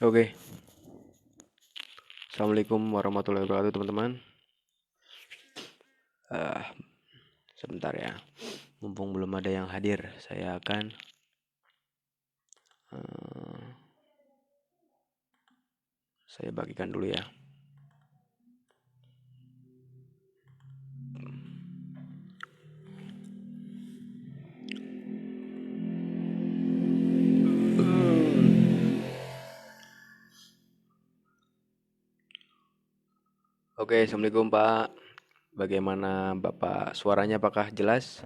Oke, Assalamualaikum warahmatullahi wabarakatuh teman-teman. Eh, Sebentar ya, mumpung belum ada yang hadir, saya akan eh, saya bagikan dulu ya. Oke, Assalamualaikum Pak. Bagaimana Bapak? Suaranya apakah jelas?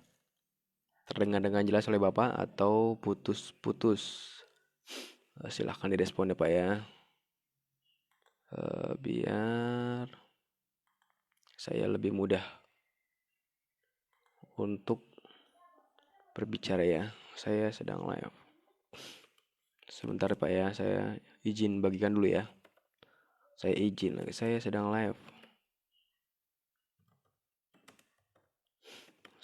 Terdengar dengan jelas oleh Bapak atau putus-putus? Silahkan direspon ya Pak ya. Biar saya lebih mudah untuk berbicara ya. Saya sedang live. Sebentar Pak ya, saya izin bagikan dulu ya. Saya izin, saya sedang live.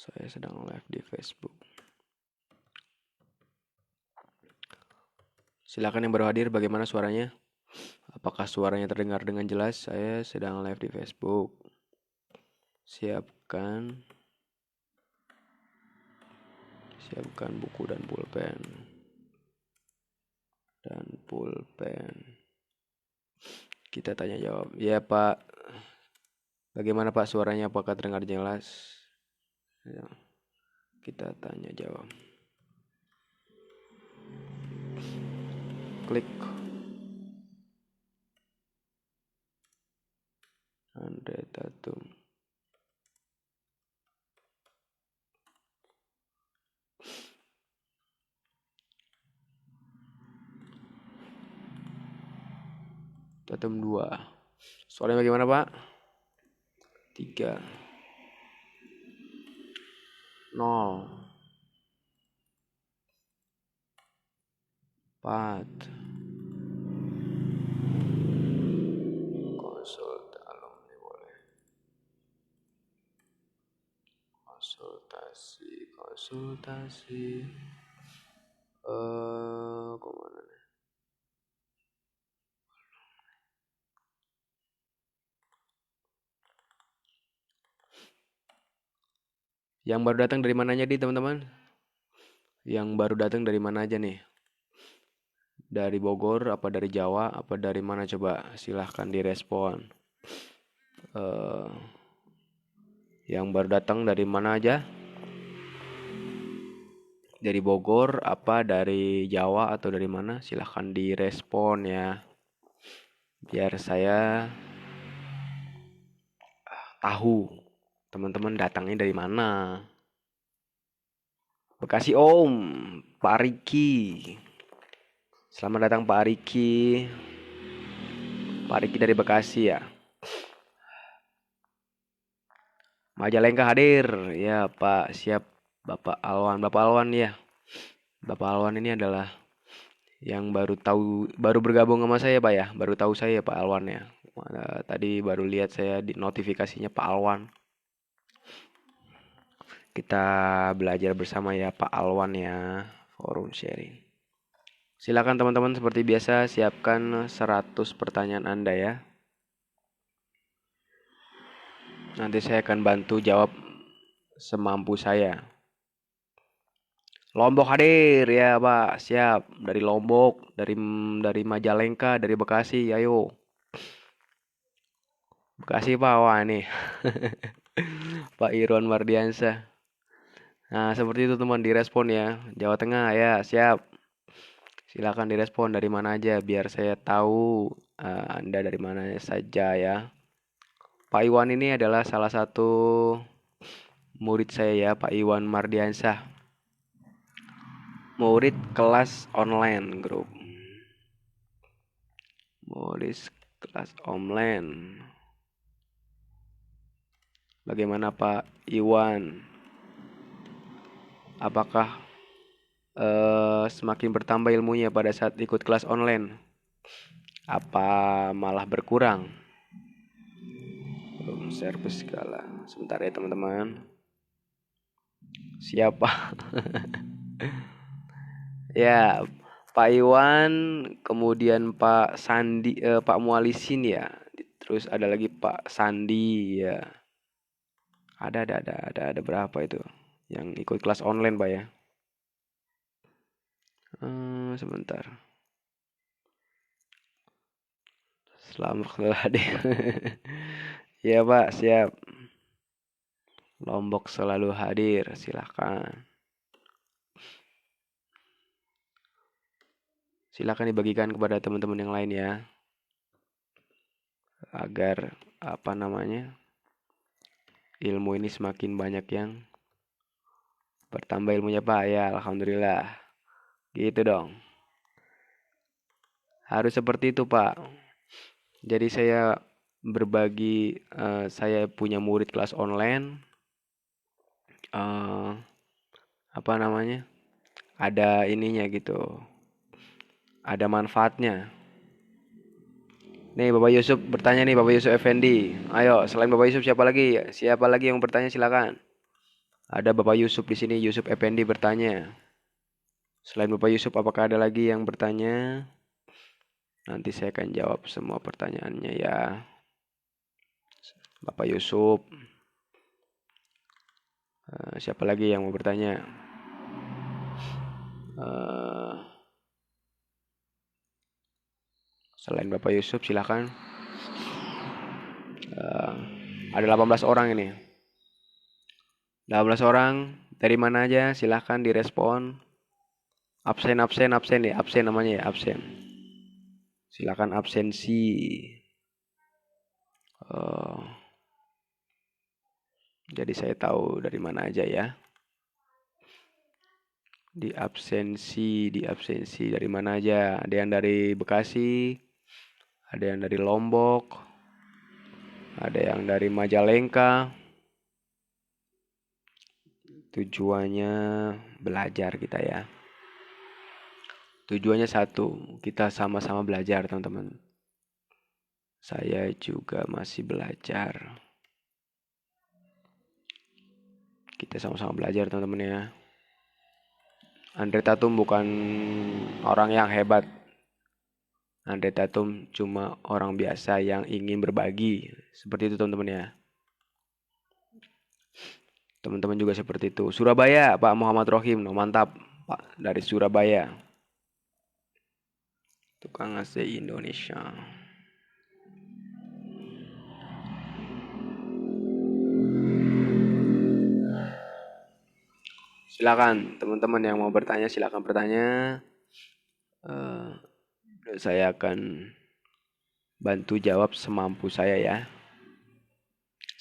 Saya sedang live di Facebook. Silakan yang baru hadir, bagaimana suaranya? Apakah suaranya terdengar dengan jelas? Saya sedang live di Facebook. Siapkan buku dan pulpen. Kita tanya jawab. Ya Pak, bagaimana Pak suaranya? Apakah terdengar jelas? Ya, kita tanya jawab. Klik. Andre Tatum. Tatum 2. Suaranya bagaimana Pak? 3 0 4 konsultasi alumni boleh. Konsultasi kemana nih? Yang baru datang dari mana aja nih teman-teman? Yang baru datang dari mana aja nih? Dari Bogor, apa dari Jawa, apa dari mana coba? Silahkan direspon. Eh, yang baru datang dari mana aja? Dari Bogor, apa dari Jawa atau dari mana? Silahkan direspon ya. Biar saya tahu teman-teman datangnya dari mana. Bekasi Om, Pak Riki. Selamat datang Pak Riki. Pak Riki dari Bekasi ya. Majalengka hadir. Ya Pak, siap. Bapak Alwan. Bapak Alwan ya. Bapak Alwan ini adalah yang baru bergabung sama saya Pak ya. Baru tahu saya Pak Alwan ya. Tadi baru lihat saya di notifikasinya Pak Alwan. Kita belajar bersama ya Pak Alwan ya. Forum sharing. Silakan teman-teman seperti biasa siapkan 100 pertanyaan Anda ya. Nanti saya akan bantu jawab semampu saya. Lombok hadir ya Pak, siap. Dari Lombok, dari Majalengka, dari Bekasi, ayo. Bekasi Pak, wah ini. Pak Irwan Mardiansyah. Nah, seperti itu teman direspon ya. Jawa Tengah ya, siap. Silakan direspon dari mana aja biar saya tahu Anda dari mana saja ya. Pak Iwan ini adalah salah satu murid saya ya, Pak Iwan Mardiansyah. Murid kelas online grup. Murid kelas online. Bagaimana Pak Iwan? Apakah semakin bertambah ilmunya pada saat ikut kelas online? Apa malah berkurang? Belum servis skala. Sebentar ya teman-teman. Siapa? Ya, Pak Iwan, kemudian Pak Sandi, Pak Mualisin ya. Terus ada lagi Pak Sandi ya. Ada berapa itu yang ikut kelas online, Pak ya? Sebentar. Selamat hadir. Ya, Pak, siap. Lombok selalu hadir, silahkan. Silahkan dibagikan kepada teman-teman yang lain ya. Agar apa namanya? Ilmu ini semakin banyak yang bertambah ilmunya, Pak ya. Alhamdulillah. Gitu dong. Harus seperti itu, Pak. Jadi saya berbagi, saya punya murid kelas online, eh, apa namanya? Ada ininya gitu. Ada manfaatnya. Nih Bapak Yusuf bertanya nih, Bapak Yusuf Effendi. Ayo, selain Bapak Yusuf siapa lagi? Siapa lagi yang bertanya silakan. Ada Bapak Yusuf di sini, Yusuf Effendi bertanya. Selain Bapak Yusuf apakah ada lagi yang bertanya? Nanti saya akan jawab semua pertanyaannya ya. Bapak Yusuf. Siapa lagi yang mau bertanya? Eh, Selain Bapak Yusuf silakan. Ada 18 orang ini. 18 orang dari mana aja silahkan direspon. Absen ya, absen namanya ya, absen. Silakan absensi. Eh, jadi saya tahu dari mana aja ya. Di absensi dari mana aja. Ada yang dari Bekasi, ada yang dari Lombok, ada yang dari Majalengka. Tujuannya belajar kita ya. Tujuannya satu, kita sama-sama belajar teman-teman. Saya juga masih belajar. Kita sama-sama belajar teman-teman ya. Andre Tatum bukan orang yang hebat. Andre Tatum cuma orang biasa yang ingin berbagi. Seperti itu teman-teman ya. Teman-teman juga seperti itu. Surabaya, Pak Muhammad Rohim. No, mantap, Pak. Dari Surabaya. Tukang AC Indonesia. Silakan teman-teman yang mau bertanya silakan bertanya. Saya akan bantu jawab semampu saya ya.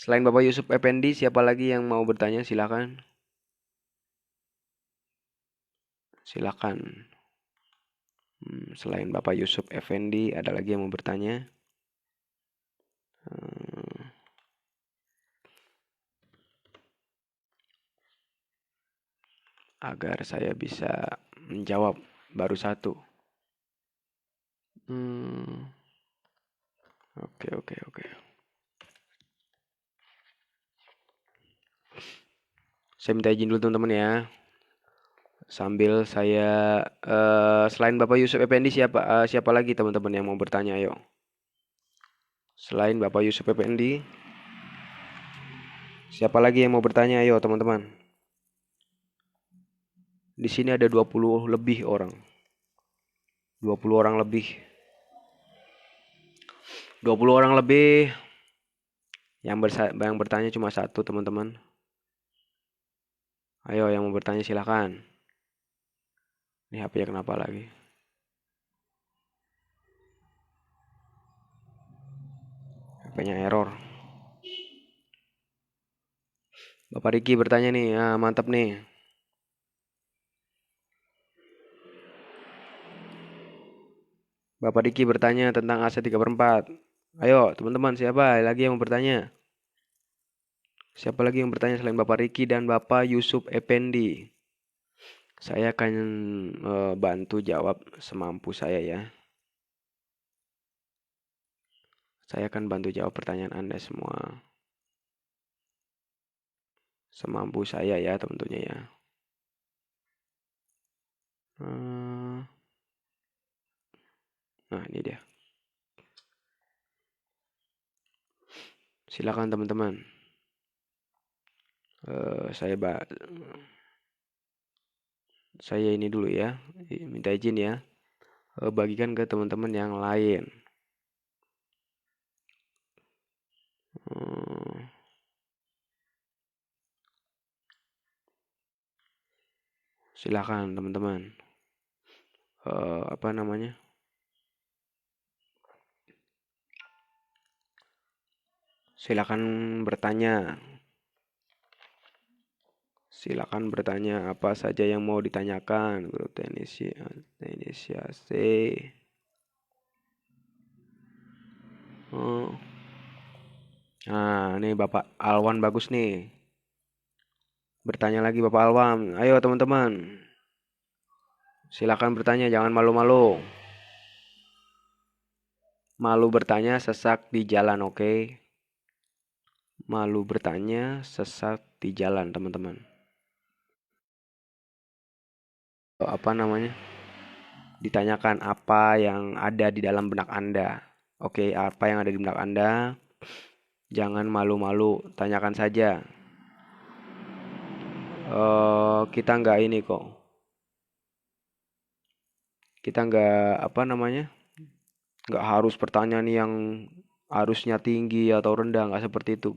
Selain Bapak Yusuf Effendi, siapa lagi yang mau bertanya silakan. Silakan. Selain Bapak Yusuf Effendi, ada lagi yang mau bertanya? Agar saya bisa menjawab baru satu. Oke. Saya minta izin dulu teman-teman ya. Sambil saya selain Bapak Yusuf Effendi siapa lagi teman-teman yang mau bertanya ayo. Selain Bapak Yusuf Effendi, siapa lagi yang mau bertanya ayo teman-teman. Di sini ada 20 lebih orang. 20 orang lebih. 20 orang lebih. Yang bertanya cuma satu teman-teman. Ayo yang mau bertanya silakan. Ini HP-nya kenapa lagi? HP-nya error. Bapak Riki bertanya nih, mantap nih. Bapak Riki bertanya tentang AC 3/4. Ayo teman-teman siapa lagi yang mau bertanya? Siapa lagi yang bertanya selain Bapak Riki dan Bapak Yusuf Effendi? Saya akan bantu jawab semampu saya ya. Saya akan bantu jawab pertanyaan Anda semua. Semampu saya ya tentunya ya. Nah, ini dia. Silakan teman-teman. Saya ini dulu ya. Minta izin ya. Bagikan ke teman-teman yang lain. Silakan teman-teman. Apa namanya? Silakan bertanya. Silakan bertanya apa saja yang mau ditanyakan. Grup inisiasi. Oh. Nah, ini Bapak Alwan bagus nih. Bertanya lagi Bapak Alwan. Ayo teman-teman. Silakan bertanya, jangan malu-malu. Malu bertanya, sesak di jalan, oke? Malu bertanya, sesak di jalan, teman-teman. Apa namanya? Ditanyakan apa yang ada di dalam benak Anda. Oke, apa yang ada di benak Anda? Jangan malu-malu, tanyakan saja. Kita nggak ini kok. Kita nggak apa namanya? Nggak harus pertanyaan yang harusnya tinggi atau rendah, nggak seperti itu.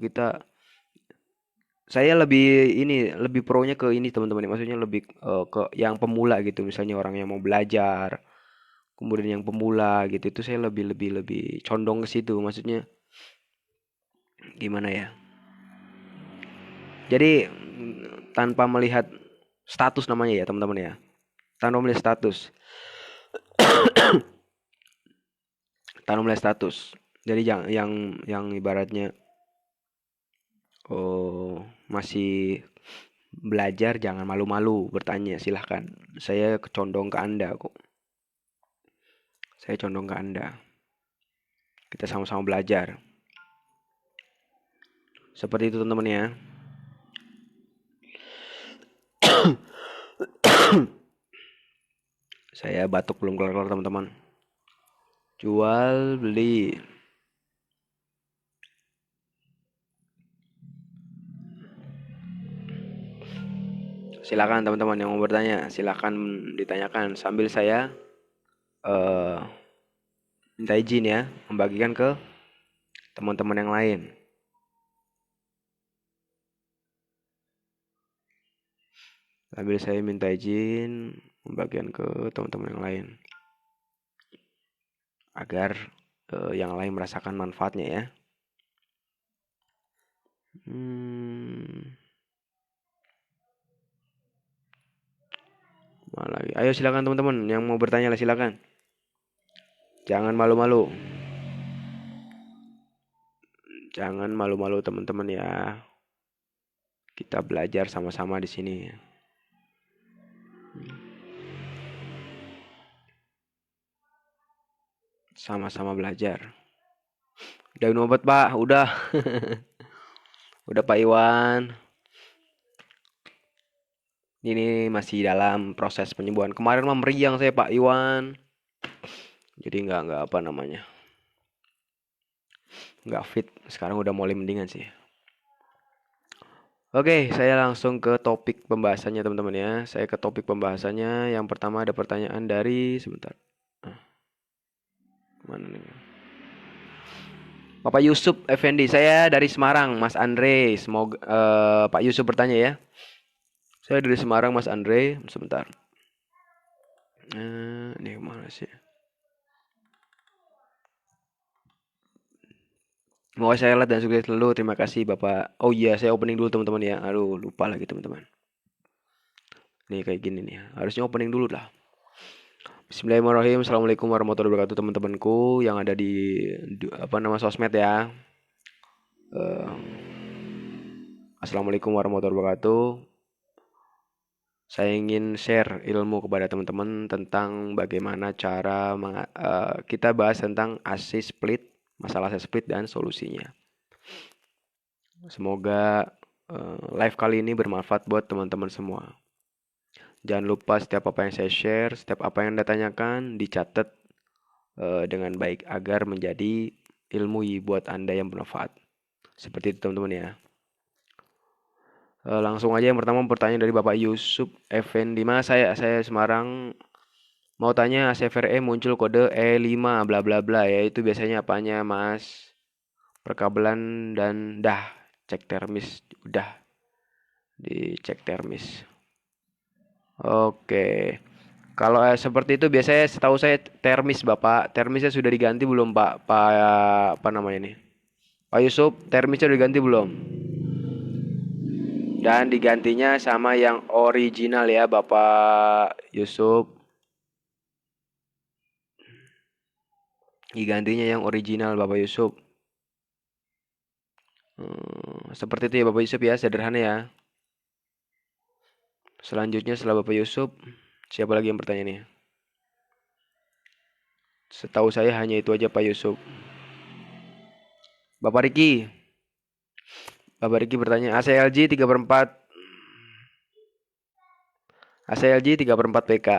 Saya lebih pro-nya ke ini teman-teman. Maksudnya lebih ke yang pemula gitu. Misalnya orang yang mau belajar, kemudian yang pemula gitu. Itu saya lebih condong ke situ. Maksudnya gimana ya? Jadi tanpa melihat status namanya ya teman-teman ya. Tanpa melihat status. Tanpa melihat status. Jadi yang ibaratnya masih belajar jangan malu-malu bertanya silahkan. Saya condong ke Anda kok. Saya condong ke Anda. Kita sama-sama belajar. Seperti itu teman-teman ya. Saya batuk belum kelar-kelar teman-teman. Jual beli. Silakan teman-teman yang mau bertanya, silakan ditanyakan sambil saya eh minta izin ya membagikan ke teman-teman yang lain. Sambil saya minta izin membagikan ke teman-teman yang lain. Agar yang lain merasakan manfaatnya ya. Lagi. Ayo silakan teman-teman yang mau bertanya lah silakan. Jangan malu-malu. Jangan malu-malu teman-teman ya. Kita belajar sama-sama di sini. Sama-sama belajar. Udah minum obat Pak? Udah. Udah Pak Iwan. Ini masih dalam proses penyembuhan. Kemarin mah meriang saya Pak Iwan. Jadi nggak apa namanya. Nggak fit. Sekarang udah mulai mendingan sih. Oke, saya langsung ke topik pembahasannya teman-teman ya. Saya ke topik pembahasannya. Yang pertama ada pertanyaan dari sebentar. Mana nih? Bapak Yusuf Effendi, saya dari Semarang, Mas Andre. Semoga Pak Yusuf bertanya ya. Saya dari Semarang, Mas Andre. Sebentar. Ini mana sih? Mau saya lihat dan sukses selalu. Terima kasih Bapak. Oh iya, saya opening dulu teman-teman ya. Aduh, lupa lagi teman-teman. Nih kayak gini nih. Harusnya opening dulu lah. Bismillahirrahmanirrahim. Assalamualaikum warahmatullahi wabarakatuh teman-temanku yang ada di apa nama sosmed ya. Assalamualaikum warahmatullahi wabarakatuh. Saya ingin share ilmu kepada teman-teman tentang bagaimana cara kita bahas tentang AC split, masalah AC split dan solusinya. Semoga live kali ini bermanfaat buat teman-teman semua. Jangan lupa setiap apa yang saya share, setiap apa yang Anda tanyakan, dicatat dengan baik agar menjadi ilmu buat Anda yang bermanfaat. Seperti itu teman-teman ya. Langsung aja yang pertama pertanyaan dari Bapak Yusuf Effendi. Mas, saya Semarang, mau tanya ACVRE muncul kode E5 bla bla bla ya, itu biasanya apanya Mas? Perkabelan dan cek termis, udah dicek termis. Oke. Kalau seperti itu biasanya setahu saya termis Bapak. Termisnya sudah diganti belum Pak? Apa namanya nih? Pak Yusuf, termisnya udah diganti belum? Dan digantinya sama yang original ya Bapak Yusuf. Digantinya yang original Bapak Yusuf. Seperti itu ya Bapak Yusuf ya, sederhana ya. Selanjutnya setelah Bapak Yusuf, siapa lagi yang bertanya nih? Setahu saya hanya itu aja Pak Yusuf. Bapak Riki. Bapak Riki bertanya, ACLG 3/4 ACLG 3/4 PK.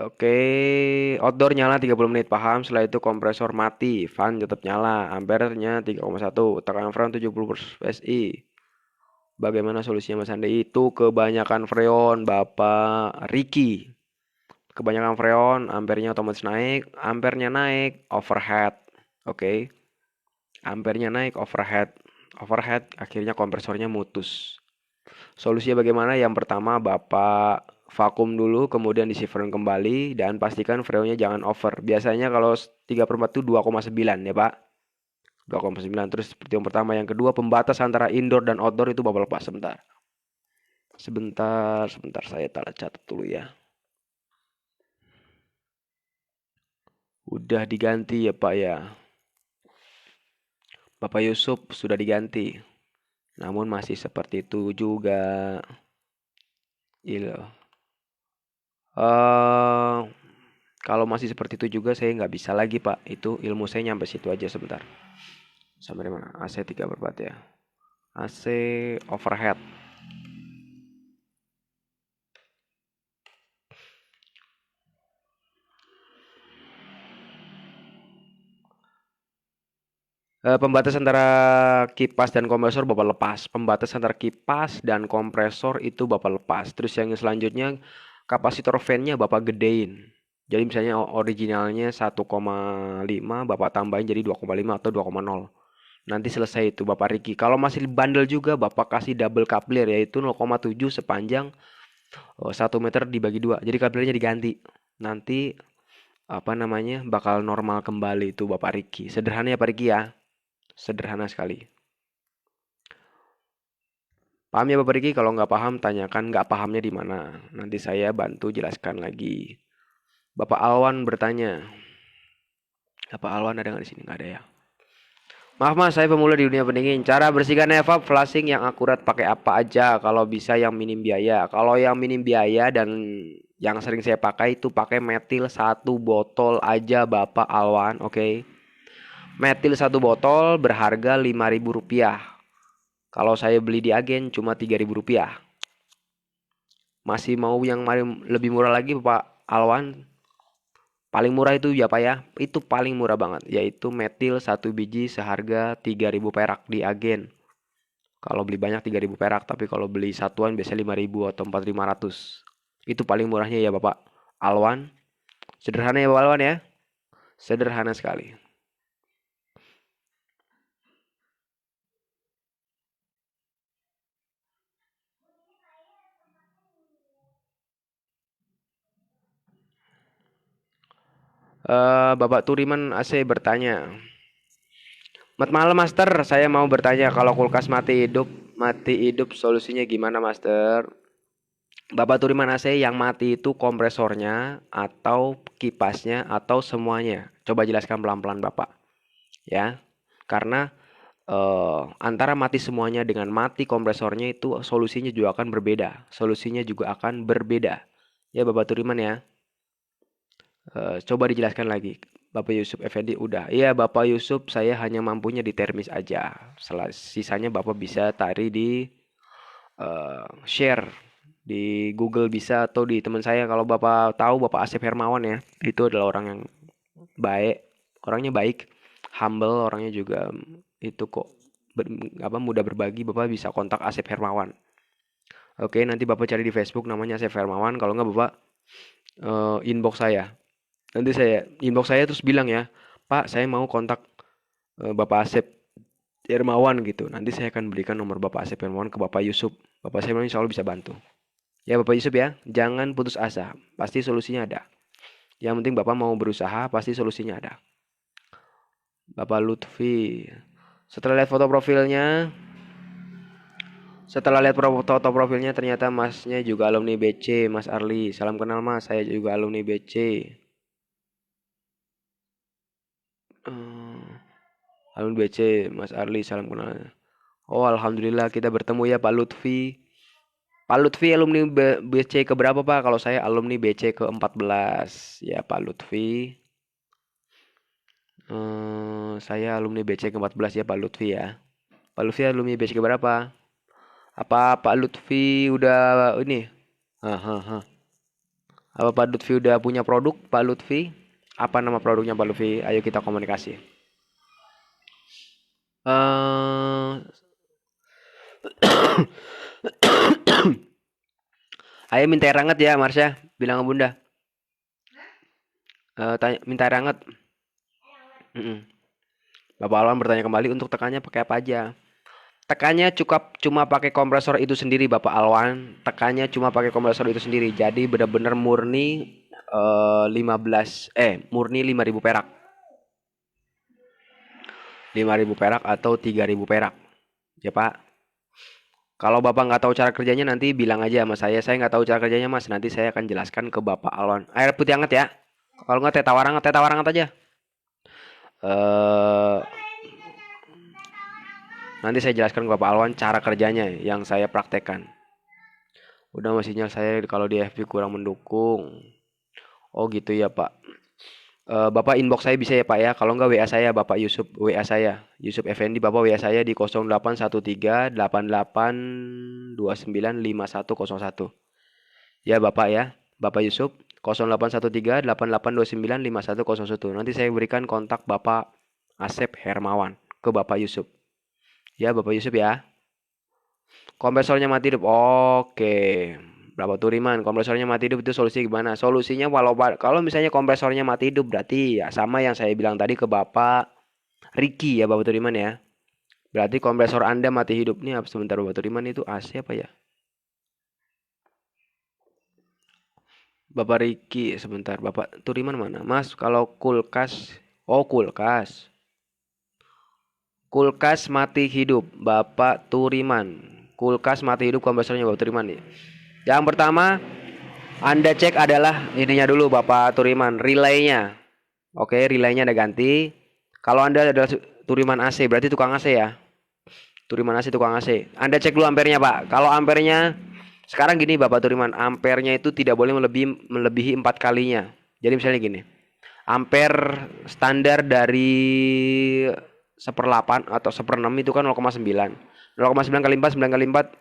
Oke, outdoor nyala 30 menit, paham. Setelah itu kompresor mati, fan tetap nyala, ampernya 3,1, tekanan freon 70 PSI. Bagaimana solusinya Mas Andi? Itu kebanyakan freon, Bapak Riki. Kebanyakan freon, ampernya otomatis naik, ampernya naik, overhead. Oke. Ampernya naik, overhead. Overhead, akhirnya kompresornya mutus. Solusinya bagaimana? Yang pertama, Bapak vakum dulu, kemudian disifon kembali, dan pastikan freonnya jangan over. Biasanya kalau 3/4 itu 2,9 ya Pak. 2,9. Terus seperti yang pertama. Yang kedua, pembatas antara indoor dan outdoor itu Bapak lepas sebentar. Sebentar saya catat dulu ya. Udah diganti ya Pak ya. Bapak Yusuf sudah diganti. Namun masih seperti itu juga. Iya. Kalau masih seperti itu juga saya nggak bisa lagi Pak. Itu ilmu saya nyampe situ aja sebentar. Sampai mana? AC 3/4 ya. AC overhead. Pembatas antara kipas dan kompresor Bapak lepas. Pembatas antara kipas dan kompresor itu Bapak lepas. Terus yang selanjutnya kapasitor fan-nya Bapak gedein. Jadi misalnya originalnya 1,5 Bapak tambahin jadi 2,5 atau 2,0. Nanti selesai itu Bapak Riki. Kalau masih bandel juga Bapak kasih double coupler yaitu 0,7 sepanjang 1 meter dibagi 2. Jadi couplernya diganti. Nanti apa namanya bakal normal kembali itu Bapak Riki. Sederhana ya Pak Riki ya. Sederhana sekali. Paham ya Bapak Riki? Kalau nggak paham, tanyakan nggak pahamnya di mana. Nanti saya bantu jelaskan lagi. Bapak Alwan bertanya. Bapak Alwan ada nggak di sini? Nggak ada ya. Maaf mas, saya pemula di dunia pendingin. Cara bersihkan evap flashing yang akurat pakai apa aja? Kalau bisa yang minim biaya. Kalau yang minim biaya dan yang sering saya pakai itu pakai metil 1 botol aja Bapak Alwan. Oke. Metil 1 botol berharga Rp5.000. Kalau saya beli di agen cuma Rp3.000. Masih mau yang lebih murah lagi Pak Alwan? Paling murah itu ya Pak ya? Itu paling murah banget. Yaitu metil 1 biji seharga Rp3.000 di agen. Kalau beli banyak Rp3.000. Tapi kalau beli satuan biasanya Rp5.000 atau Rp4.500. Itu paling murahnya ya Bapak Alwan. Sederhana ya Bapak Alwan ya? Sederhana sekali. Bapak Turiman AC bertanya. Selamat malam Master, saya mau bertanya kalau kulkas mati hidup solusinya gimana Master? Bapak Turiman AC yang mati itu kompresornya atau kipasnya atau semuanya? Coba jelaskan pelan-pelan Bapak. Ya, karena antara mati semuanya dengan mati kompresornya itu solusinya juga akan berbeda. Solusinya juga akan berbeda. Ya Bapak Turiman ya. Coba dijelaskan lagi. Bapak Yusuf Effendi udah. Iya Bapak Yusuf saya hanya mampunya di termis aja. Sisanya Bapak bisa tari di share di Google bisa atau di teman saya kalau Bapak tahu Bapak Asep Hermawan ya. Itu adalah orang yang baik, orangnya baik, humble, orangnya juga itu kok mudah berbagi. Bapak bisa kontak Asep Hermawan. Oke, nanti Bapak cari di Facebook namanya Asep Hermawan. Kalau nggak Bapak inbox saya. Nanti saya inbox saya terus bilang ya, Pak, saya mau kontak Bapak Asep Hermawan gitu. Nanti saya akan berikan nomor Bapak Asep Hermawan ke Bapak Yusuf. Bapak saya insya Allah bisa bantu. Ya Bapak Yusuf ya, jangan putus asa. Pasti solusinya ada. Yang penting Bapak mau berusaha, pasti solusinya ada. Bapak Lutfi. Setelah lihat foto profilnya, ternyata masnya juga alumni BC, Mas Arli. Salam kenal Mas, saya juga alumni BC. Alumni BC, Mas Arli, salam kenal. Oh, alhamdulillah kita bertemu ya Pak Lutfi. Pak Lutfi alumni BC ke berapa Pak? Kalau saya alumni BC ke-14. Ya Pak Lutfi. Saya alumni BC ke-14 ya Pak Lutfi ya. Pak Lutfi alumni BC ke berapa? Apa Pak Lutfi udah ini? Hahaha. Apa Pak Lutfi udah punya produk Pak Lutfi? Apa nama produknya Pak Lutfi? Ayo kita komunikasi. Eh, Ayo minta air hangat ya Marsha, bilang ke Bunda. Minta air hangat. Bapak Alwan bertanya kembali untuk tekannya pakai apa aja? Tekannya cukup cuma pakai kompresor itu sendiri Bapak Alwan. Tekannya cuma pakai kompresor itu sendiri. Jadi benar-benar murni 5.000 perak. 5.000 perak atau 3.000 perak. Ya Pak. Kalau Bapak nggak tahu cara kerjanya nanti bilang aja sama saya. Saya nggak tahu cara kerjanya Mas. Nanti saya akan jelaskan ke Bapak Alwan. Air putih hangat ya. Kalau nggak teh tawar hangat aja. Eh Nanti saya jelaskan ke Bapak Alwan cara kerjanya yang saya praktekkan. Udah Mas sinyal saya kalau di FB kurang mendukung. Oh gitu ya Pak. Bapak inbox saya bisa ya Pak ya. Kalau nggak WA saya Bapak Yusuf, WA saya. Yusuf Effendi, Bapak WA saya di 081388295101. Ya Bapak ya. Bapak Yusuf 081388295101. Nanti saya berikan kontak Bapak Asep Hermawan ke Bapak Yusuf. Ya Bapak Yusuf ya. Kompresornya mati hidup. Oke. Berapa turiman? Kompresornya mati hidup itu solusi gimana? Solusinya kalau misalnya kompresornya mati hidup berarti ya sama yang saya bilang tadi ke Bapak Ricky ya Bapak Turiman ya. Berarti kompresor Anda mati hidup nih. Sebentar Bapak Turiman itu AC apa ya? Bapak Ricky sebentar. Bapak Turiman mana? Mas kalau kulkas. Oh kulkas. Kulkas mati hidup Bapak Turiman. Kulkas mati hidup kompresornya Bapak Turiman nih. Yang pertama Anda cek adalah ininya dulu Bapak Turiman, relaynya. Oke, relaynya Anda ganti. Kalau Anda adalah Turiman AC, berarti tukang AC ya. Turiman AC tukang AC. Anda cek dulu ampernya Pak. Kalau ampernya sekarang gini Bapak Turiman, ampernya itu tidak boleh melebihi 4 kalinya. Jadi misalnya gini. Ampere standar dari 1/8 atau 1/6 itu kan 0,9. 0,9 kali 4, 9 kali 4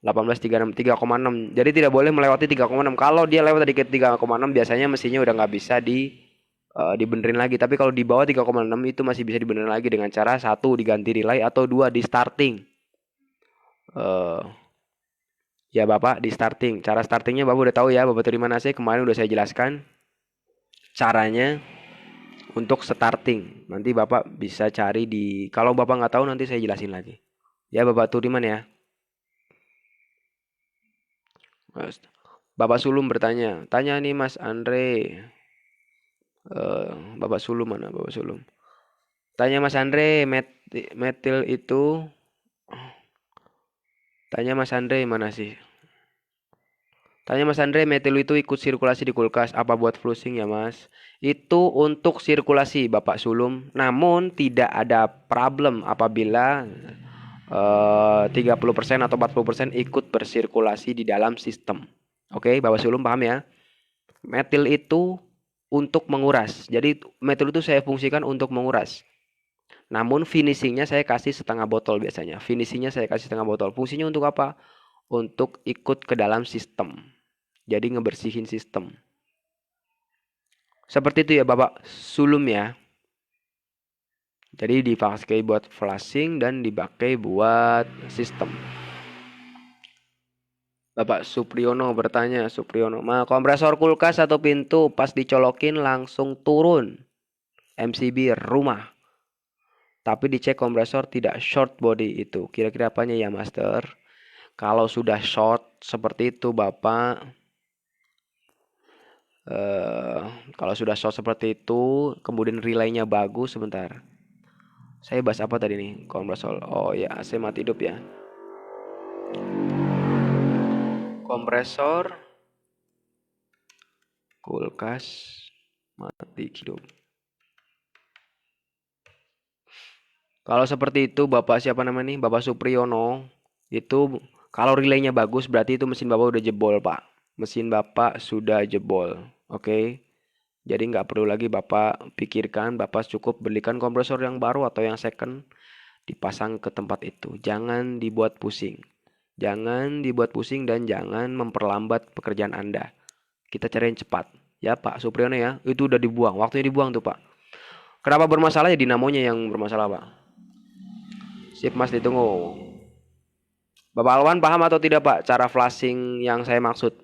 18, 36, 3,6. Jadi tidak boleh melewati 3,6. Kalau dia lewat dikit 3,6 biasanya mesinnya udah nggak bisa dibenerin lagi. Tapi kalau di bawah 3,6 itu masih bisa dibenerin lagi dengan cara satu diganti relay atau dua di starting. Ya Bapak di starting. Cara startingnya Bapak udah tahu ya Bapak terima nasi kemarin udah saya jelaskan caranya untuk starting. Nanti Bapak bisa cari kalau Bapak nggak tahu nanti saya jelasin lagi. Ya Bapak Turiman ya. Bapak Sulum bertanya, tanya nih Mas Andre. Bapak Sulum mana Bapak Sulum? Tanya Mas Andre, metil itu. Tanya Mas Andre mana sih? Tanya Mas Andre, metil itu ikut sirkulasi di kulkas. Apa buat flusing ya Mas? Itu untuk sirkulasi Bapak Sulum. Namun tidak ada problem apabila 30% atau 40% ikut bersirkulasi di dalam sistem. Oke, Bapak Sulum paham ya? Metil itu untuk menguras. Jadi metil itu saya fungsikan untuk menguras. Namun finishingnya saya kasih setengah botol biasanya. Finishingnya saya kasih setengah botol. Fungsinya untuk apa? Untuk ikut ke dalam sistem. Jadi ngebersihin sistem. Seperti itu ya Bapak sulum ya. Jadi dipakai buat flashing dan dipakai buat sistem. Bapak Supriyono bertanya, Supriyono, kompresor kulkas atau pintu pas dicolokin langsung turun MCB rumah. Tapi dicek kompresor tidak short body itu. Kira-kira apanya ya Master? Kalau sudah short seperti itu Bapak, eh, kalau sudah short seperti itu, kemudian relaynya bagus, sebentar. Saya bahas apa tadi nih? Kompresor. Oh ya, AC mati hidup ya. Kompresor kulkas mati hidup. Kalau seperti itu Bapak siapa namanya nih? Bapak Supriyono. Itu kalau relaynya bagus berarti itu mesin Bapak udah jebol, Pak. Mesin Bapak sudah jebol. Oke. Jadi nggak perlu lagi Bapak pikirkan, Bapak cukup belikan kompresor yang baru atau yang second, dipasang ke tempat itu. Jangan dibuat pusing. Jangan dibuat pusing dan jangan memperlambat pekerjaan Anda. Kita cari yang cepat. Ya Pak Supriyono ya, itu udah dibuang. Waktunya dibuang tuh Pak. Kenapa bermasalah ya dinamonya yang bermasalah Pak? Sip Mas, ditunggu. Bapak Alwan paham atau tidak Pak cara flashing yang saya maksud?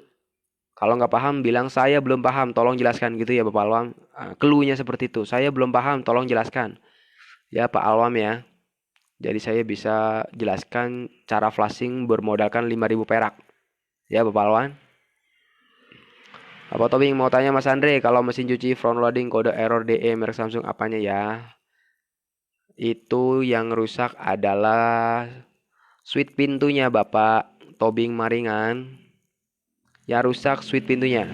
Kalau nggak paham bilang saya belum paham, tolong jelaskan gitu ya Bapak Alwam. Clue-nya seperti itu. Saya belum paham, tolong jelaskan. Ya Pak Alwam ya. Jadi saya bisa jelaskan cara flashing bermodalkan 5.000 perak. Ya Bapak Alwan. Bapak Tobing mau tanya Mas Andre, kalau mesin cuci front loading kode error DE merek Samsung apanya ya? Itu yang rusak adalah switch pintunya Bapak Tobing Maringan. Ya rusak switch pintunya.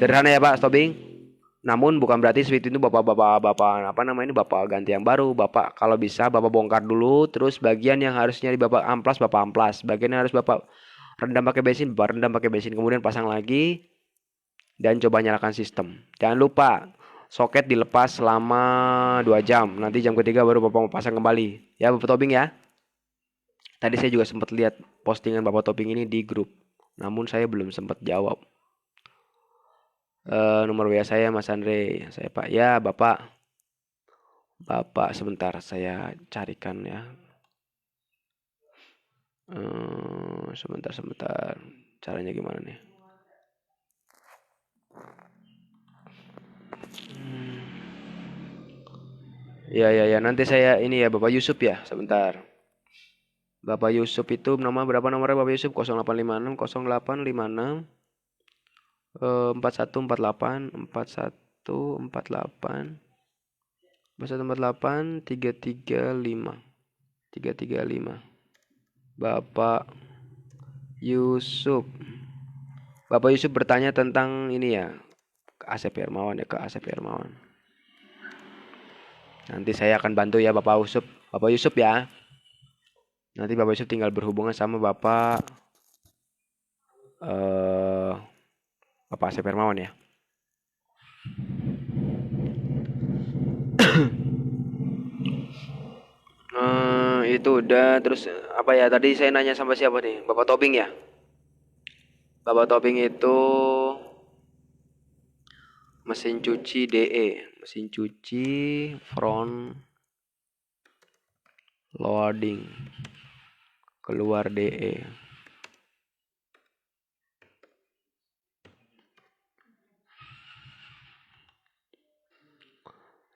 Sederhana ya Pak Tobing. Namun bukan berarti switch itu bapak apa namanya bapak ganti yang baru. Bapak kalau bisa bapak bongkar dulu, terus bagian yang harusnya di bapak amplas, bagian yang harus bapak rendam pakai bensin, bapak rendam pakai bensin, kemudian pasang lagi dan coba nyalakan sistem. Jangan lupa soket dilepas selama 2 jam. Nanti jam ketiga baru bapak mau pasang kembali. Ya Bapak Tobing ya. Tadi saya juga sempat lihat postingan Bapak Tobing ini di grup. Namun saya belum sempat jawab. Nomor WA saya Mas Andre. Saya Pak. Ya Bapak sebentar saya carikan ya. Sebentar. Caranya gimana nih? Ya. Nanti saya ini ya Bapak Yusuf ya. Sebentar. Bapak Yusuf itu nama berapa nomornya Bapak Yusuf? 0856 0856 4148 4148 4148 335 Bapak Yusuf. Bapak Yusuf bertanya tentang ini ya, ke Asep Hermawan ya, ke Asep Hermawan. Nanti saya akan bantu ya Bapak Yusuf ya. Nanti Bapak Yusuf tinggal berhubungan sama Bapak Bapak Asep Hermawan ya. Itu udah, terus apa ya tadi saya nanya sama siapa nih? Bapak Tobing ya. Bapak Tobing itu mesin cuci DE, mesin cuci front loading keluar DE.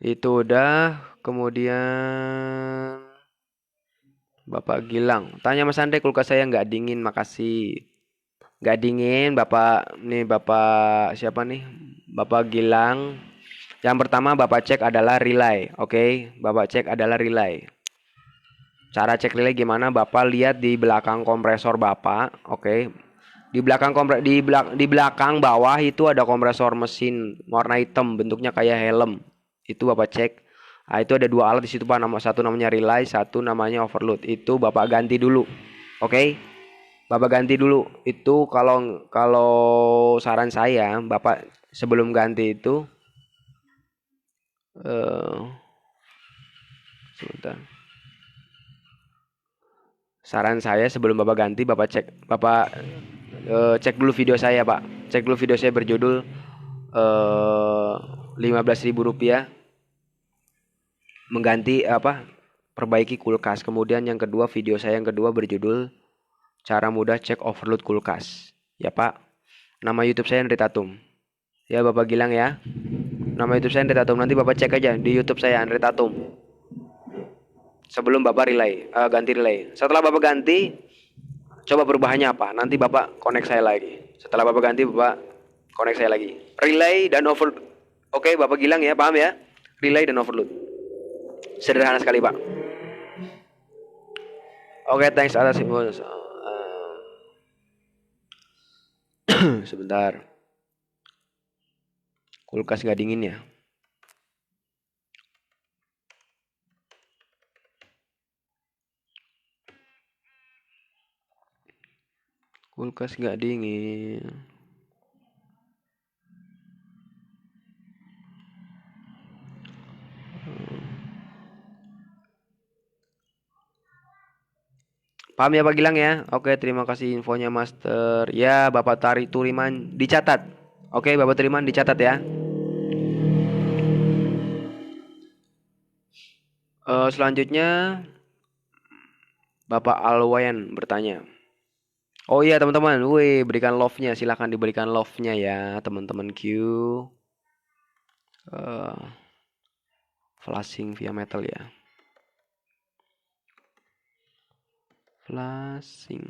Itu udah, kemudian Bapak Gilang. Tanya Mas Andre, kulkas saya nggak dingin, makasih. Nggak dingin, Bapak siapa nih? Bapak Gilang. Yang pertama Bapak cek adalah relay, oke? Bapak cek adalah relay. Cara cek relay gimana? Bapak lihat di belakang kompresor Bapak, oke? Di belakang bawah itu ada kompresor mesin warna hitam, bentuknya kayak helm. Itu Bapak cek. Nah, itu ada 2 alat di situ Pak. Satu namanya relay, satu namanya overload. Itu Bapak ganti dulu. Oke? Bapak ganti dulu. Itu kalau saran saya, Bapak sebelum ganti itu sebentar. Saran saya sebelum Bapak ganti, Bapak cek dulu video saya, Pak. Cek dulu video saya berjudul eh 15.000 rupiah mengganti perbaiki kulkas. Kemudian yang kedua, video saya yang kedua berjudul cara mudah cek overload kulkas. Ya Pak, nama YouTube saya Andri Tatum. Ya Bapak Gilang ya. Nama YouTube saya Andri Tatum. Nanti Bapak cek aja di YouTube saya Andri Tatum. Sebelum Bapak ganti relay. Setelah Bapak ganti, coba perubahannya apa? Nanti Bapak connect saya lagi. Setelah Bapak ganti, Bapak connect saya lagi. Relay dan overload. Oke, Bapak Gilang ya, paham ya? Relay dan overload. Sederhana sekali, Pak. Oke, thanks atas info. Sebentar. Kulkas nggak dingin ya? Kulkas nggak dingin. Paham ya Pak Gilang ya? Oke, terima kasih infonya Master. Ya, Bapak Turiman dicatat. Oke, Bapak Turiman dicatat ya. Selanjutnya Bapak Alwayan bertanya. Oh iya teman-teman, wih berikan love-nya, silahkan diberikan love-nya ya teman-teman Q. Flashing via metal ya. Flashing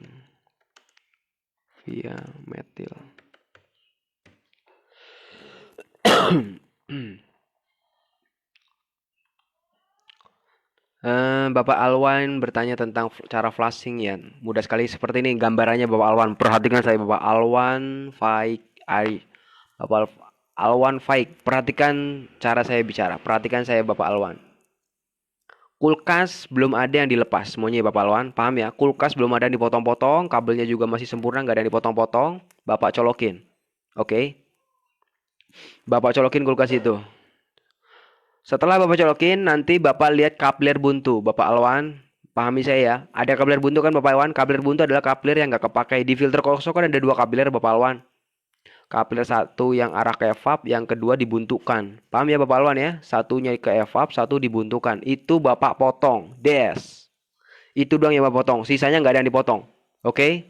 via metal. Bapak Alwan bertanya tentang cara flashing ya. Mudah sekali seperti ini gambarannya Bapak Alwan. Perhatikan saya Bapak Alwan Faik Ari. Bapak Alwan Faik, perhatikan cara saya bicara. Perhatikan saya Bapak Alwan. Kulkas belum ada yang dilepas semuanya ya Bapak Alwan. Paham ya? Kulkas belum ada yang dipotong-potong, kabelnya juga masih sempurna, nggak ada yang dipotong-potong. Bapak colokin. Oke. Bapak colokin kulkas itu. Setelah Bapak colokin, nanti Bapak lihat kapler buntu. Bapak Alwan, pahami saya ya. Ada kapler buntu kan Bapak Alwan? Kapler buntu adalah kapler yang nggak kepakai. Di filter kosong kan ada dua kapler Bapak Alwan. Kapler satu yang arah ke evap, yang kedua dibuntukan. Paham ya Bapak Alwan ya? Satunya ke evap, satu dibuntukan. Itu Bapak potong. Des. Itu doang yang Bapak potong. Sisanya nggak ada yang dipotong. Oke?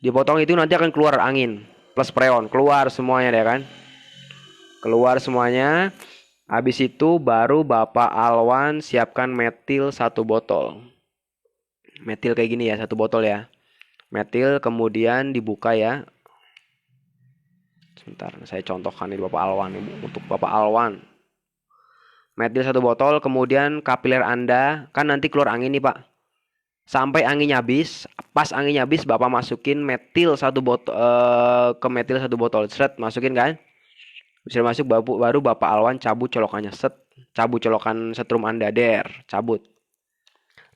Dipotong itu nanti akan keluar angin. Plus freon. Keluar semuanya ya kan? Keluar semuanya. Habis itu baru Bapak Alwan siapkan metil 1 botol. Metil kayak gini ya, 1 botol ya. Metil kemudian dibuka ya. Sebentar, saya contohkan ini Bapak Alwan. Untuk Bapak Alwan. Metil 1 botol, kemudian kapiler Anda. Kan nanti keluar angin nih Pak. Sampai anginnya habis. Pas anginnya habis Bapak masukin metil 1 botol. Ke metil 1 botol. Seret, masukin kan. Bisa masuk baru Bapak Alwan cabut colokannya. Cabut colokan setrum Anda. Cabut.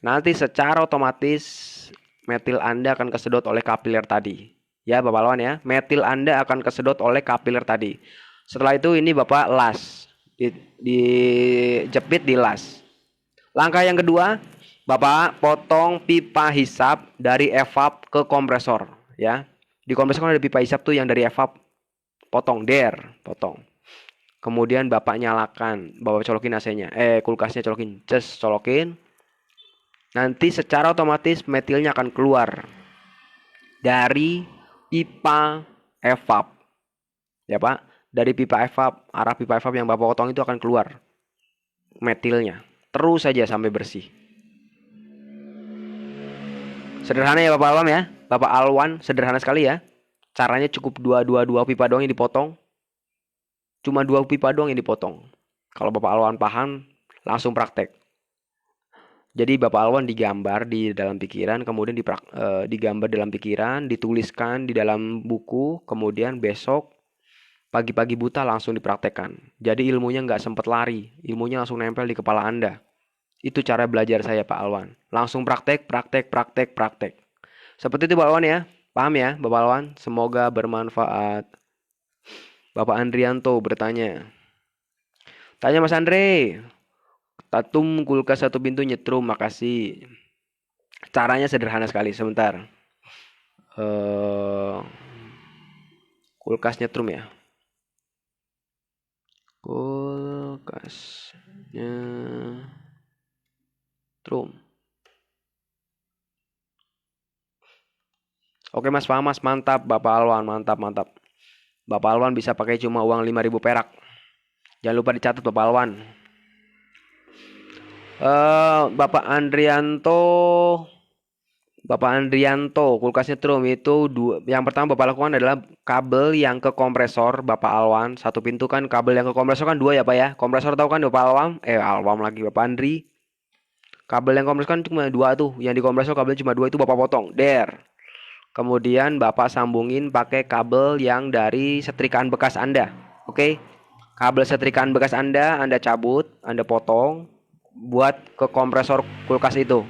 Nanti secara otomatis metil Anda akan kesedot oleh kapiler tadi. Ya Bapak Alwan ya. Metil Anda akan kesedot oleh kapiler tadi. Setelah itu ini Bapak las. Dijepit di las. Langkah yang kedua, Bapak potong pipa hisap dari evap ke kompresor. Ya. Di kompresor kan ada pipa hisap tuh yang dari evap. Potong. Potong. Kemudian Bapak nyalakan. Bapak colokin AC-nya. Kulkasnya colokin. Colokin. Nanti secara otomatis metilnya akan keluar dari pipa evap. Ya Pak, dari pipa evap, arah pipa evap yang Bapak potong itu akan keluar metilnya. Terus saja sampai bersih. Sederhana ya Bapak Alwan ya. Bapak Alwan sederhana sekali ya. Caranya cukup dua pipa doang yang dipotong. Cuma 2 pipa doang yang dipotong. Kalau Bapak Alwan paham, langsung praktek. Jadi Bapak Alwan digambar di dalam pikiran, kemudian digambar dalam pikiran, dituliskan di dalam buku, kemudian besok pagi-pagi buta langsung dipraktekkan. Jadi ilmunya nggak sempat lari, ilmunya langsung nempel di kepala Anda. Itu cara belajar saya Pak Alwan. Langsung praktek. Seperti itu Pak Alwan ya. Paham ya Bapak Alwan? Semoga bermanfaat. Bapak Andrianto bertanya. Tanya Mas Andre. Tatum kulkas 1 pintu nyetrum, makasih. Caranya sederhana sekali, sebentar. Kulkas nyetrum ya. Kulkasnya Trum. Oke Mas, paham Mas, mantap Bapak Alwan, mantap. Bapak Alwan bisa pakai cuma uang 5.000 perak. Jangan lupa dicatat Bapak Alwan. Bapak Andrianto, kulkasnya Trum itu yang pertama Bapak lakukan adalah kabel yang ke kompresor Bapak Alwan. Satu pintu kan, kabel yang ke kompresor kan 2 ya Pak ya. Kompresor tahu kan Bapak Alwan? Alwan lagi Bapak Andri. Kabel yang kompresor kan cuma 2 tuh. Yang di kompresor kabel cuma 2 itu Bapak potong. Kemudian Bapak sambungin pakai kabel yang dari setrikaan bekas Anda. Oke? Kabel setrikaan bekas Anda cabut, Anda potong buat ke kompresor kulkas itu.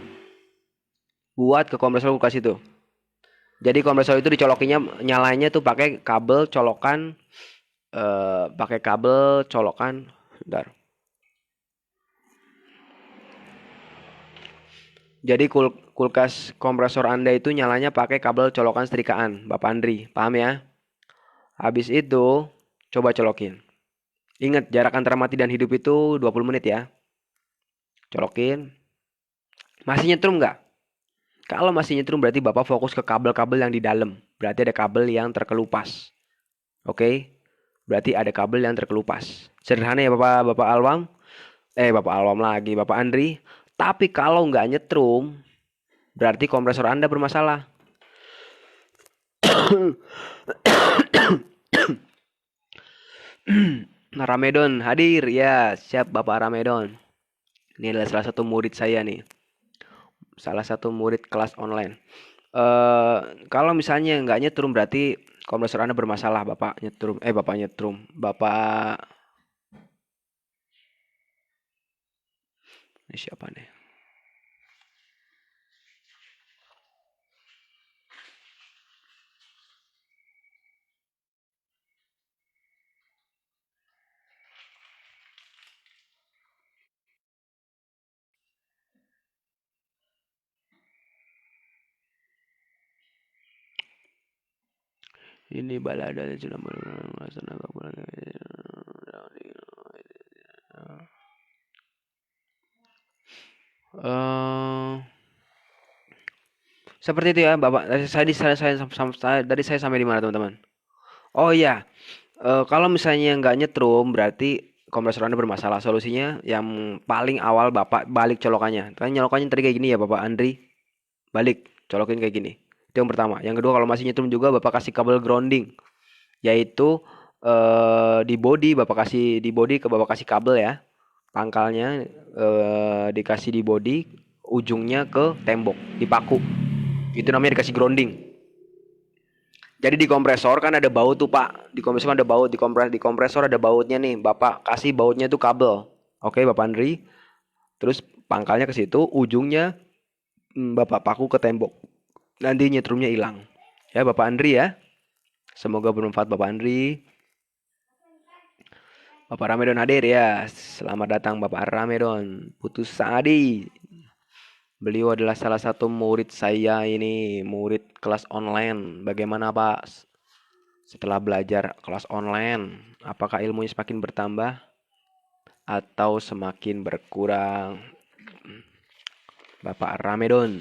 Jadi kompresor itu dicolokinya, nyalanya tuh pakai kabel colokan, bentar. Jadi kulkas kompresor Anda itu nyalanya pakai kabel colokan setrikaan, Bapak Andri, paham ya? Habis itu coba colokin. Ingat jarak antara mati dan hidup itu 20 menit ya. Colokin. Masih nyetrum nggak? Kalau masih nyetrum berarti Bapak fokus ke kabel-kabel yang di dalam. Berarti ada kabel yang terkelupas. Oke? Berarti ada kabel yang terkelupas. Sederhana ya Bapak Alwam? Bapak Alwam lagi, Bapak Andri. Tapi kalau nggak nyetrum, berarti kompresor Anda bermasalah. Ramedon hadir ya, siap Bapak Ramedon. Ini adalah salah satu murid saya nih, salah satu murid kelas online. Kalau misalnya nggak nyetrum berarti kompresor Anda bermasalah, Bapak nyetrum. Ini siapa nih? Ini balada sudah melaksanakan bulan. Seperti itu ya, Bapak. Dari saya sampai di mana, teman-teman? Oh iya, kalau misalnya nggak nyetrum, berarti kompresor Anda bermasalah. Solusinya yang paling awal Bapak balik colokannya. Kan nyolokannya tadi kayak gini ya, Bapak Andri. Balik, colokin kayak gini. Itu yang pertama. Yang kedua, kalau masih nyetrum juga, Bapak kasih kabel grounding. Yaitu di body, Bapak kasih kabel ya. Pangkalnya dikasih di body, ujungnya ke tembok, dipaku. Itu namanya dikasih grounding. Jadi di kompresor kan ada baut tuh Pak. Di kompresor kan ada baut, di kompresor ada bautnya nih. Bapak kasih bautnya tuh kabel. Oke, Bapak Andri. Terus pangkalnya ke situ, ujungnya Bapak paku ke tembok. Nanti nyetrumnya hilang. Ya Bapak Andri ya. Semoga bermanfaat Bapak Andri. Bapak Ramedon hadir ya. Selamat datang Bapak Ramedon. Putus Saadi. Beliau adalah salah satu murid saya ini, murid kelas online. Bagaimana Pak? Setelah belajar kelas online, apakah ilmunya semakin bertambah atau semakin berkurang? Bapak Ramedon.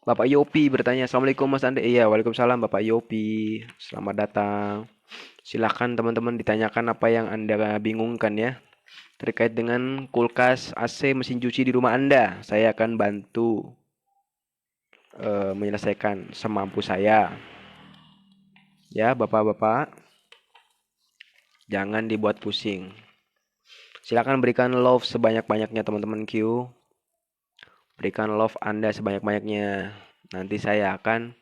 Bapak Yopi bertanya, Assalamualaikum Mas Ande. Iya, waalaikumsalam Bapak Yopi. Selamat datang. Silahkan teman-teman ditanyakan apa yang Anda bingungkan ya. Terkait dengan kulkas, AC, mesin cuci di rumah Anda. Saya akan bantu menyelesaikan semampu saya. Ya, Bapak-bapak. Jangan dibuat pusing. Silakan berikan love sebanyak-banyaknya teman-teman Q. Berikan love Anda sebanyak-banyaknya. Nanti saya akan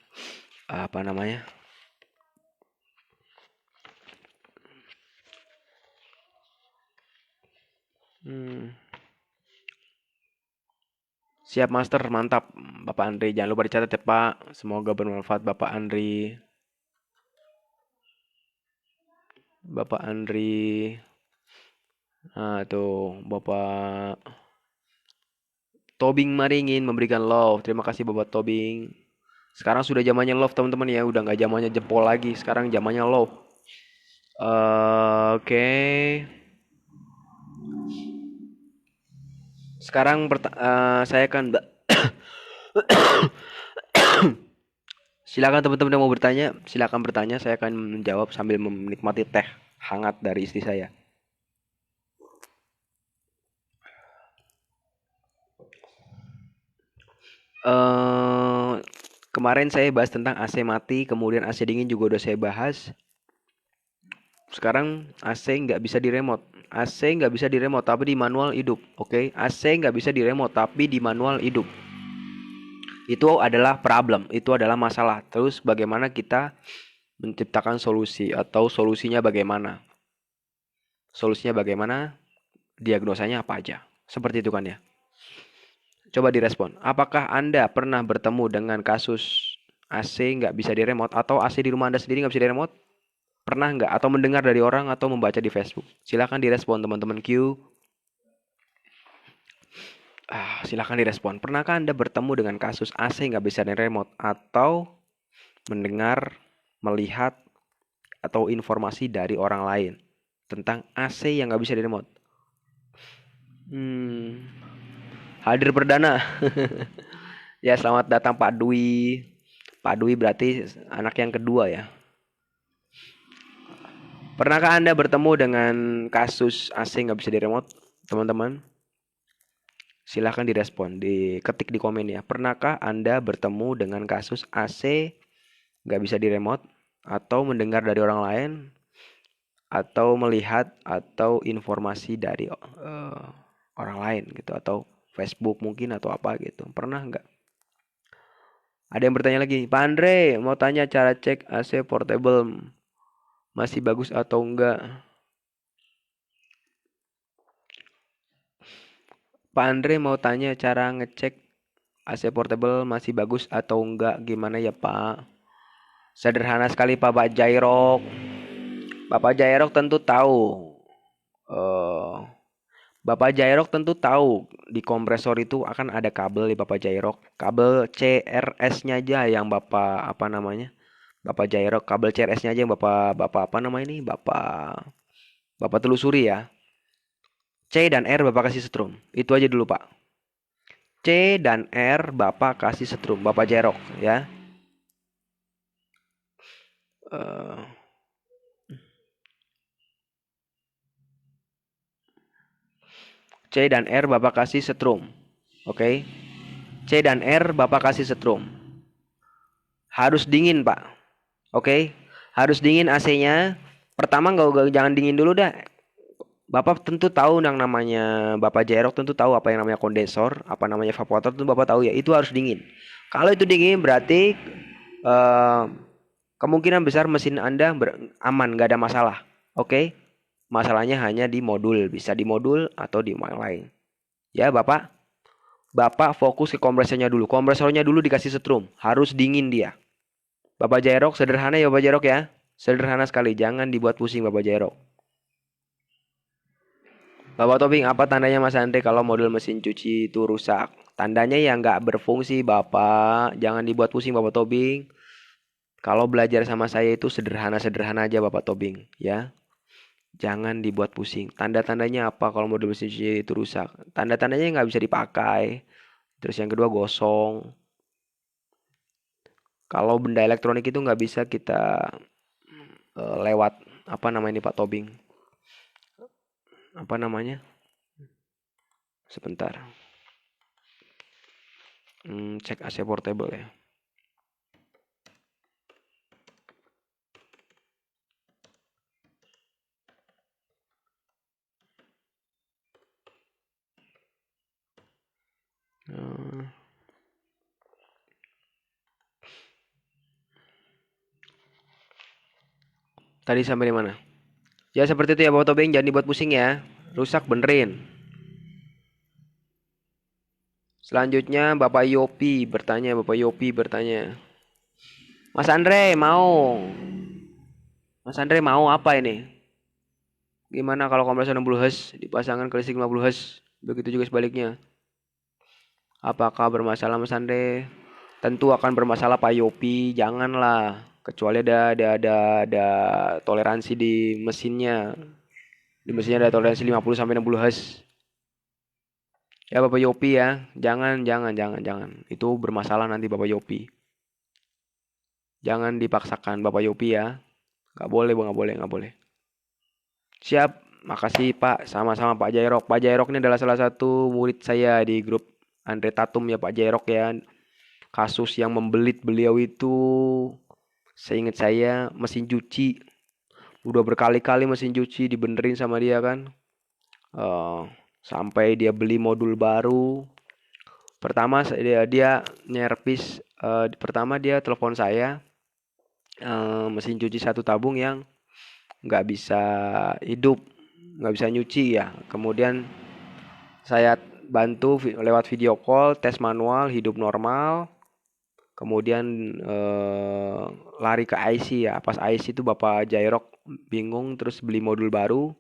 Siap Master, mantap Bapak Andri. Jangan lupa dicatat ya Pak. Semoga bermanfaat Bapak Andri. Bapak Andri. Nah, tuh Bapak Tobing Maringin memberikan love. Terima kasih Bapak Tobing. Sekarang sudah zamannya love teman-teman ya. Udah nggak zamannya jempol lagi. Sekarang zamannya love. Oke. Sekarang saya akan silakan teman-teman yang mau bertanya, silakan bertanya. Saya akan menjawab sambil menikmati teh hangat dari istri saya. eh Kemarin saya bahas tentang AC mati, kemudian AC dingin juga udah saya bahas. Sekarang AC nggak bisa di remote. AC nggak bisa di remote tapi di manual hidup. Oke, AC nggak bisa di remote tapi di manual hidup. Itu adalah problem, itu adalah masalah. Terus bagaimana kita menciptakan solusi atau solusinya bagaimana? Solusinya bagaimana? Diagnosanya apa aja? Seperti itu kan ya. Coba direspon. Apakah Anda pernah bertemu dengan kasus AC nggak bisa di remote atau AC di rumah Anda sendiri nggak bisa di remote? Pernah nggak? Atau mendengar dari orang atau membaca di Facebook? Silakan direspon teman-teman Q. Silakan direspon. Pernahkah Anda bertemu dengan kasus AC nggak bisa di remote atau mendengar, melihat, atau informasi dari orang lain tentang AC yang nggak bisa di remote? Hadir perdana. Ya, selamat datang Pak Dwi. Pak Dwi berarti anak yang kedua ya. Pernahkah Anda bertemu dengan kasus AC nggak bisa di remote, teman-teman? Silahkan direspon, diketik di komen ya. Pernahkah Anda bertemu dengan kasus AC nggak bisa di remote, atau mendengar dari orang lain, atau melihat, atau informasi dari orang lain gitu, atau Facebook mungkin atau apa gitu. Pernah nggak? Ada yang bertanya lagi, Pak Andre mau tanya cara cek AC portable masih bagus atau enggak? Pak Andre mau tanya cara ngecek AC portable masih bagus atau enggak, gimana ya Pak? Sederhana sekali Bapak Jairok. Bapak Jairok tentu tahu. eh Bapak Jairok tentu tahu di kompresor itu akan ada kabel di Bapak Jairok. Kabel CRS-nya aja yang Bapak apa namanya? Bapak Jairok, kabel CRS-nya aja yang Bapak apa namanya ini? Bapak telusuri ya. C dan R Bapak kasih setrum. Itu aja dulu Pak. C dan R Bapak kasih setrum. Bapak Jairok ya. Eh, C dan R Bapak kasih setrum. Oke. C dan R Bapak kasih setrum. Harus dingin, Pak. Oke. Harus dingin AC-nya. Pertama jangan dingin dulu dah. Bapak tentu tahu yang namanya Bapak Jerok tentu tahu apa yang namanya kondensor, apa namanya evaporator tentu Bapak tahu ya. Itu harus dingin. Kalau itu dingin berarti eh, kemungkinan besar mesin Anda aman, nggak ada masalah. Oke. Masalahnya hanya di modul, bisa di modul atau di yang lain. Ya, Bapak. Bapak fokus ke kompresornya dulu. Kompresornya dulu dikasih setrum. Harus dingin dia. Bapak Jairok, sederhana ya Bapak Jairok ya. Sederhana sekali. Jangan dibuat pusing Bapak Jairok. Bapak Tobing, apa tandanya Mas Andre kalau modul mesin cuci itu rusak? Tandanya yang nggak berfungsi Bapak. Jangan dibuat pusing Bapak Tobing. Kalau belajar sama saya itu sederhana-sederhana aja Bapak Tobing. Ya. Jangan dibuat pusing. Tanda-tandanya apa kalau modul mesin cuci itu rusak? Tanda-tandanya nggak bisa dipakai. Terus yang kedua gosong. Kalau benda elektronik itu nggak bisa kita lewat apa namanya ini Pak Tobing? Apa namanya? Sebentar. Cek AC portable ya. Tadi sampai di mana? Ya seperti itu ya Bapak Tobing, jangan dibuat pusing ya. Rusak benerin. Selanjutnya Bapak Yopi bertanya. Mas Andre mau. Mas Andre mau apa ini? Gimana kalau kompresor 60 Hz dipasangkan ke listrik 50 Hz? Begitu juga sebaliknya. Apakah bermasalah Mas Andre? Tentu akan bermasalah Pak Yopi, janganlah. Kecuali ada toleransi di mesinnya. Di mesinnya ada toleransi 50 sampai 60 Hz. Ya Bapak Yopi ya, jangan. Itu bermasalah nanti Bapak Yopi. Jangan dipaksakan Bapak Yopi ya. Nggak boleh. Siap, makasih Pak. Sama-sama Pak Jairok. Pak Jairok ini adalah salah satu murid saya di grup Andre Tatum ya Pak Jairok ya. Kasus yang membelit beliau itu, seingat saya, mesin cuci. Udah berkali-kali mesin cuci dibenerin sama dia kan. Eh, Sampai dia beli modul baru. Pertama dia nyervis. Pertama dia telepon saya, mesin cuci satu tabung yang nggak bisa hidup, nggak bisa nyuci ya. Kemudian saya bantu lewat video call, tes manual, hidup normal. Kemudian lari ke IC ya. Pas IC itu Bapak Jairok bingung terus beli modul baru.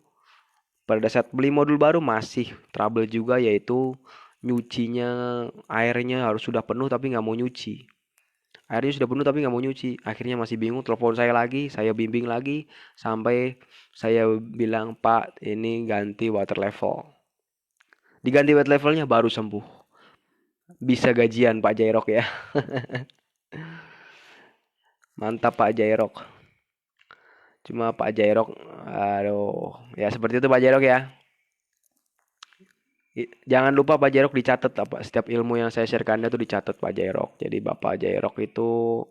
Pada saat beli modul baru masih trouble juga, yaitu nyucinya, airnya harus sudah penuh tapi nggak mau nyuci. Airnya sudah penuh tapi nggak mau nyuci. Akhirnya masih bingung, telepon saya lagi, saya bimbing lagi sampai saya bilang, Pak ini ganti water level. Diganti water levelnya baru sembuh. Bisa gajian Pak Jairok ya. Mantap Pak Jairok. Cuma Pak Jairok, aduh, ya seperti itu Pak Jairok ya. Jangan lupa Pak Jairok dicatat apa setiap ilmu yang saya sharekan itu dicatat Pak Jairok. Jadi Bapak Jairok itu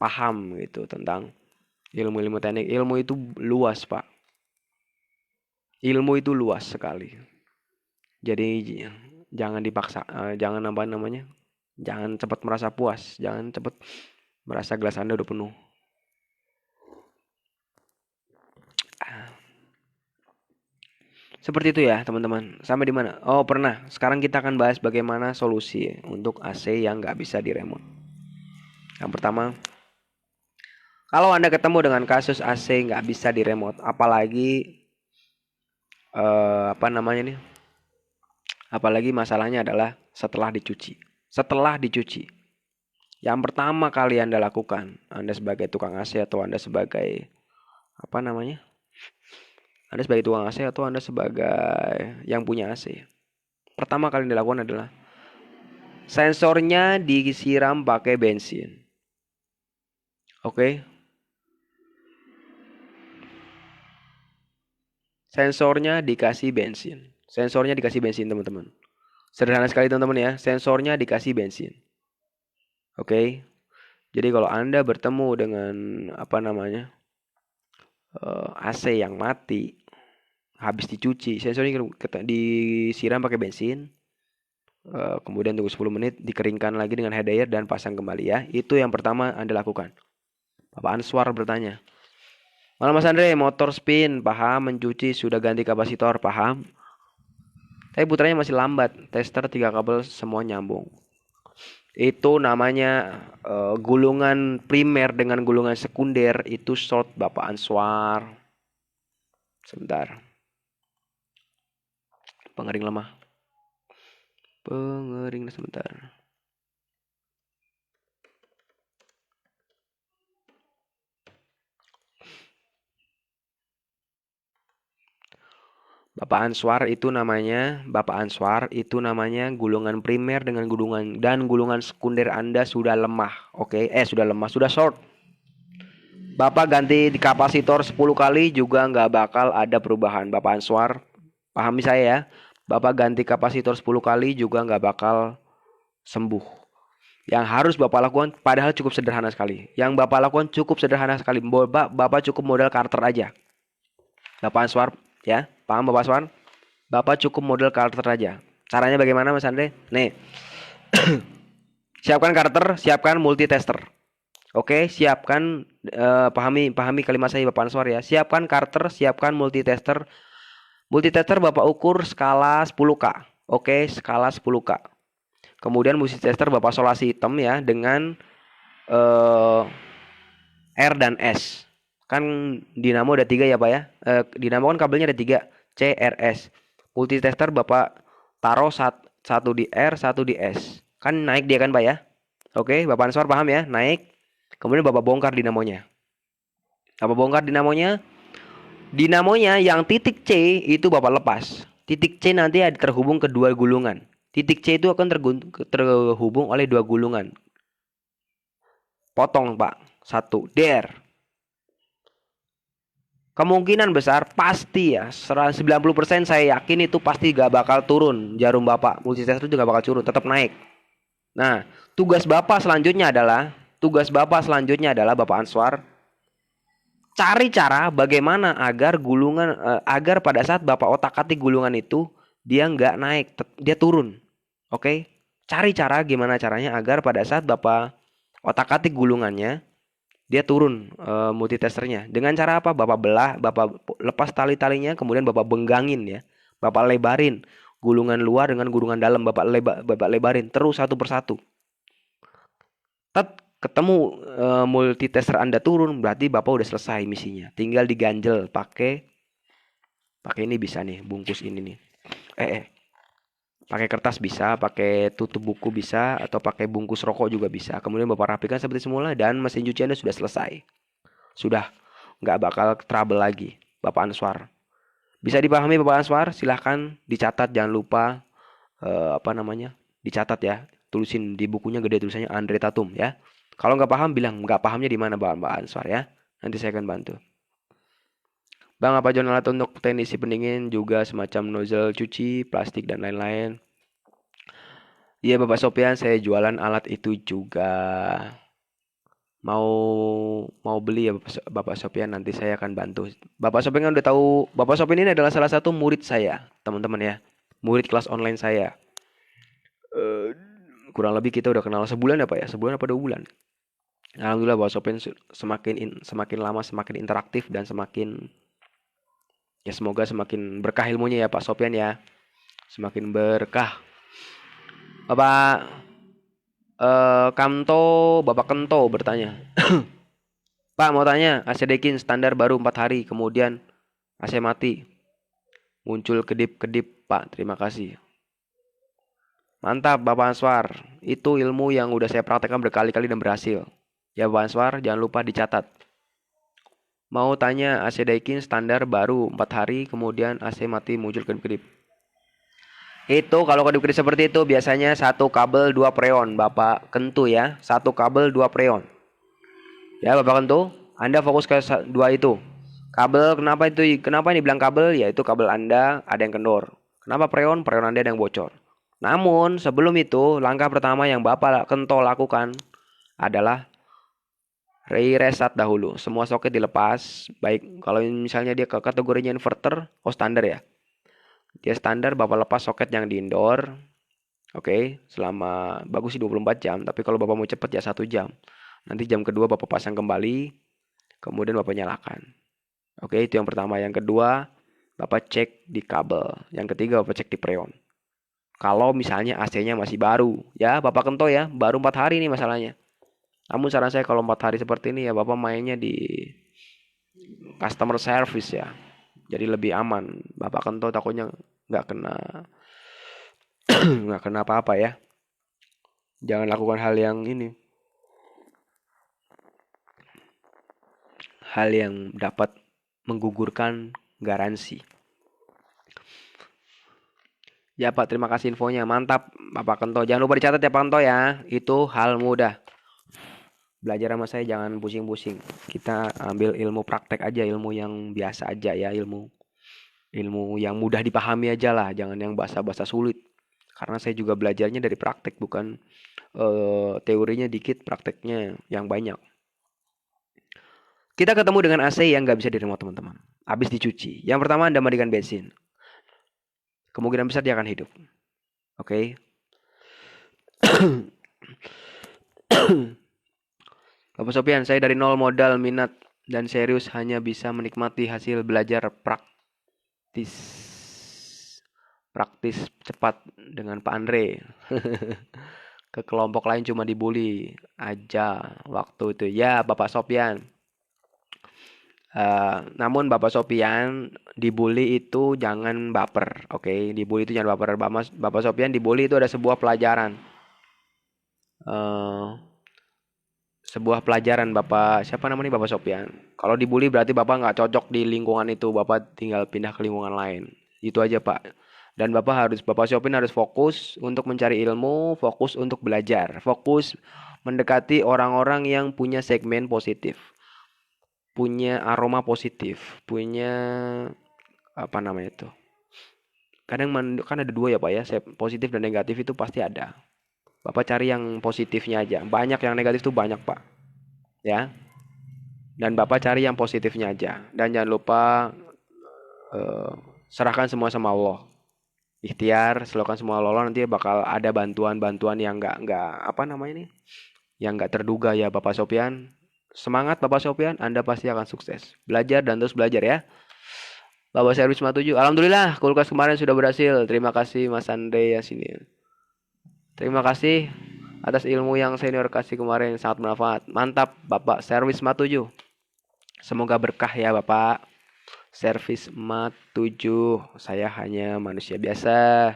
paham gitu tentang ilmu-ilmu teknik. Ilmu itu luas Pak. Ilmu itu luas sekali. Jadi jangan dipaksa, jangan apa namanya, jangan cepat merasa puas, jangan cepat merasa gelas Anda udah penuh. Seperti itu ya teman-teman. Sampai di mana? Oh pernah. Sekarang kita akan bahas bagaimana solusi untuk AC yang nggak bisa diremote. Yang pertama, kalau Anda ketemu dengan kasus AC nggak bisa diremote, apalagi apa namanya nih? Apalagi masalahnya adalah setelah dicuci. Setelah dicuci, yang pertama kali Anda lakukan, Anda sebagai tukang AC atau Anda sebagai apa namanya? Anda sebagai tukang AC atau Anda sebagai yang punya AC. Pertama kali yang dilakukan adalah sensornya disiram pakai bensin. Oke. Sensornya dikasih bensin. Sensornya dikasih bensin, teman-teman. Sederhana sekali, teman-teman ya. Sensornya dikasih bensin. Oke. Jadi kalau Anda bertemu dengan apa namanya? AC yang mati, habis dicuci, sensornya disiram pakai bensin. Kemudian tunggu 10 menit, dikeringkan lagi dengan head dryer dan pasang kembali ya. Itu yang pertama Anda lakukan. Bapak Answar bertanya, Malam Mas Andre, motor spin, paham, mencuci, sudah ganti kapasitor, paham. Tapi putranya masih lambat, tester 3 kabel semua nyambung. Itu namanya gulungan primer dengan gulungan sekunder itu short Bapak Answar. Sebentar. Pengering lemah. Pengering sebentar. Bapak Answar itu namanya gulungan primer dengan gulungan sekunder Anda sudah lemah. Oke, sudah lemah, sudah short. Bapak ganti di kapasitor 10 kali juga nggak bakal ada perubahan. Bapak Answar, pahami saya ya. Bapak ganti kapasitor 10 kali juga nggak bakal sembuh. Yang harus Bapak lakukan padahal cukup sederhana sekali. Yang Bapak lakukan cukup sederhana sekali. Bapak cukup modal karter aja. Bapak Answar ya, paham Bapak Answar? Bapak cukup model karter aja. Caranya bagaimana Mas Andre? Nih. Siapkan karter, siapkan multitester. Oke, siapkan pahami kalimat saya Bapak Answar ya. Siapkan karter, siapkan multitester. Multitester Bapak ukur skala 10K. Oke, skala 10K. Kemudian multitester Bapak solasi hitam ya dengan R dan S. Kan dinamo ada 3 ya Pak ya. Dinamo kan kabelnya ada 3, C, R, S. Multitester Bapak taruh satu di R, satu di S. Kan naik dia kan Pak ya. Oke, Bapak Answar paham ya, naik. Kemudian Bapak bongkar dinamonya. Bapak bongkar dinamonya. Dinamonya yang titik C itu Bapak lepas. Titik C nanti ada terhubung ke dua gulungan. Titik C itu akan terhubung oleh dua gulungan. Potong, Pak. Satu. Der. Kemungkinan besar pasti ya 90% saya yakin itu pasti gak bakal turun jarum Bapak. Multitester itu gak bakal turun, tetap naik. Nah, tugas Bapak selanjutnya adalah Bapak Answar cari cara bagaimana agar agar pada saat Bapak otak-atik gulungan itu dia nggak naik, dia turun. Oke? Cari cara gimana caranya agar pada saat Bapak otak-atik gulungannya dia turun multitesternya. Dengan cara apa? Bapak belah, Bapak lepas tali-talinya, kemudian Bapak benggangin ya. Bapak lebarin gulungan luar dengan gulungan dalam, Bapak lebarin terus satu persatu. Ketemu multitester Anda turun, berarti Bapak udah selesai misinya. Tinggal diganjel pakai ini bisa nih, bungkus ini nih. Pakai kertas bisa, pakai tutup buku bisa, atau pakai bungkus rokok juga bisa. Kemudian Bapak rapikan seperti semula dan mesin cuci Anda sudah selesai. Sudah nggak bakal trouble lagi, Bapak Answar. Bisa dipahami Bapak Answar? Silahkan dicatat, jangan lupa dicatat ya. Tulisin di bukunya gede tulisannya Andre Tatum ya. Kalau nggak paham bilang nggak pahamnya di mana Mbak Answar ya. Nanti saya akan bantu. Bang, apa John alat untuk teknisi pendingin juga semacam nozzle cuci, plastik dan lain-lain? Iya Bapak Sopian, saya jualan alat itu juga. Mau beli ya Bapak Sopian, nanti saya akan bantu. Bapak Sopian kan udah tahu, Bapak Sopian ini adalah salah satu murid saya, teman-teman ya. Murid kelas online saya. Kurang lebih kita udah kenal sebulan apa ya? Sebulan apa 2 bulan? Alhamdulillah Bapak Sopian semakin lama semakin interaktif dan semakin ya semoga semakin berkah ilmunya ya Pak Sopian ya. Semakin berkah. Bapak Bapak Kento bertanya. Pak mau tanya, AC Dekin standar baru 4 hari, kemudian AC mati. Muncul kedip-kedip, Pak. Terima kasih. Mantap Bapak Answar. Itu ilmu yang udah saya praktekkan berkali-kali dan berhasil. Ya Bapak Answar, jangan lupa dicatat. Mau tanya AC Daikin standar baru 4 hari, kemudian AC mati muncul kedip-kedip. Itu kalau kedip-kedip seperti itu biasanya 1 kabel 2 preon, Bapak Kentu ya. 1 kabel 2 preon. Ya Bapak Kentu, Anda fokus ke 2 itu. Kabel kenapa ini bilang kabel? Yaitu kabel Anda ada yang kendor. Kenapa preon? Preon Anda ada yang bocor. Namun sebelum itu langkah pertama yang Bapak Kento lakukan adalah reset dahulu. Semua soket dilepas. Baik kalau misalnya dia ke kategorinya inverter, standar ya. Dia standar Bapak lepas soket yang di indoor. Oke, selama bagus sih 24 jam, tapi kalau Bapak mau cepet ya 1 jam. Nanti jam kedua Bapak pasang kembali, kemudian Bapak nyalakan. Oke, itu yang pertama. Yang kedua, Bapak cek di kabel. Yang ketiga, Bapak cek di preon. Kalau misalnya AC-nya masih baru, ya Bapak Kento ya, baru 4 hari nih masalahnya. Namun saran saya kalau 4 hari seperti ini ya Bapak mainnya di customer service ya. Jadi lebih aman. Bapak Kento takutnya nggak kena nggak kena apa-apa ya. Jangan lakukan hal yang ini. Hal yang dapat menggugurkan garansi. Ya Pak, terima kasih infonya. Mantap Bapak Kento. Jangan lupa dicatat ya Pak Kento ya. Itu hal mudah. Belajar sama saya jangan pusing-pusing. Kita ambil ilmu praktek aja, ilmu yang biasa aja ya, ilmu yang mudah dipahami aja lah, jangan yang bahasa-bahasa sulit. Karena saya juga belajarnya dari praktek, bukan teorinya dikit, prakteknya yang banyak. Kita ketemu dengan AC yang nggak bisa di-remote teman-teman. Habis dicuci. Yang pertama Anda mandikan bensin. Kemungkinan besar dia akan hidup. Oke. Bapak Sopian, saya dari nol modal, minat, dan serius hanya bisa menikmati hasil belajar praktis cepat dengan Pak Andre. Ke kelompok lain cuma dibully aja waktu itu. Ya, Bapak Sopian. Namun Bapak Sopian, dibully itu jangan baper, oke? Dibully itu jangan baper. Bapak Sopian, dibully itu ada sebuah pelajaran. Sebuah pelajaran Bapak, siapa namanya Bapak Sopian. Kalau dibully berarti Bapak nggak cocok di lingkungan itu, Bapak tinggal pindah ke lingkungan lain. Itu aja Pak. Dan Bapak Siopin harus fokus untuk mencari ilmu, fokus untuk belajar, fokus mendekati orang-orang yang punya segmen positif, punya aroma positif, punya apa namanya itu. Kadang kan ada dua ya Pak ya, positif dan negatif itu pasti ada. Bapak cari yang positifnya aja. Banyak yang negatif tuh banyak Pak. Ya. Dan Bapak cari yang positifnya aja. Dan jangan lupa eh, serahkan semua sama Allah. Ikhtiar, selalukan semua Allah, nanti bakal ada bantuan-bantuan yang nggak apa namanya nih, yang nggak terduga ya Bapak Sopian. Semangat Bapak Sopian, Anda pasti akan sukses. Belajar dan terus belajar ya. Bapak Servis 57. Alhamdulillah, kulkas kemarin sudah berhasil. Terima kasih Mas Andre ya sini. Terima kasih atas ilmu yang senior kasih kemarin, sangat bermanfaat. Mantap Bapak Servis 57. Semoga berkah ya Bapak. Servis 57. Saya hanya manusia biasa.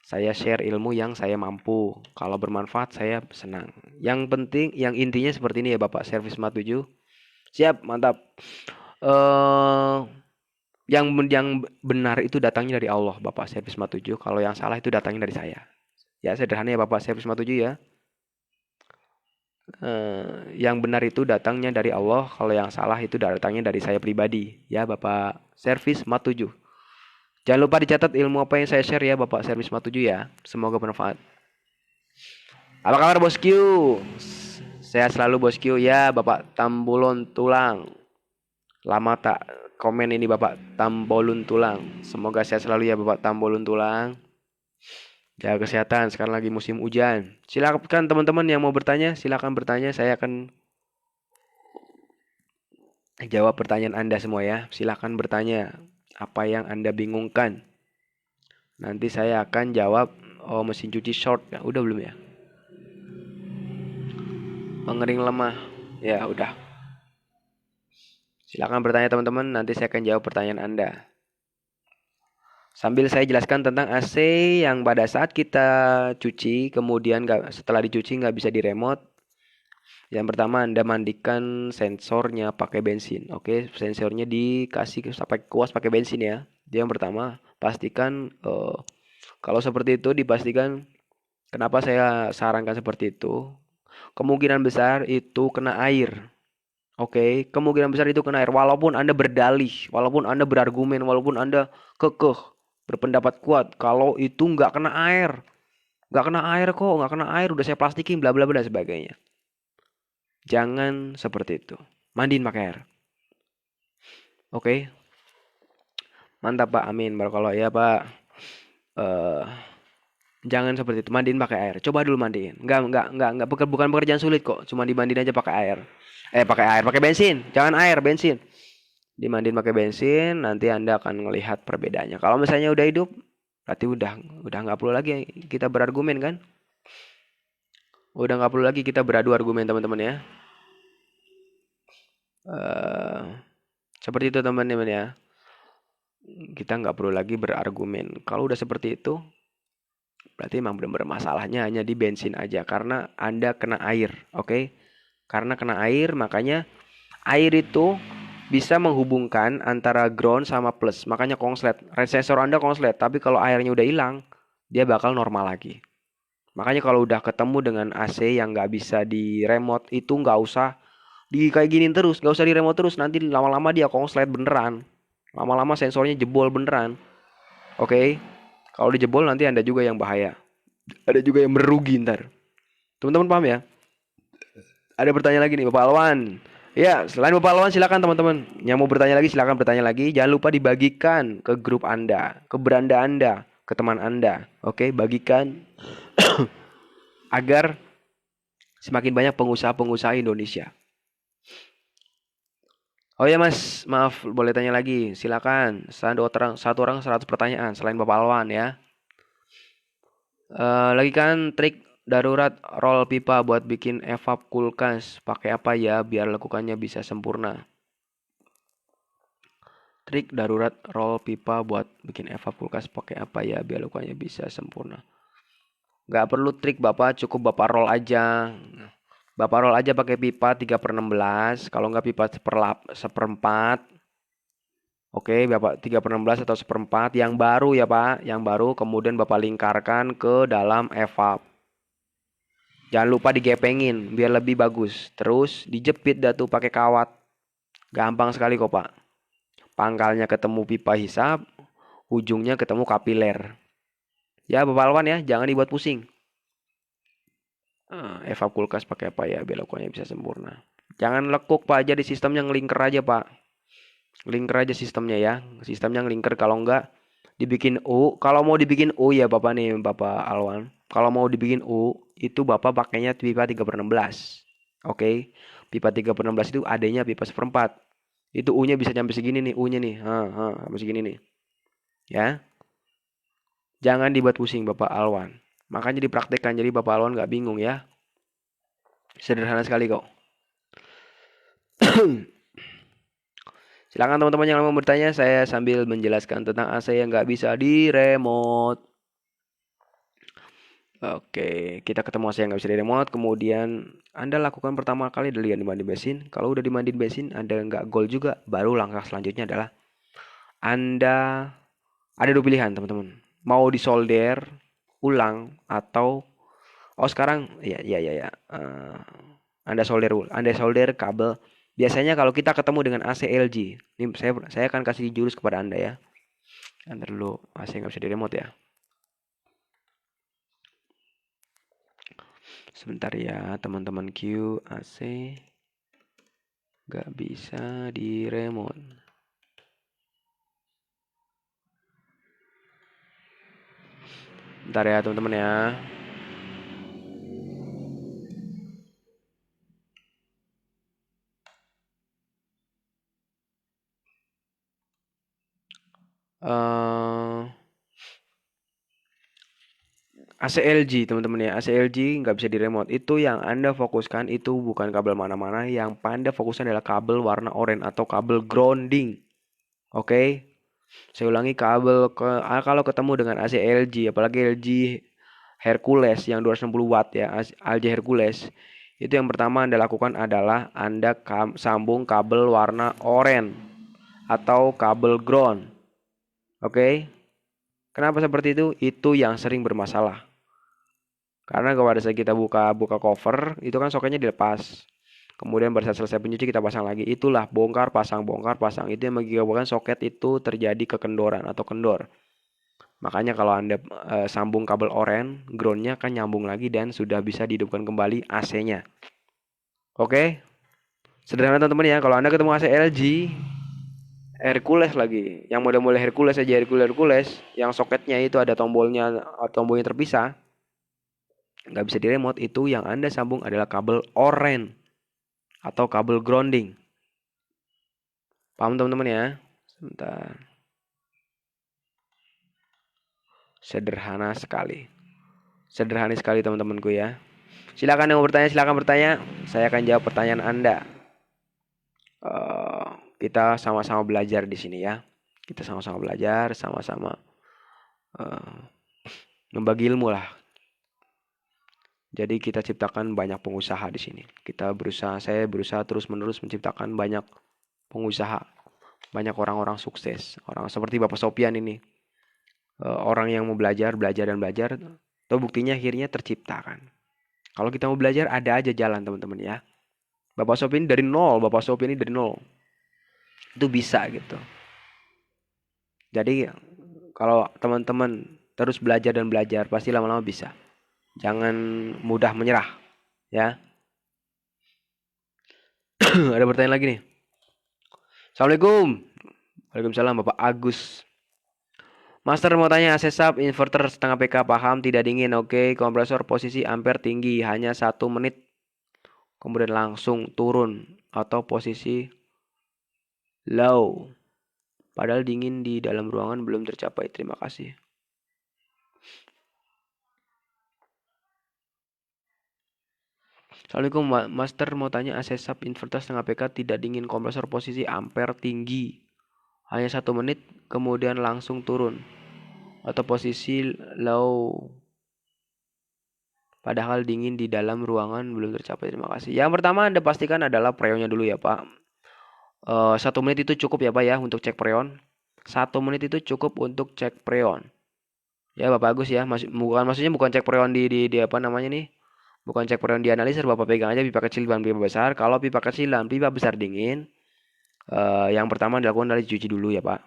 Saya share ilmu yang saya mampu. Kalau bermanfaat saya senang. Yang penting, yang intinya seperti ini ya Bapak Servis 57. Siap, mantap. Yang benar itu datangnya dari Allah Bapak Servis 57. Kalau yang salah itu datangnya dari saya. Ya sederhana ya Bapak Servis 57 ya. Yang benar itu datangnya dari Allah. Kalau yang salah itu datangnya dari saya pribadi. Ya Bapak Servis 57. Jangan lupa dicatat ilmu apa yang saya share ya Bapak Servis 57 ya. Semoga bermanfaat. Apa kabar bosku? Sehat selalu bosku ya Bapak Tambulon Tulang. Lama tak komen ini Bapak Tambolun Tulang. Semoga sehat selalu ya Bapak Tambolun Tulang. Jaga kesehatan, sekarang lagi musim hujan. Silakan teman-teman yang mau bertanya, silakan bertanya. Saya akan jawab pertanyaan Anda semua ya. Silakan bertanya apa yang Anda bingungkan. Nanti saya akan jawab. Oh, mesin cuci short ya. Udah belum ya? Pengering lemah. Ya, udah. Silakan bertanya teman-teman, nanti saya akan jawab pertanyaan Anda. Sambil saya jelaskan tentang AC yang pada saat kita cuci, kemudian setelah dicuci nggak bisa diremote. Yang pertama Anda mandikan sensornya pakai bensin. Oke, sensornya dikasih sampai kuas pakai bensin ya. Itu yang pertama. Pastikan kalau seperti itu dipastikan. Kenapa saya sarankan seperti itu? Kemungkinan besar itu kena air. Oke, kemungkinan besar itu kena air. Walaupun Anda berdalih, walaupun Anda berargumen, walaupun Anda kekeh, berpendapat kuat, kalau itu nggak kena air, nggak kena air kok, nggak kena air, udah saya plastikin, bla bla bla dan sebagainya. Jangan seperti itu. Mandiin pakai air. Oke, mantap Pak. Amin. Barakallah ya Pak. Eh, jangan seperti itu. Mandiin pakai air. Coba dulu mandiin. Nggak. Bukan pekerjaan sulit kok. Cuma dimandiin aja pakai air. Pakai bensin. Jangan air, bensin. Dimandiin pakai bensin, nanti Anda akan melihat perbedaannya. Kalau misalnya udah hidup, berarti udah nggak perlu lagi kita berargumen kan? Udah nggak perlu lagi kita beradu argumen teman-teman ya. Seperti itu teman-teman ya. Kita nggak perlu lagi berargumen. Kalau udah seperti itu, berarti memang benar-benar masalahnya hanya di bensin aja. Karena Anda kena air, oke? Karena kena air, makanya air itu bisa menghubungkan antara ground sama plus. Makanya konslet. Sensor Anda konslet. Tapi kalau airnya udah hilang, dia bakal normal lagi. Makanya kalau udah ketemu dengan AC yang nggak bisa di remote, itu nggak usah kayak giniin terus. Nggak usah di remote terus. Nanti lama-lama dia konslet beneran. Lama-lama sensornya jebol beneran. Oke? Kalau dijebol nanti Anda juga yang bahaya. Ada juga yang merugi ntar. Teman-teman paham ya? Ada pertanyaan lagi nih Bapak Alwan. Ya, selain Bapak Alwan silakan teman-teman. Yang mau bertanya lagi silakan bertanya lagi. Jangan lupa dibagikan ke grup Anda, ke beranda Anda, ke teman Anda. Oke, bagikan agar semakin banyak pengusaha-pengusaha Indonesia. Oh ya Mas, maaf boleh tanya lagi. Silakan. Satu orang 100 pertanyaan selain Bapak Alwan ya. Lagi kan trik darurat roll pipa buat bikin evap kulkas. Pakai apa ya biar lekukannya bisa sempurna? Trik darurat roll pipa buat bikin evap kulkas pakai apa ya biar lekukannya bisa sempurna? Gak perlu trik Bapak, cukup Bapak roll aja. Bapak roll aja pakai pipa 3/16. Kalau nggak pipa seperempat. Oke, Bapak 3/16 atau 1/4 yang baru ya Pak, yang baru kemudian Bapak lingkarkan ke dalam evap. Jangan lupa digepengin biar lebih bagus. Terus dijepit dah tuh pakai kawat. Gampang sekali kok Pak. Pangkalnya ketemu pipa hisap, ujungnya ketemu kapiler. Ya Bapak Alwan ya, jangan dibuat pusing. Evap kulkas pakai apa ya biar lakukannya bisa sempurna. Jangan lekuk Pak, jadi sistemnya ngelinker aja Pak. Linker aja sistemnya ya. Sistemnya ngelinker, kalau enggak dibikin U. Kalau mau dibikin U ya Bapak nih, Bapak Alwan. Kalau mau dibikin U, itu Bapak pakainya pipa 3/16. Oke. Pipa 3/16 itu adanya pipa 1/4. Itu U-nya bisa sampai segini nih, U-nya nih. Sampai segini nih. Ya. Jangan dibuat pusing Bapak Alwan. Makanya dipraktekkan jadi Bapak Alwan nggak bingung ya. Sederhana sekali kok. Silakan teman-teman yang mau bertanya, saya sambil menjelaskan tentang AC yang nggak bisa di remote. Oke, kita ketemu AC yang nggak bisa di remote. Kemudian Anda lakukan pertama kali adalah dimandiin bensin. Kalau udah dimandiin bensin, Anda nggak gol juga. Baru langkah selanjutnya adalah Anda ada dua pilihan teman-teman. Mau disolder ulang atau sekarang ya. Anda solder kabel. Biasanya kalau kita ketemu dengan AC LG, ini saya akan kasih jurus kepada Anda ya. Anda dulu AC nggak bisa di remote ya. Sebentar ya teman-teman Q, AC nggak bisa di remote. Bentar ya teman-teman ya. AC LG teman-teman ya, AC LG nggak bisa di remote. Itu yang Anda fokuskan itu bukan kabel mana-mana, yang Anda fokuskan adalah kabel warna oranye atau kabel grounding. Oke. Saya ulangi, kalau ketemu dengan AC LG, apalagi LG Hercules yang 260 watt ya, LG Hercules, itu yang pertama Anda lakukan adalah Anda sambung kabel warna oranye atau kabel ground. Oke. Kenapa seperti itu? Itu yang sering bermasalah. Karena kalau pada saat kita buka cover, itu kan soketnya dilepas. Kemudian pada saat selesai pencuci kita pasang lagi. Itulah bongkar pasang. Itu yang mengakibatkan soket itu terjadi kekendoran atau kendor. Makanya kalau Anda sambung kabel oranye, groundnya kan nyambung lagi dan sudah bisa dihidupkan kembali AC-nya. Oke? Sederhana teman-teman ya. Kalau Anda ketemu AC LG, Hercules lagi. Yang model-model Hercules aja, Hercules. Yang soketnya itu ada tombolnya terpisah. Nggak bisa di remote, itu yang Anda sambung adalah kabel oranye atau kabel grounding. Paham teman-teman ya? Sebentar. Sederhana sekali. Sederhana sekali teman-temanku ya. Silakan yang mau bertanya, silakan bertanya. Saya akan jawab pertanyaan Anda. Kita sama-sama belajar di sini ya. Kita sama-sama belajar, sama-sama membagi ilmu lah. Jadi kita ciptakan banyak pengusaha di sini. Saya berusaha terus-menerus menciptakan banyak pengusaha, banyak orang-orang sukses, orang seperti Bapak Sopian ini, orang yang mau belajar, atau buktinya akhirnya terciptakan. Kalau kita mau belajar ada aja jalan teman-teman ya. Bapak Sopian dari nol, itu bisa gitu. Jadi kalau teman-teman terus belajar dan belajar, pasti lama-lama bisa. Jangan mudah menyerah ya. Ada pertanyaan lagi nih. Assalamualaikum. Waalaikumsalam Bapak Agus. Master mau tanya, AC sub inverter setengah PK paham, tidak dingin, oke. Kompresor posisi ampere tinggi hanya 1 menit, kemudian langsung turun, atau posisi low, padahal dingin di dalam ruangan belum tercapai. Terima kasih. Assalamualaikum Master mau tanya, AC sub inverter setengah PK tidak dingin, kompresor posisi ampere tinggi hanya 1 menit, kemudian langsung turun, atau posisi low, padahal dingin di dalam ruangan belum tercapai. Terima kasih. Yang pertama Anda pastikan adalah preonnya dulu ya Pak. 1 menit itu cukup ya Pak ya untuk cek freon. 1 menit itu cukup untuk cek freon. Ya Bapak Agus ya, maksudnya bukan cek freon di apa namanya nih? Bukan cek freon di analisis, Bapak pegang aja pipa kecil dan pipa besar. Kalau pipa kecil dan pipa besar dingin, yang pertama dilakukan adalah dicuci dulu ya Pak.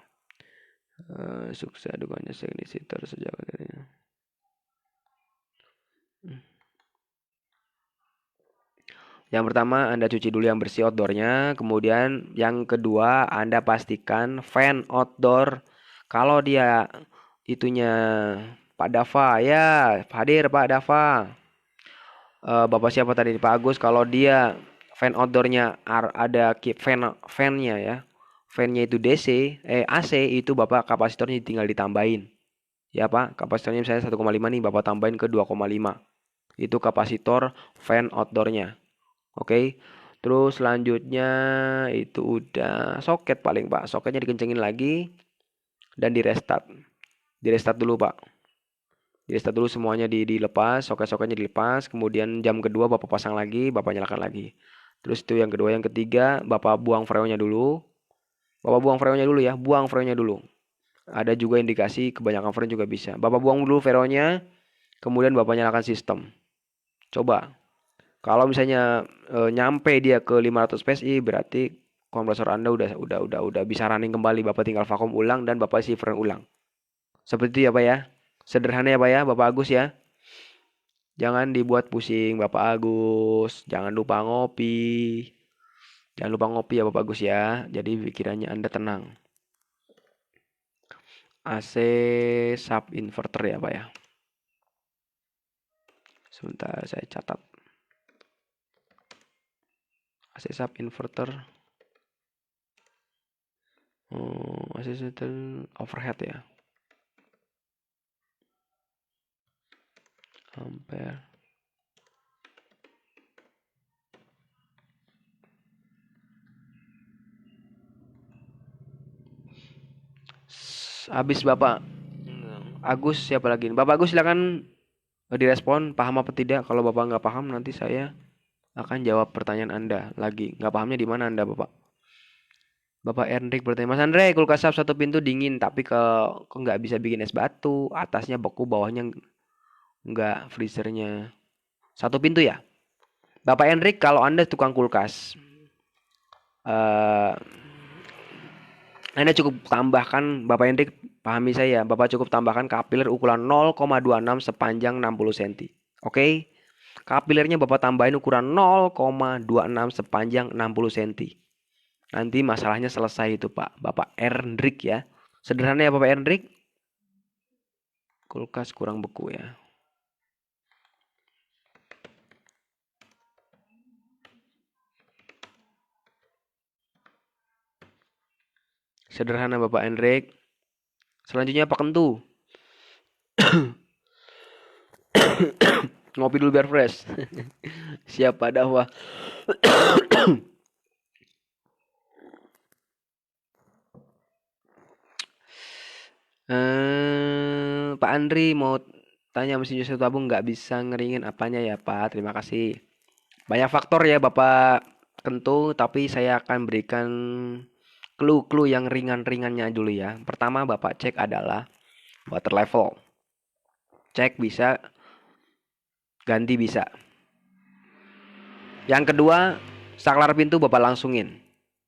Sukses adukannya signisitor sejak akhirnya. Yang pertama Anda cuci dulu yang bersih outdoornya. Kemudian yang kedua Anda pastikan fan outdoor. Kalau dia itunya Pak Dava ya hadir Pak Dava. Bapak siapa tadi Pak Agus? Kalau dia fan outdoornya ada fannya ya. Fannya itu DC, AC itu Bapak kapasitornya tinggal ditambahin. Ya Pak, kapasitornya misalnya 1,5 nih Bapak tambahin ke 2,5. Itu kapasitor fan outdoornya. Oke. Terus selanjutnya itu udah soket paling Pak. Soketnya dikencengin lagi dan di restart. Di restart dulu Pak. Di restart dulu semuanya dilepas, soket-soketnya dilepas. Kemudian jam kedua Bapak pasang lagi, Bapak nyalakan lagi. Terus itu yang kedua, yang ketiga Bapak buang freonnya dulu. Bapak buang freonnya dulu ya, buang freonnya dulu. Ada juga indikasi kebanyakan freon juga bisa. Bapak buang dulu freonnya, kemudian Bapak nyalakan sistem. Coba. Kalau misalnya nyampe dia ke 500 PSI berarti kompresor Anda udah bisa running kembali. Bapak tinggal vakum ulang dan Bapak isi freon ulang. Seperti itu ya Pak ya. Sederhana ya Pak ya, Bapak Agus ya. Jangan dibuat pusing Bapak Agus. Jangan lupa ngopi. Jangan lupa ngopi ya Bapak Agus ya. Jadi pikirannya Anda tenang. AC sub inverter ya Pak ya. Sebentar saya catat. AC sub inverter. AC overhead ya. Ampere. Habis Bapak Agus siapa lagi? Bapak Agus silakan direspon paham apa tidak. Kalau Bapak nggak paham nanti saya akan jawab pertanyaan Anda lagi. Nggak pahamnya di mana Anda Bapak? Bapak Hendrik bertanya, Mas Andre, kulkas satu pintu dingin, tapi kok nggak bisa bikin es batu? Atasnya beku, bawahnya nggak freezernya. Satu pintu ya? Bapak Hendrik, kalau Anda tukang kulkas, eh Anda cukup tambahkan, Bapak Hendrik, pahami saya, Bapak cukup tambahkan kapiler ukuran 0,26 sepanjang 60 cm. Oke? Kapilernya Bapak tambahin ukuran 0,26 sepanjang 60 cm. Nanti masalahnya selesai itu Pak. Bapak Hendrik ya. Sederhana ya Bapak Hendrik. Kulkas kurang beku ya. Sederhana Bapak Hendrik. Selanjutnya Pak Kentu. Ngopi dulu biar fresh. Siapa dakwah. Pak Andri mau tanya mesin jus tabung nggak bisa ngeringin apanya ya Pak? Terima kasih. Banyak faktor ya Bapak Kentu, tapi saya akan berikan clue-clue yang ringan-ringannya dulu ya. Pertama Bapak cek adalah water level. Cek bisa, ganti bisa. Yang kedua, saklar pintu Bapak langsungin.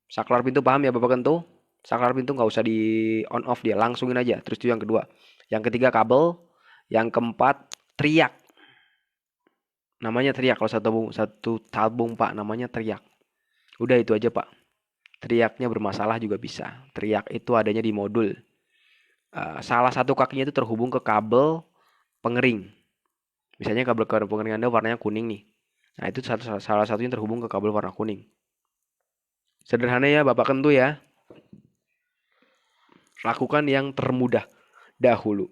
Saklar pintu paham ya Bapak Kentu? Saklar pintu nggak usah di on off dia, langsungin aja. Terus itu yang kedua. Yang ketiga kabel. Yang keempat teriak. Namanya teriak kalau satu tabung Pak, namanya teriak. Udah itu aja Pak. Teriaknya bermasalah juga bisa. Teriak itu adanya di modul. Salah satu kakinya itu terhubung ke kabel pengering. Misalnya kabel pengering Anda warnanya kuning nih. Nah itu salah satunya terhubung ke kabel warna kuning. Sederhana ya Bapak Kentu ya. Lakukan yang termudah dahulu.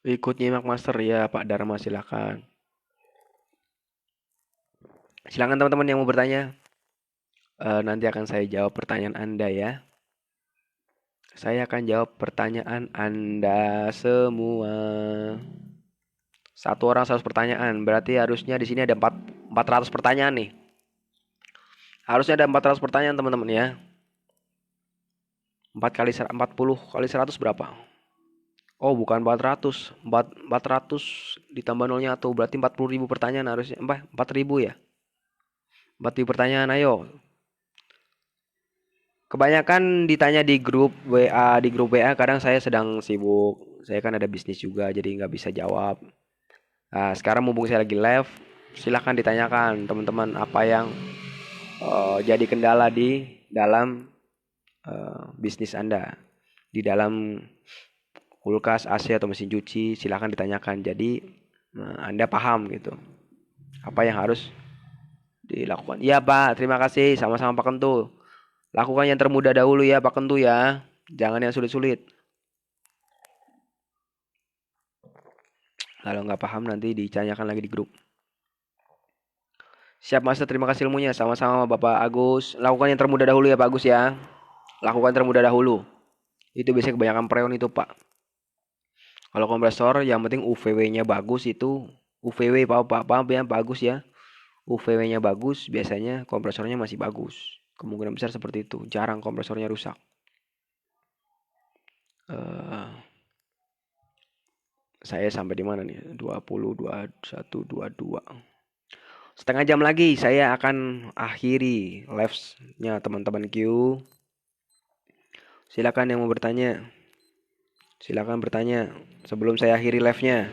Ikut nyimak master ya Pak Dharma silakan. Silakan teman-teman yang mau bertanya. Nanti akan saya jawab pertanyaan Anda ya. Saya akan jawab pertanyaan Anda semua. Satu orang 100 pertanyaan. Berarti harusnya di sini ada 4 400 pertanyaan nih. Harusnya ada 400 pertanyaan teman-teman ya. 40 kali 100 berapa? Oh, bukan 400. 400 ditambah nolnya atau berarti 40.000 pertanyaan harusnya. 4.000 ya? 4.000 pertanyaan, ayo. Kebanyakan ditanya di grup WA, kadang saya sedang sibuk. Saya kan ada bisnis juga, jadi nggak bisa jawab. Nah, sekarang mumpung saya lagi live, silahkan ditanyakan teman-teman apa yang jadi kendala di dalam bisnis Anda. Di dalam kulkas, AC atau mesin cuci, silahkan ditanyakan. Jadi Anda paham gitu. Apa yang harus dilakukan. Iya Pak, terima kasih. Sama-sama Pak Kentu. Lakukan yang termudah dahulu ya Pak Kentu ya. Jangan yang sulit-sulit. Kalau nggak paham nanti ditanyakan lagi di grup. Siap Master, terima kasih ilmunya. Sama-sama Bapak Agus. Lakukan yang termudah dahulu ya Pak Agus ya. Lakukan termudah dahulu. Itu biasanya kebanyakan preon itu Pak. Kalau kompresor yang penting UVW-nya bagus itu. UVW Pak ya Pak Agus ya. UVW-nya bagus, biasanya kompresornya masih bagus. Kemungkinan besar seperti itu. Jarang kompresornya rusak. Saya sampai di mana nih? 20, 21, 22. Setengah jam lagi saya akan akhiri live-nya teman-teman Q. Silakan yang mau bertanya. Silakan bertanya sebelum saya akhiri live-nya.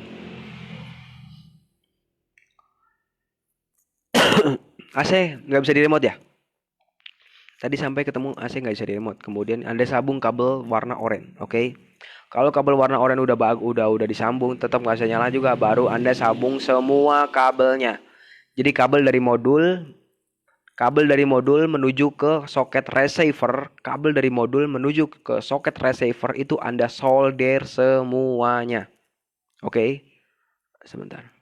AC nggak bisa di remote ya? Tadi sampai ketemu AC nggak bisa di remote. Kemudian Anda sambung kabel warna oranye, oke? Kalau kabel warna oranye udah disambung, tetap nggak bisa nyala juga. Baru Anda sambung semua kabelnya. Jadi kabel dari modul menuju ke soket receiver, kabel dari modul menuju ke soket receiver itu Anda solder semuanya. Oke? Sebentar.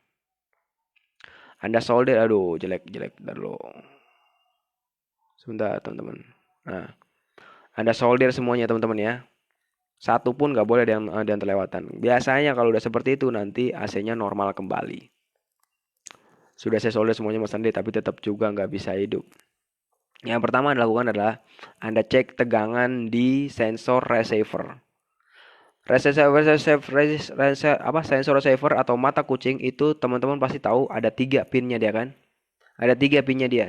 Anda solder, aduh jelek dulu. Sebentar teman-teman. Nah, Anda solder semuanya teman-teman ya. Satu pun nggak boleh ada yang terlewatan. Biasanya kalau udah seperti itu nanti AC-nya normal kembali. Sudah saya solder semuanya Mas Andi, tapi tetap juga nggak bisa hidup. Yang pertama yang dilakukan adalah Anda cek tegangan di sensor receiver. Sensor receiver atau mata kucing itu teman-teman pasti tahu ada 3 pinnya dia kan. Ada 3 pinnya dia.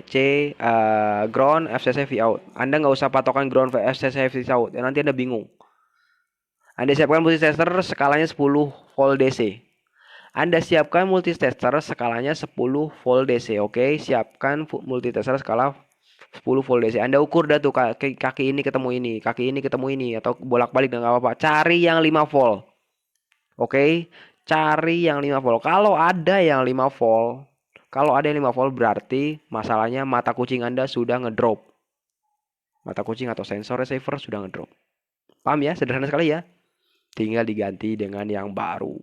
Ground, FCC, Vout. Anda nggak usah patokan ground, FCC, Vout. Nanti Anda bingung. Anda siapkan multitester skalanya 10 volt DC. Anda siapkan multitester skalanya 10 volt DC. Oke, siapkan multitester skala 10 volt DC. Anda ukur dah tuh kaki ini ketemu ini, kaki ini ketemu ini, atau bolak-balik dan nggak apa-apa. Cari yang 5 volt. Oke, cari yang 5 volt. Kalau ada yang 5 volt berarti masalahnya mata kucing Anda sudah ngedrop. Mata kucing atau sensor receiver sudah ngedrop. Paham ya? Sederhana sekali ya. Tinggal diganti dengan yang baru.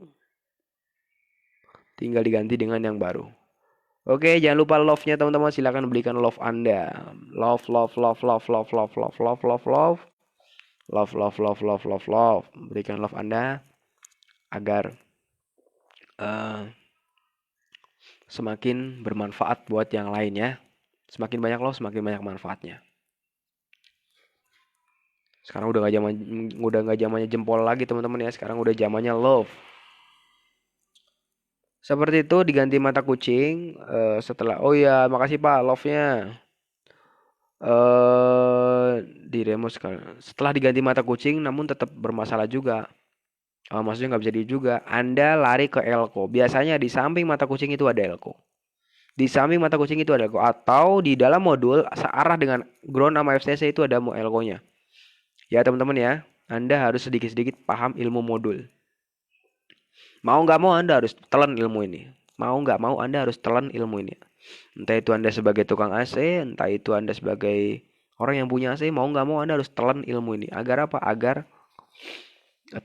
Oke, jangan lupa love-nya teman-teman. Silakan belikan love Anda. Love. Berikan love Anda agar semakin bermanfaat buat yang lain ya. Semakin banyak love, semakin banyak manfaatnya. Sekarang udah nggak zamannya jempol lagi teman-teman ya. Sekarang udah zamannya love. Seperti itu diganti mata kucing setelah makasih Pak love-nya. Di remote sekarang. Setelah diganti mata kucing namun tetap bermasalah juga. Maksudnya nggak bisa juga. Anda lari ke elko. Biasanya di samping mata kucing itu ada elko. Atau di dalam modul searah dengan ground sama FCC itu ada elko-nya. Ya teman-teman ya. Anda harus sedikit-sedikit paham ilmu modul. Mau nggak mau Anda harus telan ilmu ini. Entah itu Anda sebagai tukang AC, entah itu Anda sebagai orang yang punya AC, mau nggak mau Anda harus telan ilmu ini. Agar apa? Agar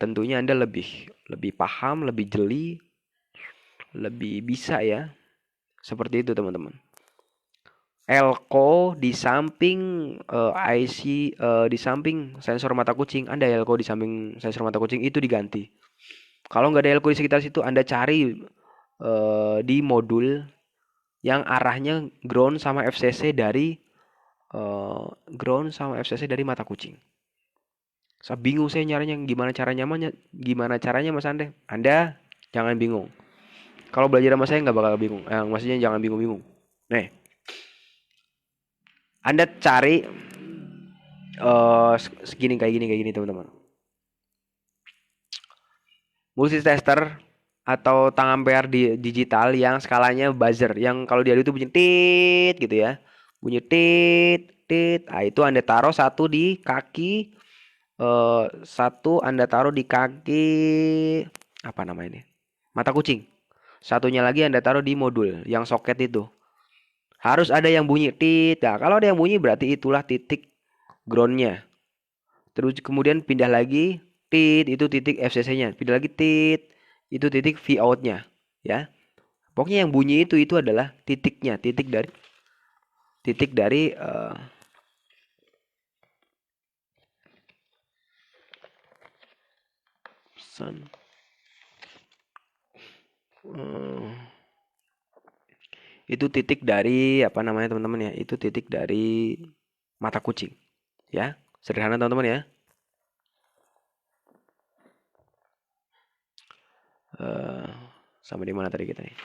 tentunya Anda lebih paham, lebih jeli, lebih bisa ya. Seperti itu teman-teman. Elko di samping IC, di samping sensor mata kucing, Anda elko di samping sensor mata kucing itu diganti. Kalau nggak ada elko di sekitar situ, Anda cari di modul yang arahnya ground sama FCC dari mata kucing. Saya bingung saya nyarinya gimana caranya Mas Ande. Anda jangan bingung. Kalau belajar sama saya nggak bakal bingung. Maksudnya jangan bingung-bingung. Nih, Anda cari segini kayak gini teman-teman. Multitester atau tang ampere di digital yang skalanya buzzer, yang kalau dia itu bunyi tit gitu ya. Bunyi tit tit. Ah itu Anda taruh satu Anda taruh di kaki apa namanya ini? Mata kucing. Satunya lagi Anda taruh di modul yang soket itu. Harus ada yang bunyi tit. Nah, kalau ada yang bunyi berarti itulah titik groundnya. Terus kemudian pindah lagi tit itu titik FCC-nya. Pindah lagi tit itu titik V out-nya, ya. Pokoknya yang bunyi itu adalah titiknya, titik dari sun. Itu titik dari apa namanya teman-teman ya? Itu titik dari mata kucing, ya. Sederhana teman-teman ya. Sampai di mana tadi kita nih?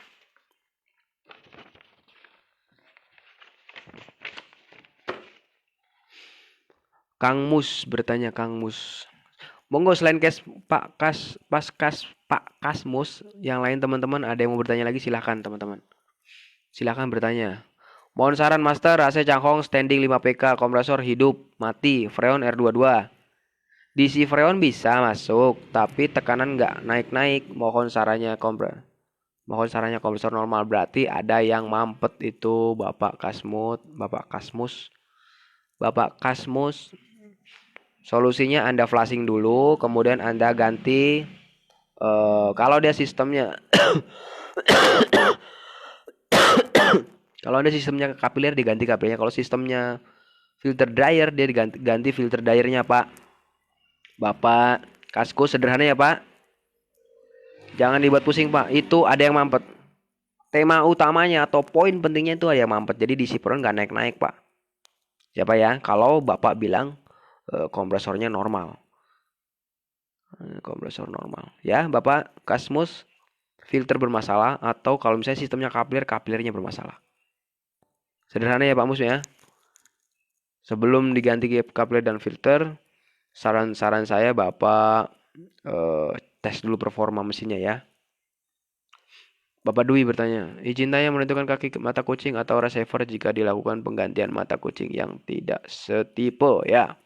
Kang Mus bertanya, Kang Mus. Monggo selain Pak Kasmus, yang lain teman-teman ada yang mau bertanya lagi silahkan teman-teman. Silahkan bertanya. Mohon saran Master, AC Changhong standing 5 PK, kompresor hidup, mati, Freon R22. DC Freon bisa masuk, tapi tekanan nggak naik-naik. Mohon sarannya kompresor normal. Berarti ada yang mampet itu Bapak Kasmus. Solusinya Anda flashing dulu, kemudian Anda ganti kalau dia sistemnya kalau Anda sistemnya kapiler diganti kapilirnya, kalau sistemnya filter dryer dia diganti filter dryernya Pak. Bapak Kaskus sederhana ya Pak. Jangan dibuat pusing Pak. Itu ada yang mampet. Tema utamanya atau poin pentingnya itu ada yang mampet. Jadi di Sipron nggak naik-naik Pak. Siapa ya? Kalau Bapak bilang kompresornya normal. Kompresor normal. Ya Bapak Kasmus, filter bermasalah atau kalau misalnya sistemnya kapilirnya bermasalah. Sederhana ya Pak Mus ya. Sebelum diganti kapiler dan filter, saran saya Bapak tes dulu performa mesinnya ya. Bapak Dwi bertanya, izin tanya menentukan kaki mata kucing atau receiver jika dilakukan penggantian mata kucing yang tidak setipe ya.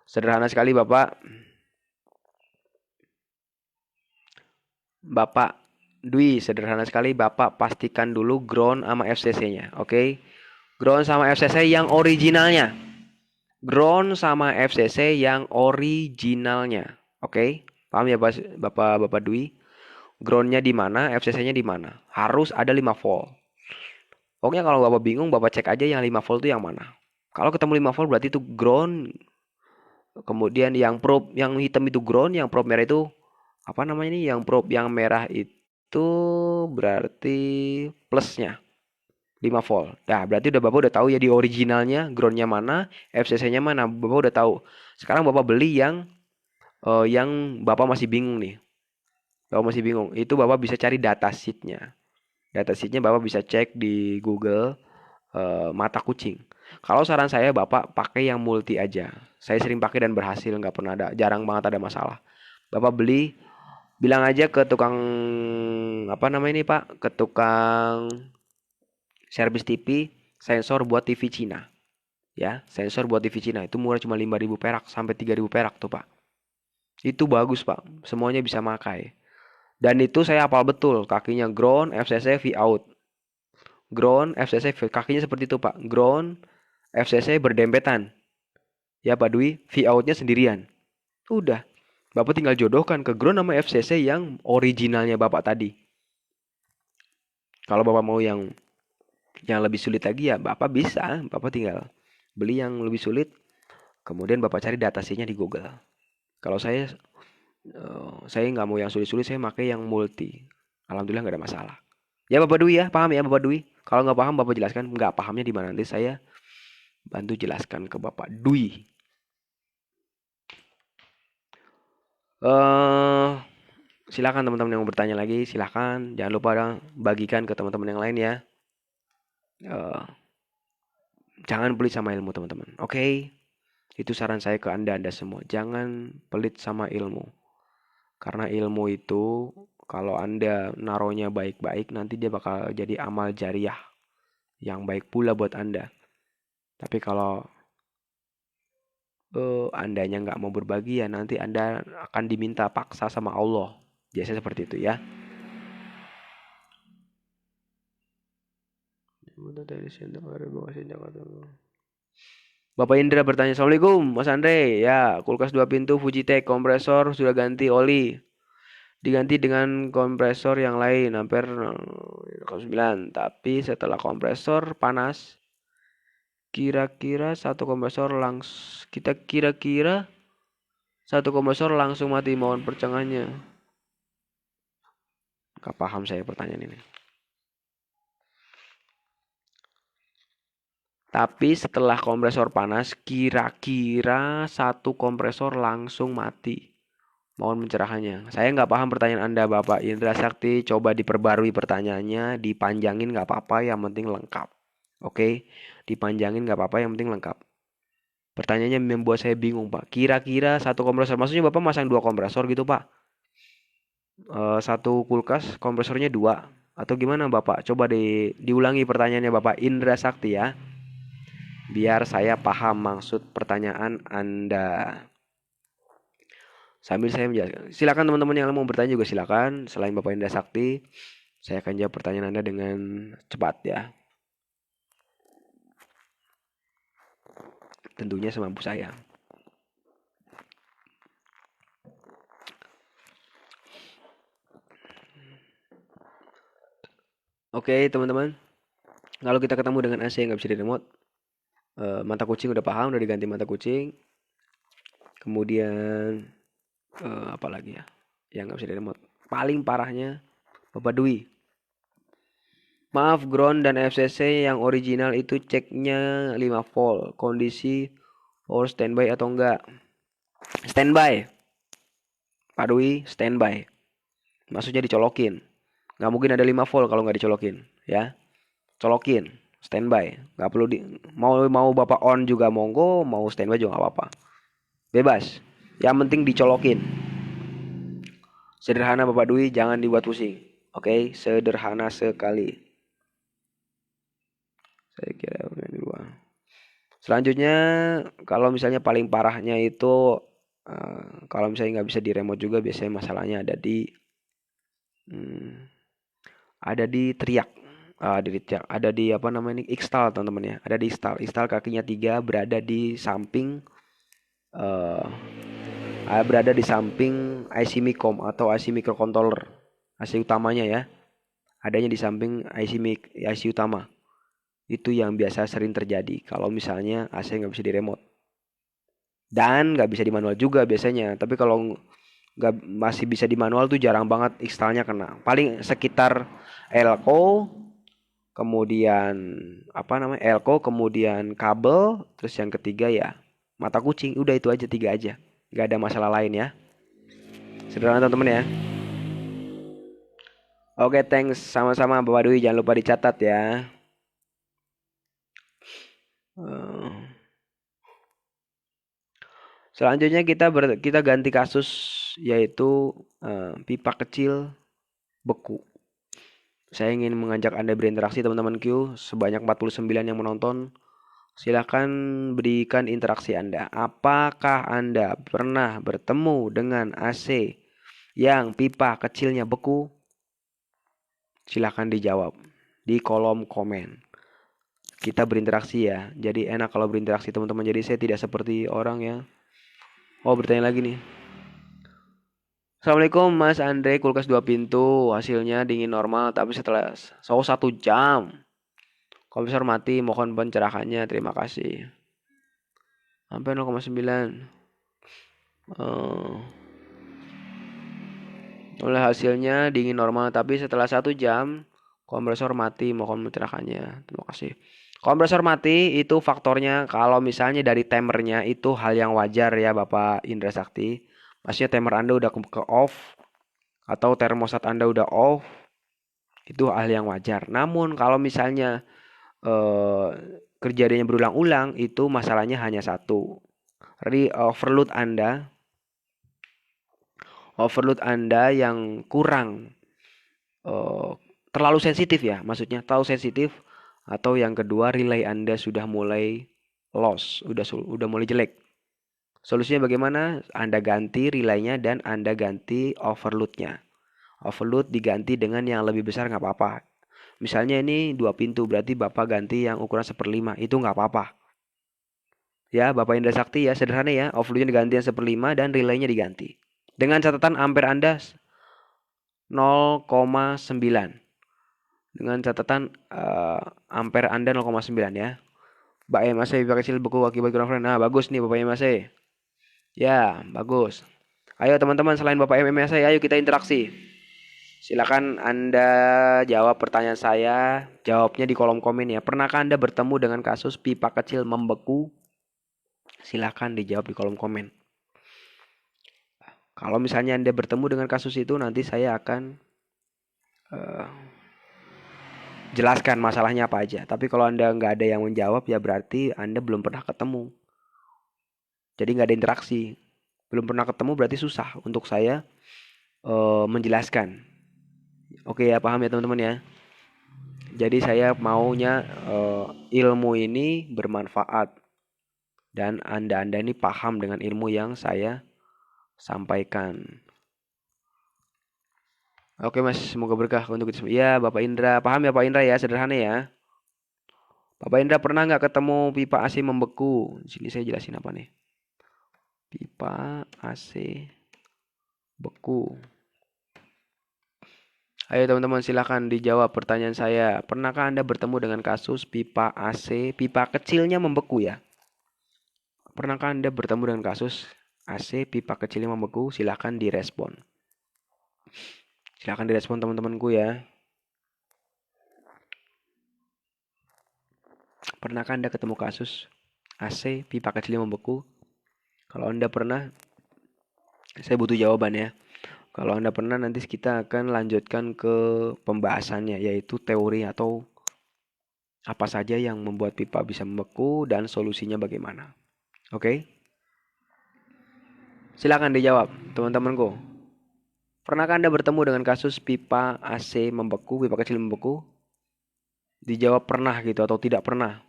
Sederhana sekali Bapak. Bapak Dwi, sederhana sekali Bapak pastikan dulu ground sama FCC-nya, oke? Ground sama FCC yang originalnya. Ground sama FCC yang originalnya, oke? Paham ya Bapak Dwi? Groundnya di mana, FCC-nya di mana. Harus ada 5 volt. Pokoknya kalau Bapak bingung, Bapak cek aja yang 5 volt itu yang mana. Kalau ketemu 5 volt berarti itu ground. Kemudian yang probe yang hitam itu ground, yang probe merah itu apa namanya ini? Yang probe yang merah itu berarti plusnya 5 volt. Nah, berarti Bapak udah tahu ya di originalnya groundnya mana, FCC-nya mana. Bapak udah tahu. Sekarang Bapak beli yang Bapak masih bingung nih. Bapak masih bingung. Itu Bapak bisa cari datasheet-nya. Datasheet-nya Bapak bisa cek di Google mata kucing. Kalau saran saya Bapak pakai yang multi aja. Saya sering pakai dan berhasil, nggak pernah jarang banget ada masalah. Bapak bilang aja ke tukang apa namanya ini Pak, ke tukang servis TV, sensor buat TV Cina. Ya, sensor buat TV Cina itu murah cuma 5.000 perak sampai 3.000 perak tuh Pak. Itu bagus Pak, semuanya bisa pakai. Dan itu saya hafal betul, kakinya ground, FCC, V out. Ground, FCC, kakinya seperti itu Pak. Ground, FCC berdempetan. Ya Pak Dwi, V out-nya sendirian. Udah. Bapak tinggal jodohkan ke ground sama FCC yang originalnya Bapak tadi. Kalau Bapak mau yang lebih sulit lagi ya Bapak bisa. Bapak tinggal beli yang lebih sulit. Kemudian Bapak cari datasheet-nya di Google. Kalau saya nggak mau yang sulit-sulit, saya pakai yang multi. Alhamdulillah nggak ada masalah. Ya Bapak Dwi ya, paham ya Bapak Dwi? Kalau nggak paham Bapak jelaskan, nggak pahamnya di mana, nanti saya bantu jelaskan ke Bapak Dwi. Eh, silakan teman-teman yang mau bertanya lagi, silakan. Jangan lupa bagikan ke teman-teman yang lain ya. Eh, jangan pelit sama ilmu teman-teman. Oke? Itu saran saya ke Anda semua. Jangan pelit sama ilmu. Karena ilmu itu kalau Anda naruhnya baik-baik, nanti dia bakal jadi amal jariah yang baik pula buat Anda. Tapi kalau Andanya nggak mau berbagi, ya nanti Anda akan diminta paksa sama Allah. Biasanya seperti itu ya. Bapak Indra bertanya, Assalamualaikum Mas Andre. Ya, kulkas 2 pintu Fujitec, kompresor sudah ganti oli. Diganti dengan kompresor yang lain, ampere 9. Tapi setelah kompresor panas, kira-kira satu kompresor langsung mati. Mohon percengahannya. Gak paham saya pertanyaan ini. Tapi setelah kompresor panas, kira-kira satu kompresor langsung mati. Mohon pencerahannya. Saya nggak paham pertanyaan Anda, Bapak Indra Sakti. Coba diperbarui pertanyaannya, dipanjangin nggak apa-apa, yang penting lengkap. Oke, dipanjangin nggak apa-apa, yang penting lengkap. Pertanyaannya membuat saya bingung, Pak. Kira-kira satu kompresor, maksudnya Bapak masang 2 kompresor gitu, Pak? Satu kulkas, kompresornya 2. Atau gimana, Bapak? Coba diulangi pertanyaannya, Bapak Indra Sakti ya. Biar saya paham maksud pertanyaan Anda. Sambil saya menjelaskan. Silakan teman-teman yang mau bertanya juga silakan. Selain Bapak Indra Sakti, saya akan jawab pertanyaan Anda dengan cepat ya. Tentunya semampu saya. Oke teman-teman. Kalau kita ketemu dengan AC yang nggak bisa di remote, mata kucing udah paham, udah diganti mata kucing. Kemudian apa lagi ya yang nggak bisa di remote? Paling parahnya Bapak Dwi. Maaf, ground dan FCC yang original itu ceknya 5 volt. Kondisi power standby atau enggak? Standby. Pak Dwi, standby. Maksudnya dicolokin. Nggak mungkin ada 5 volt kalau nggak dicolokin. Ya, colokin. Standby. Nggak perlu mau Bapak on juga monggo, mau standby juga nggak apa-apa. Bebas. Yang penting dicolokin. Sederhana Bapak Dwi, jangan dibuat pusing. Oke, sederhana sekali. Saya kira di luar. Selanjutnya, kalau misalnya paling parahnya itu, kalau misalnya nggak bisa di remote juga, biasanya masalahnya ada di teriak. Ada di apa namanya ini, install teman-teman ya. Ada di install kakinya 3, berada di samping IC Micom atau IC microcontroller, IC utamanya ya. Adanya di samping IC utama. Itu yang biasa sering terjadi kalau misalnya AC nggak bisa di remote. Dan nggak bisa di manual juga biasanya. Tapi kalau masih bisa di manual tuh jarang banget installnya kena. Paling sekitar elko, kemudian elko, kemudian kabel, terus yang ketiga ya mata kucing. Udah itu aja, 3 aja. Nggak ada masalah lain ya. Sederhana teman-teman ya. Oke, thanks sama-sama Bapak Dwi, jangan lupa dicatat ya. Selanjutnya kita ganti kasus, yaitu pipa kecil beku. Saya ingin mengajak Anda berinteraksi teman-teman Q, sebanyak 49 yang menonton. Silakan berikan interaksi Anda. Apakah Anda pernah bertemu dengan AC yang pipa kecilnya beku? Silakan dijawab di kolom komen. Kita berinteraksi ya. Jadi enak kalau berinteraksi teman-teman. Jadi saya tidak seperti orang ya. Oh, bertanya lagi nih. Assalamualaikum Mas Andre, kulkas 2 pintu, hasilnya dingin normal, tapi setelah 1 jam kompresor mati, mohon pencerahannya, terima kasih. Sampai 0,9. Oleh hasilnya dingin normal, tapi setelah 1 jam Kompresor mati, mohon mencerahkannya. Terima kasih. Kompresor mati itu faktornya kalau misalnya dari timernya itu hal yang wajar ya Bapak Indra Sakti. Maksudnya timer Anda udah ke off atau termostat Anda udah off, itu hal yang wajar. Namun kalau misalnya eh, kejadiannya berulang-ulang, itu masalahnya hanya satu. Jadi overload Anda yang kurang eh, terlalu sensitif ya, maksudnya terlalu sensitif, atau yang kedua relay Anda sudah mulai loss, udah mulai jelek. Solusinya bagaimana? Anda ganti relaynya dan Anda ganti overloadnya. Overload diganti dengan yang lebih besar nggak apa-apa. Misalnya ini 2 pintu, berarti Bapak ganti yang ukuran 1/5, itu nggak apa-apa. Ya, Bapak Indra Sakti ya, sederhana ya, overloadnya diganti yang 1/5 dan relaynya diganti. Dengan catatan ampere Anda 0,9. Dengan catatan ampere Anda 0,9 ya. Mbak MAC pipa kecil beku akibat kurang freon. Nah, bagus nih Bapak MAC. Ya, bagus. Ayo teman-teman selain Bapak MAC, ayo kita interaksi. Silakan Anda jawab pertanyaan saya. Jawabnya di kolom komen ya. Pernahkah Anda bertemu dengan kasus pipa kecil membeku? Silakan dijawab di kolom komen. Kalau misalnya Anda bertemu dengan kasus itu, nanti saya akan jelaskan masalahnya apa aja. Tapi kalau Anda nggak ada yang menjawab, ya berarti Anda belum pernah ketemu. Jadi nggak ada interaksi. Belum pernah ketemu berarti susah untuk saya menjelaskan. Oke ya, paham ya teman-teman ya. Jadi saya maunya ilmu ini bermanfaat. Dan Anda ini paham dengan ilmu yang saya sampaikan. Oke Mas, semoga berkah untuk kita semua. Ya Bapak Indra, paham ya Pak Indra ya, sederhana ya. Bapak Indra pernah nggak ketemu pipa AC membeku? Di sini saya jelasin apa nih. Pipa AC beku. Ayo teman-teman silakan dijawab pertanyaan saya. Pernahkah Anda bertemu dengan kasus pipa AC, pipa kecilnya membeku ya? Pernahkah Anda bertemu dengan kasus AC, pipa kecilnya membeku? Silakan direspon. Silakan direspon teman-temanku ya. Pernahkah Anda ketemu kasus AC, pipa kecilnya membeku? Kalau Anda pernah, saya butuh jawaban ya. Kalau Anda pernah, nanti kita akan lanjutkan ke pembahasannya, yaitu teori atau apa saja yang membuat pipa bisa membeku dan solusinya bagaimana. Oke? Silakan dijawab, teman-temanku. Pernahkah Anda bertemu dengan kasus pipa AC membeku, pipa kecil membeku? Dijawab pernah gitu atau tidak pernah.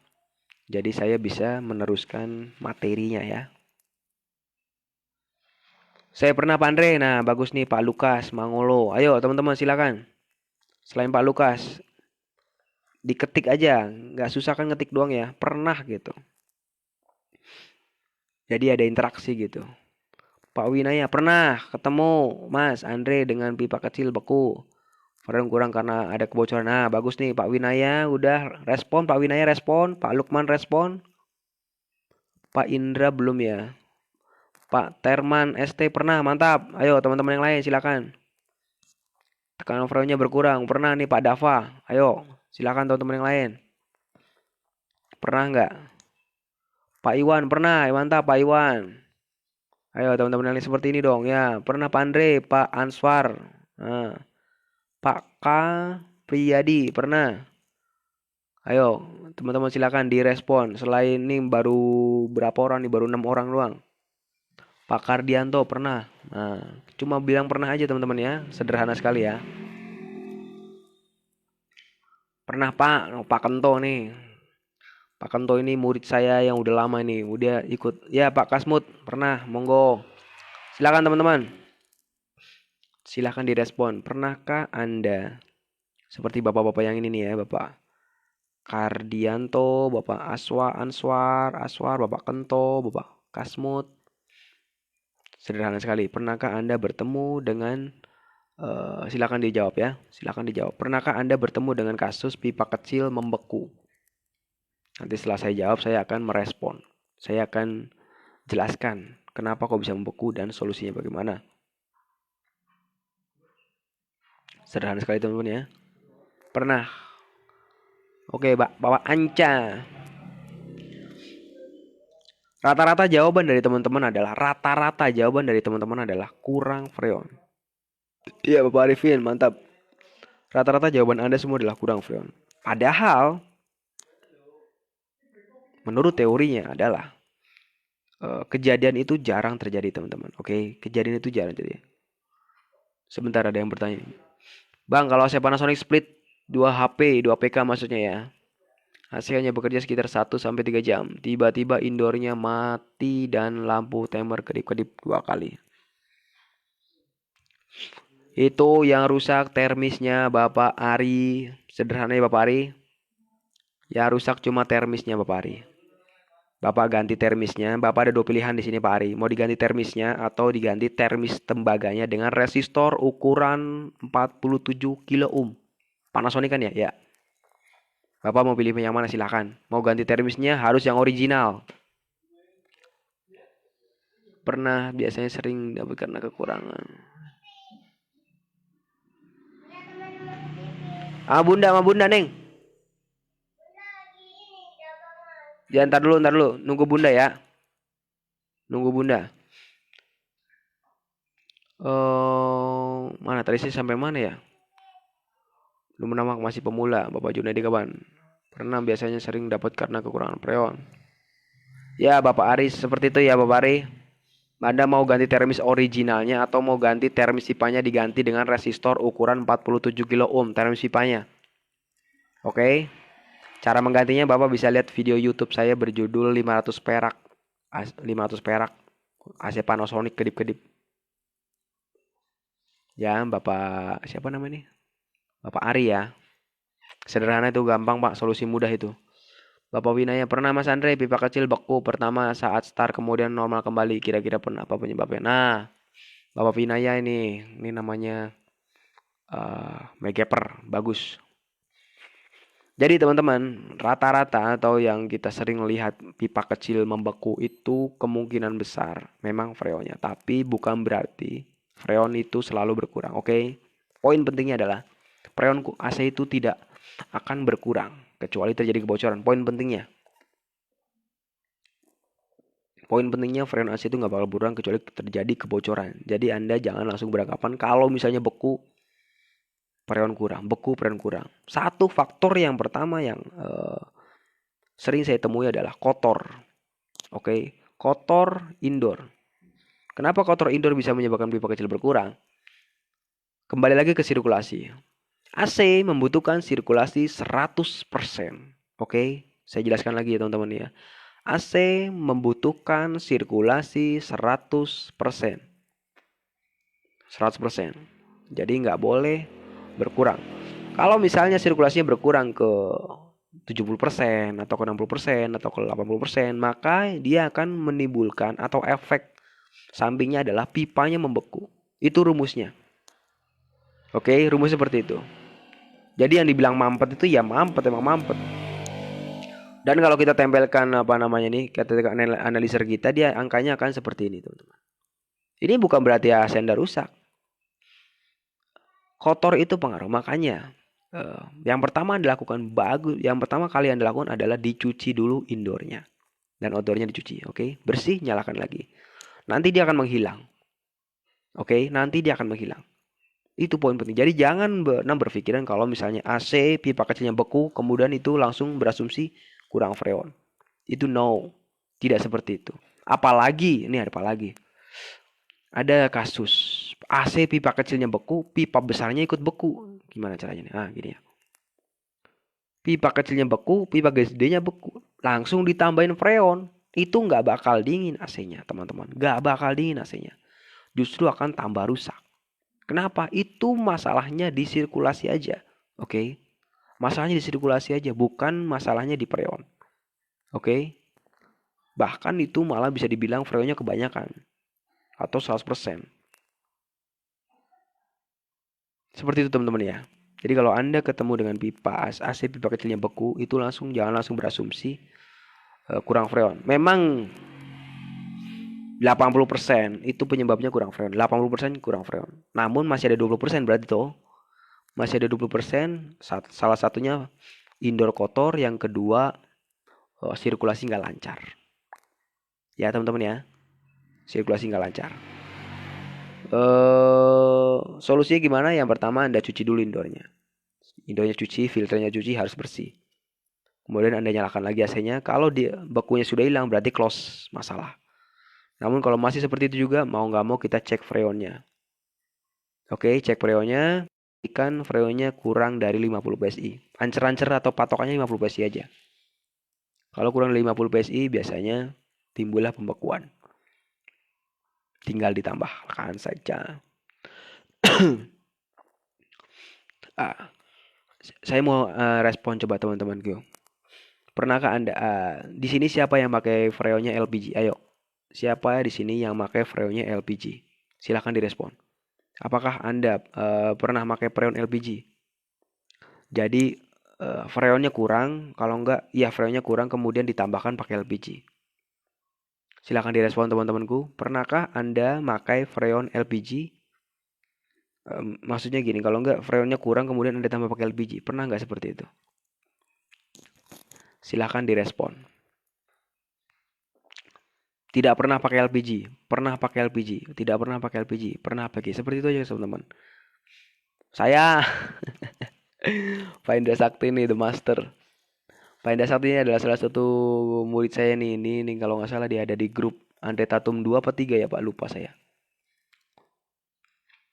Jadi saya bisa meneruskan materinya ya. Saya pernah Pak Andre. Nah, bagus nih Pak Lukas Mangolo. Ayo teman-teman silakan. Selain Pak Lukas, diketik aja. Nggak susah kan ngetik doang ya. Pernah gitu. Jadi ada interaksi gitu. Pak Winaya, pernah ketemu Mas Andre dengan pipa kecil beku. Kurang karena ada kebocoran. Nah, bagus nih Pak Winaya udah respon. Pak Winaya respon. Pak Lukman respon. Pak Indra belum ya. Pak Terman ST pernah. Mantap. Ayo teman-teman yang lain silakan. Tekanan overloadnya berkurang. Pernah nih Pak Dava. Ayo silakan teman-teman yang lain. Pernah nggak? Pak Iwan pernah. Mantap Pak Iwan. Ayo teman-teman yang lain seperti ini dong ya. Pernah Pak Andre, Pak Answar. Nah, Pak K. Priyadi pernah. Ayo teman-teman silakan direspon. Selain ini baru berapa orang nih? Baru 6 orang doang. Pak Kardianto pernah. Nah, cuma bilang pernah aja teman-teman ya. Sederhana sekali ya. Pernah Pak, Pak Kento nih. Pak Kento ini murid saya yang udah lama nih. Udah ikut. Ya Pak Kasmut pernah. Monggo. Silakan teman-teman. Silakan direspon. Pernahkah Anda seperti bapak-bapak yang ini nih ya, Bapak Kardianto, Bapak Aswar, Bapak Kento, Bapak Kasmut. Sederhana sekali. Pernahkah Anda bertemu dengan silakan dijawab ya. Silakan dijawab. Pernahkah Anda bertemu dengan kasus pipa kecil membeku? Nanti setelah saya jawab, saya akan merespon. Saya akan jelaskan kenapa kok bisa membeku dan solusinya bagaimana. Sederhana sekali teman-teman ya. Pernah. Oke, Bapak Anca. Rata-rata jawaban dari teman-teman adalah kurang freon. Iya, Bapak Arifin, mantap. Rata-rata jawaban Anda semua adalah kurang freon. Padahal menurut teorinya adalah kejadian itu jarang terjadi, teman-teman. Oke, kejadian itu jarang terjadi. Sebentar, ada yang bertanya. Bang, kalau AC Panasonic split 2 HP, 2 PK maksudnya ya. Hasilnya bekerja sekitar 1-3 jam. Tiba-tiba indoornya mati dan lampu timer kedip-kedip 2 kali. Itu yang rusak termisnya Bapak Ari. Sederhana ya Bapak Ari. Yang rusak cuma termisnya Bapak Ari. Bapak ganti termisnya. Bapak ada 2 pilihan di sini Pak Ari. Mau diganti termisnya atau diganti termis tembaganya dengan resistor ukuran 47 kilo ohm. Panasonic kan ya? Ya. Bapak mau pilih yang mana silahkan. Mau ganti termisnya harus yang original. Pernah, biasanya sering dapat karena kekurangan. Bunda sama bunda Neng. Ya ntar dulu. Nunggu bunda ya. Nunggu bunda. Mana tadi sih sampai mana ya? Belum nama masih pemula. Bapak Junaidi kapan? Pernah, biasanya sering dapat karena kekurangan freon. Ya Bapak Aris, seperti itu ya Bapak Ari. Anda mau ganti termis originalnya atau mau ganti termis pipanya diganti dengan resistor ukuran 47 kilo ohm termis pipanya. Oke. Cara menggantinya Bapak bisa lihat video YouTube saya berjudul 500 perak. 500 perak AC Panasonic kedip-kedip. Ya, Bapak siapa namanya nih? Bapak Ari ya. Sederhana itu, gampang Pak, solusi mudah itu. Bapak Winaya, pernah Mas Andre pipa kecil beku pertama saat start kemudian normal kembali. Kira-kira pernah apa penyebabnya? Nah, Bapak Winaya ini namanya Megaper, bagus. Jadi teman-teman, rata-rata atau yang kita sering lihat pipa kecil membeku itu kemungkinan besar memang freonnya. Tapi bukan berarti freon itu selalu berkurang. Oke? Poin pentingnya adalah freon AC itu tidak akan berkurang kecuali terjadi kebocoran. Poin pentingnya freon AC itu nggak bakal berkurang kecuali terjadi kebocoran. Jadi Anda jangan langsung beranggapan kalau misalnya beku freon kurang. Satu faktor yang pertama yang sering saya temui adalah kotor. Oke, kotor indoor. Kenapa kotor indoor bisa menyebabkan pipa kecil berkurang? Kembali lagi ke sirkulasi. AC membutuhkan sirkulasi 100%. Oke, saya jelaskan lagi ya teman-teman ya. AC membutuhkan sirkulasi 100%. 100%. Jadi nggak boleh berkurang. Kalau misalnya sirkulasinya berkurang ke 70% atau ke 60% atau ke 80%, maka dia akan menimbulkan atau efek sampingnya adalah pipanya membeku. Itu rumusnya. Oke, rumus seperti itu. Jadi yang dibilang mampet itu ya mampet, emang mampet. Dan kalau kita tempelkan ketika analiser kita, dia angkanya akan seperti ini, teman-teman. Ini bukan berarti AC Anda rusak. Kotor itu pengaruh, makanya yang pertama kali Anda lakukan adalah dicuci dulu indoornya dan outdoornya dicuci. Oke, bersih, nyalakan lagi. Nanti dia akan menghilang. Oke, nanti dia akan menghilang. Itu poin penting. Jadi jangan berpikiran kalau misalnya AC pipa kecilnya beku, kemudian itu langsung berasumsi kurang freon. Itu no, tidak seperti itu. Apalagi ada kasus AC pipa kecilnya beku, pipa besarnya ikut beku. Gimana caranya nih? Gini ya. Pipa kecilnya beku, pipa gedenya beku. Langsung ditambahin freon. Itu nggak bakal dingin AC-nya, teman-teman. Nggak bakal dingin AC-nya. Justru akan tambah rusak. Kenapa? Itu masalahnya di sirkulasi aja. Oke? Masalahnya di sirkulasi aja, bukan masalahnya di freon. Oke? Bahkan itu malah bisa dibilang freonnya kebanyakan. Atau 100%. Seperti itu teman-teman ya. Jadi kalau Anda ketemu dengan pipa AC pipa kecilnya beku, itu jangan langsung berasumsi kurang freon. Memang 80% itu penyebabnya kurang freon. 80% kurang freon. Namun masih ada 20% berarti tuh masih ada 20%. Salah satunya indoor kotor, yang kedua sirkulasi nggak lancar. Ya teman-teman ya, sirkulasi nggak lancar. Solusinya gimana? Yang pertama Anda cuci dulu indoornya. Indoornya cuci, filternya cuci, harus bersih. Kemudian Anda nyalakan lagi AC-nya. Kalau bekunya sudah hilang, berarti close masalah. Namun kalau masih seperti itu juga, mau nggak mau kita cek freonnya. Oke, cek freonnya. Ikan freonnya kurang dari 50 PSI. Ancer-ancer atau patokannya 50 PSI aja. Kalau kurang dari 50 PSI, biasanya timbullah pembekuan. Tinggal ditambahkan saja. Saya mau respon coba teman-temanku. Pernahkah Anda di sini siapa yang pakai freonnya LPG? Ayo. Siapa di sini yang pakai freonnya LPG? Silahkan direspon. Apakah Anda pernah pakai freon LPG? Jadi freonnya kurang, kalau enggak ya freonnya kurang kemudian ditambahkan pakai LPG. Silahkan direspon teman-temanku. Pernahkah Anda pakai freon LPG? Maksudnya gini, kalau enggak freonnya kurang kemudian Anda tambah pakai LPG. Pernah enggak seperti itu? Silahkan direspon. Tidak pernah pakai LPG, pernah pakai LPG, tidak pernah pakai LPG, pernah pakai. Seperti itu aja teman-teman. Saya Pak Indra Sakti nih, the master. Pak Indra Sakti ini adalah salah satu murid saya nih. Ini kalau nggak salah dia ada di grup Andre Tatum 2 apa 3 ya Pak, lupa saya.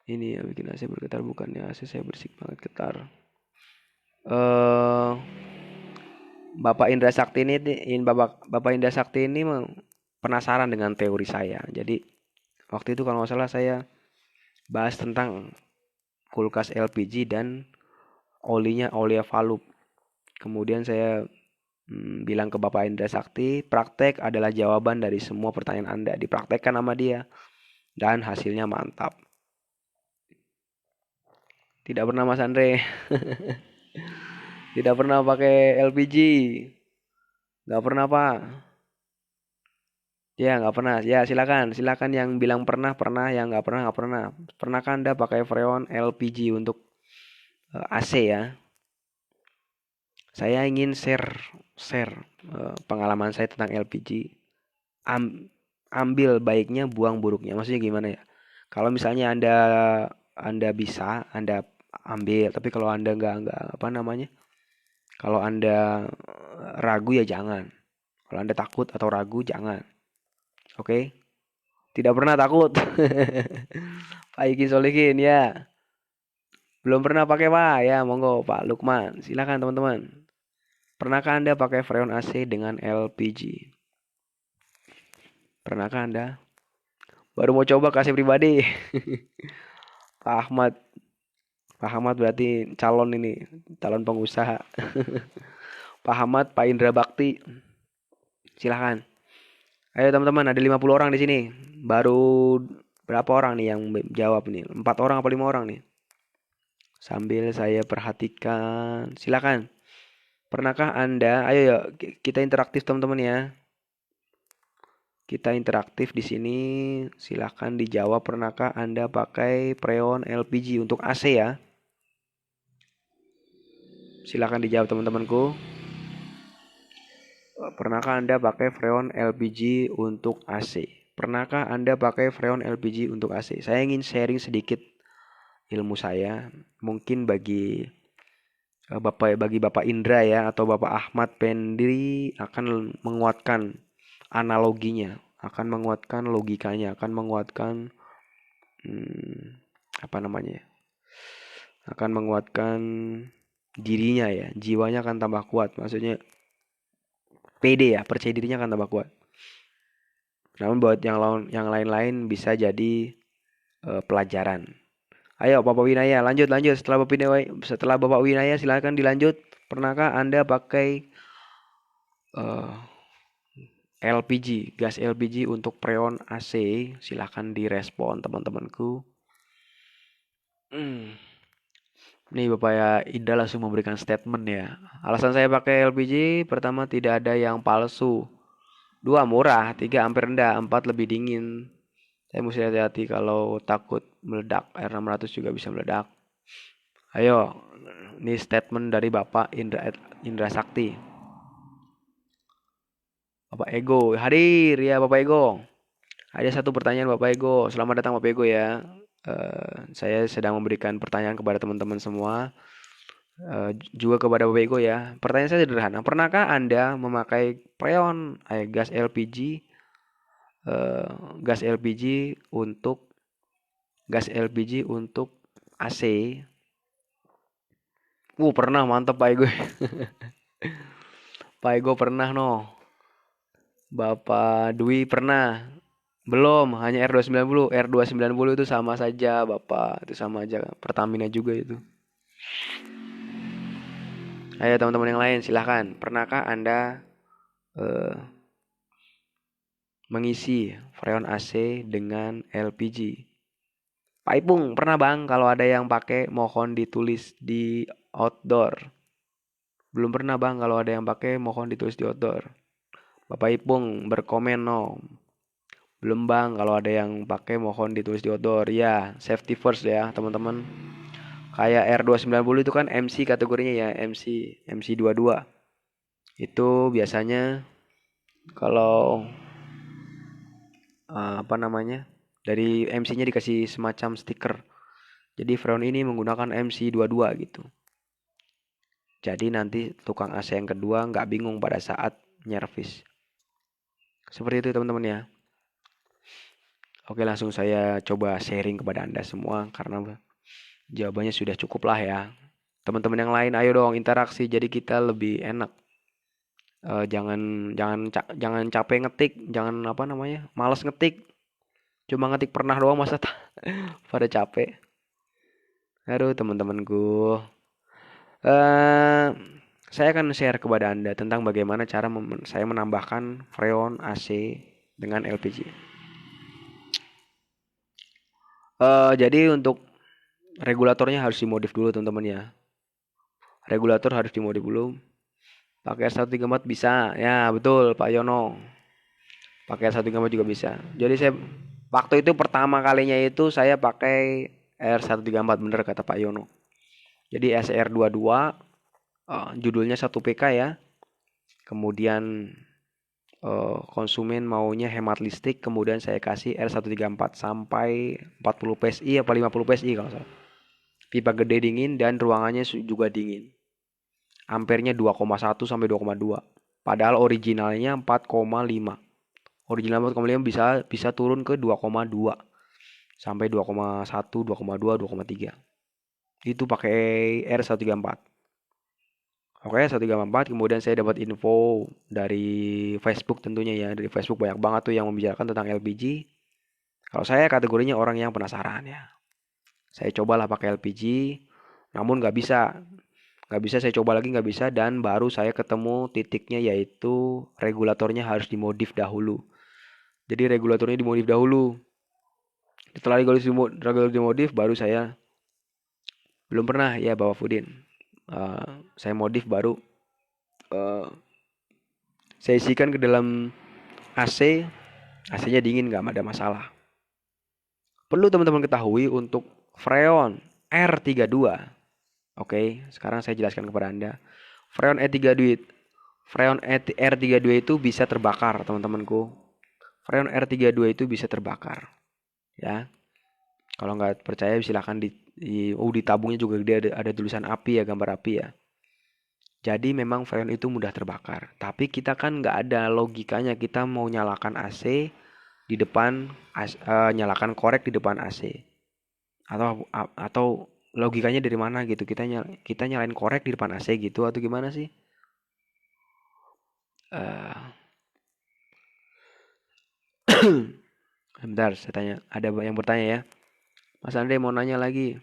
Ini yang bikin AC bergetar, bukannya AC saya berisik banget getar. Eh Bapak Indra Sakti ini Bapak Indra Sakti ini penasaran dengan teori saya. Jadi waktu itu kalau nggak salah saya bahas tentang kulkas LPG dan oli Evalup. Kemudian saya bilang ke Bapak Indra Sakti, praktek adalah jawaban dari semua pertanyaan Anda. Dipraktekkan sama dia dan hasilnya mantap. Tidak pernah Mas Andre. Tidak pernah pakai LPG. Nggak pernah Pak. Ya nggak pernah. Ya silakan yang bilang pernah, yang nggak pernah nggak pernah. Pernahkah Anda pakai freon LPG untuk AC ya? Saya ingin share pengalaman saya tentang LPG. Ambil baiknya, buang buruknya. Maksudnya gimana ya? Kalau misalnya Anda bisa, Anda ambil. Tapi kalau Anda nggak apa namanya? Kalau Anda ragu ya jangan. Kalau Anda takut atau ragu jangan. Oke? Tidak pernah takut. Pak Iki Solikin ya. Belum pernah pakai Pak. Ya, monggo Pak Lukman. Silakan teman-teman. Pernahkah Anda pakai freon AC dengan LPG? Pernahkah Anda? Baru mau coba kasih pribadi. Pak Ahmad. Pak Ahmad berarti calon pengusaha. Pak Ahmad, Pak Indra Bakti. Silahkan. Ayo teman-teman, ada 50 orang di sini. Baru berapa orang nih yang jawab nih? 4 orang apa 5 orang nih? Sambil saya perhatikan. Silakan. Pernahkah Anda? Ayo ya, kita interaktif teman-teman ya. Kita interaktif di sini. Silakan dijawab, pernahkah Anda pakai freon LPG untuk AC ya? Silakan dijawab teman-temanku. Pernahkah Anda pakai freon LPG untuk AC? Pernahkah Anda pakai freon LPG untuk AC? Saya ingin sharing sedikit ilmu saya. Mungkin bagi Bapak Indra ya atau Bapak Ahmad Pendri akan menguatkan analoginya, akan menguatkan logikanya, akan menguatkan apa namanya? Akan menguatkan dirinya ya, jiwanya akan tambah kuat. Maksudnya pede ya, percaya dirinya akan tambah kuat. Namun buat yang lain-lain bisa jadi pelajaran. Ayo Bapak Winaya, lanjut. Setelah Bapak Winaya silakan dilanjut. Pernahkah Anda pakai LPG, gas LPG untuk freon AC? Silakan direspon teman-temanku. Nih Bapak ya, Ida langsung memberikan statement ya. Alasan saya pakai LPG, pertama tidak ada yang palsu. 2 murah, 3 ampere rendah, 4 lebih dingin. Saya mesti hati-hati kalau takut meledak. R600 juga bisa meledak. Ayo, ini statement dari Bapak Indra Sakti. Bapak Ego, hadir ya Bapak Ego. Ada satu pertanyaan Bapak Ego. Selamat datang Bapak Ego ya. Saya sedang memberikan pertanyaan kepada teman-teman semua. Juga kepada Bapak Ego ya. Pertanyaan saya sederhana. Pernahkah Anda memakai freon gas LPG eh, gas LPG untuk AC? Pernah mantap Pak Ego. Pak Ego pernah no. Bapak Dwi pernah. Belum, hanya R290. R290 itu sama saja, Bapak. Itu sama aja. Pertamina juga itu. Ayo teman-teman yang lain, silahkan. Pernahkah Anda eh, mengisi freon AC dengan LPG? Pak Ipung, pernah bang? Kalau ada yang pakai, mohon ditulis di outdoor. Belum pernah bang, kalau ada yang pakai, mohon ditulis di outdoor. Bapak Ipung berkomen no. Belum bang, kalau ada yang pakai, mohon ditulis di outdoor. Ya, safety first ya teman-teman. Kayak R290 itu kan MC kategorinya ya, MC 22. Itu biasanya kalau apa namanya? Dari MC-nya dikasih semacam stiker. Jadi freon ini menggunakan MC 22 gitu. Jadi nanti tukang AC yang kedua nggak bingung pada saat nyervis. Seperti itu teman-teman ya. Oke, langsung saya coba sharing kepada Anda semua karena jawabannya sudah cukup lah ya. Teman-teman yang lain ayo dong interaksi jadi kita lebih enak. Jangan capek ngetik, jangan apa namanya? Malas ngetik. Cuma ngetik pernah doang masa pada capek. Aduh teman-temanku. Eh saya akan share kepada Anda tentang bagaimana cara saya menambahkan freon AC dengan LPG. Jadi untuk regulatornya harus dimodif dulu teman-teman ya. Regulator harus dimodif dulu. Pakai R134 bisa. Ya, betul Pak Yono. Pakai R134 juga bisa. Jadi saya waktu itu pertama kalinya itu saya pakai R134 bener kata Pak Yono. Jadi SR22 judulnya 1 PK ya. Kemudian konsumen maunya hemat listrik, kemudian saya kasih R134 sampai 40 PSI apa 50 PSI kalau salah. Pipa gede dingin dan ruangannya juga dingin. Ampernya 2,1 sampai 2,2. Padahal originalnya 4,5. Original 4,5 bisa turun ke 2,2 sampai 2,1, 2,2, 2,3. Itu pakai R134. Oke, 134. Kemudian saya dapat info dari Facebook tentunya ya. Dari Facebook banyak banget tuh yang membicarakan tentang LPG. Kalau saya kategorinya orang yang penasaran ya. Saya cobalah pakai LPG. Namun nggak bisa. Nggak bisa saya coba lagi nggak bisa. Dan baru saya ketemu titiknya yaitu regulatornya harus dimodif dahulu. Jadi regulatornya dimodif dahulu. Setelah regulator dimodif baru saya belum pernah ya bawa Fudin. Saya modif baru saya isikan ke dalam AC. AC-nya dingin nggak ada masalah. Perlu teman-teman ketahui untuk freon R32. Oke, sekarang saya jelaskan kepada Anda. Freon R32 itu bisa terbakar, teman-temanku. Freon R32 itu bisa terbakar. Ya. Kalau nggak percaya silakan di tabungnya juga ada tulisan api ya, gambar api ya. Jadi memang freon itu mudah terbakar. Tapi kita kan nggak ada logikanya kita mau nyalakan AC di depan nyalakan korek di depan AC. Atau logikanya dari mana gitu? Kita nyalain korek di depan AC gitu atau gimana sih? Bentar, saya tanya. Ada yang bertanya ya. Mas Andre mau nanya lagi.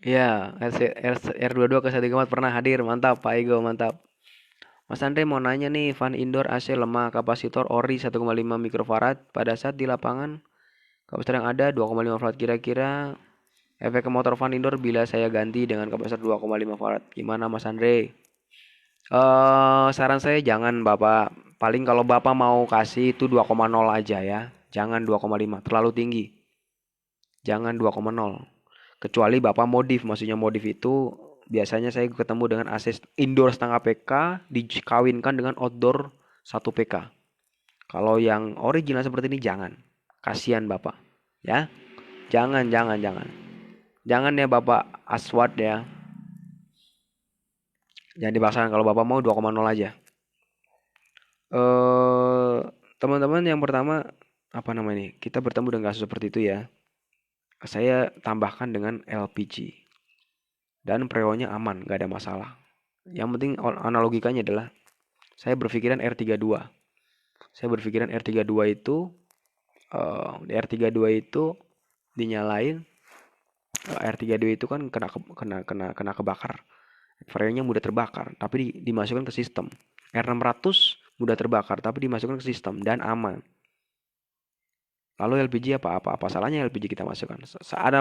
Ya, R22 ke 134 pernah hadir. Mantap, Pak Ego, mantap. Mas Andre mau nanya nih, fan indoor AC lemah, kapasitor ori 1,5 mikrofarad. Pada saat di lapangan, kapasitor yang ada 2,5 farad. Kira-kira efek ke motor fan indoor bila saya ganti dengan kapasitor 2,5 farad. Gimana Mas Andre? Saran saya jangan Bapak. Paling kalau Bapak mau kasih itu 2,0 aja ya. Jangan 2,5, terlalu tinggi. Jangan 2,0. Kecuali Bapak modif, maksudnya modif itu biasanya saya ketemu dengan AC indoor setengah PK dikawinkan dengan outdoor 1 PK. Kalau yang original seperti ini jangan. Kasihan Bapak. Ya. Jangan, jangan, jangan. Jangan ya Bapak Aswad ya. Jangan dipaksakan, kalau Bapak mau 2,0 aja. Eh, teman-teman, yang pertama apa namanya nih? Kita bertemu dengan kasus seperti itu ya. Saya tambahkan dengan LPG dan freonnya aman, nggak ada masalah. Yang penting analogikanya adalah saya berpikiran R32. Saya berpikiran R32 itu R32 itu dinyalain, R32 itu kan kena kebakar. Freonnya mudah terbakar, tapi dimasukkan ke sistem. R600 mudah terbakar, tapi dimasukkan ke sistem dan aman. Lalu LPG apa salahnya LPG kita masukkan?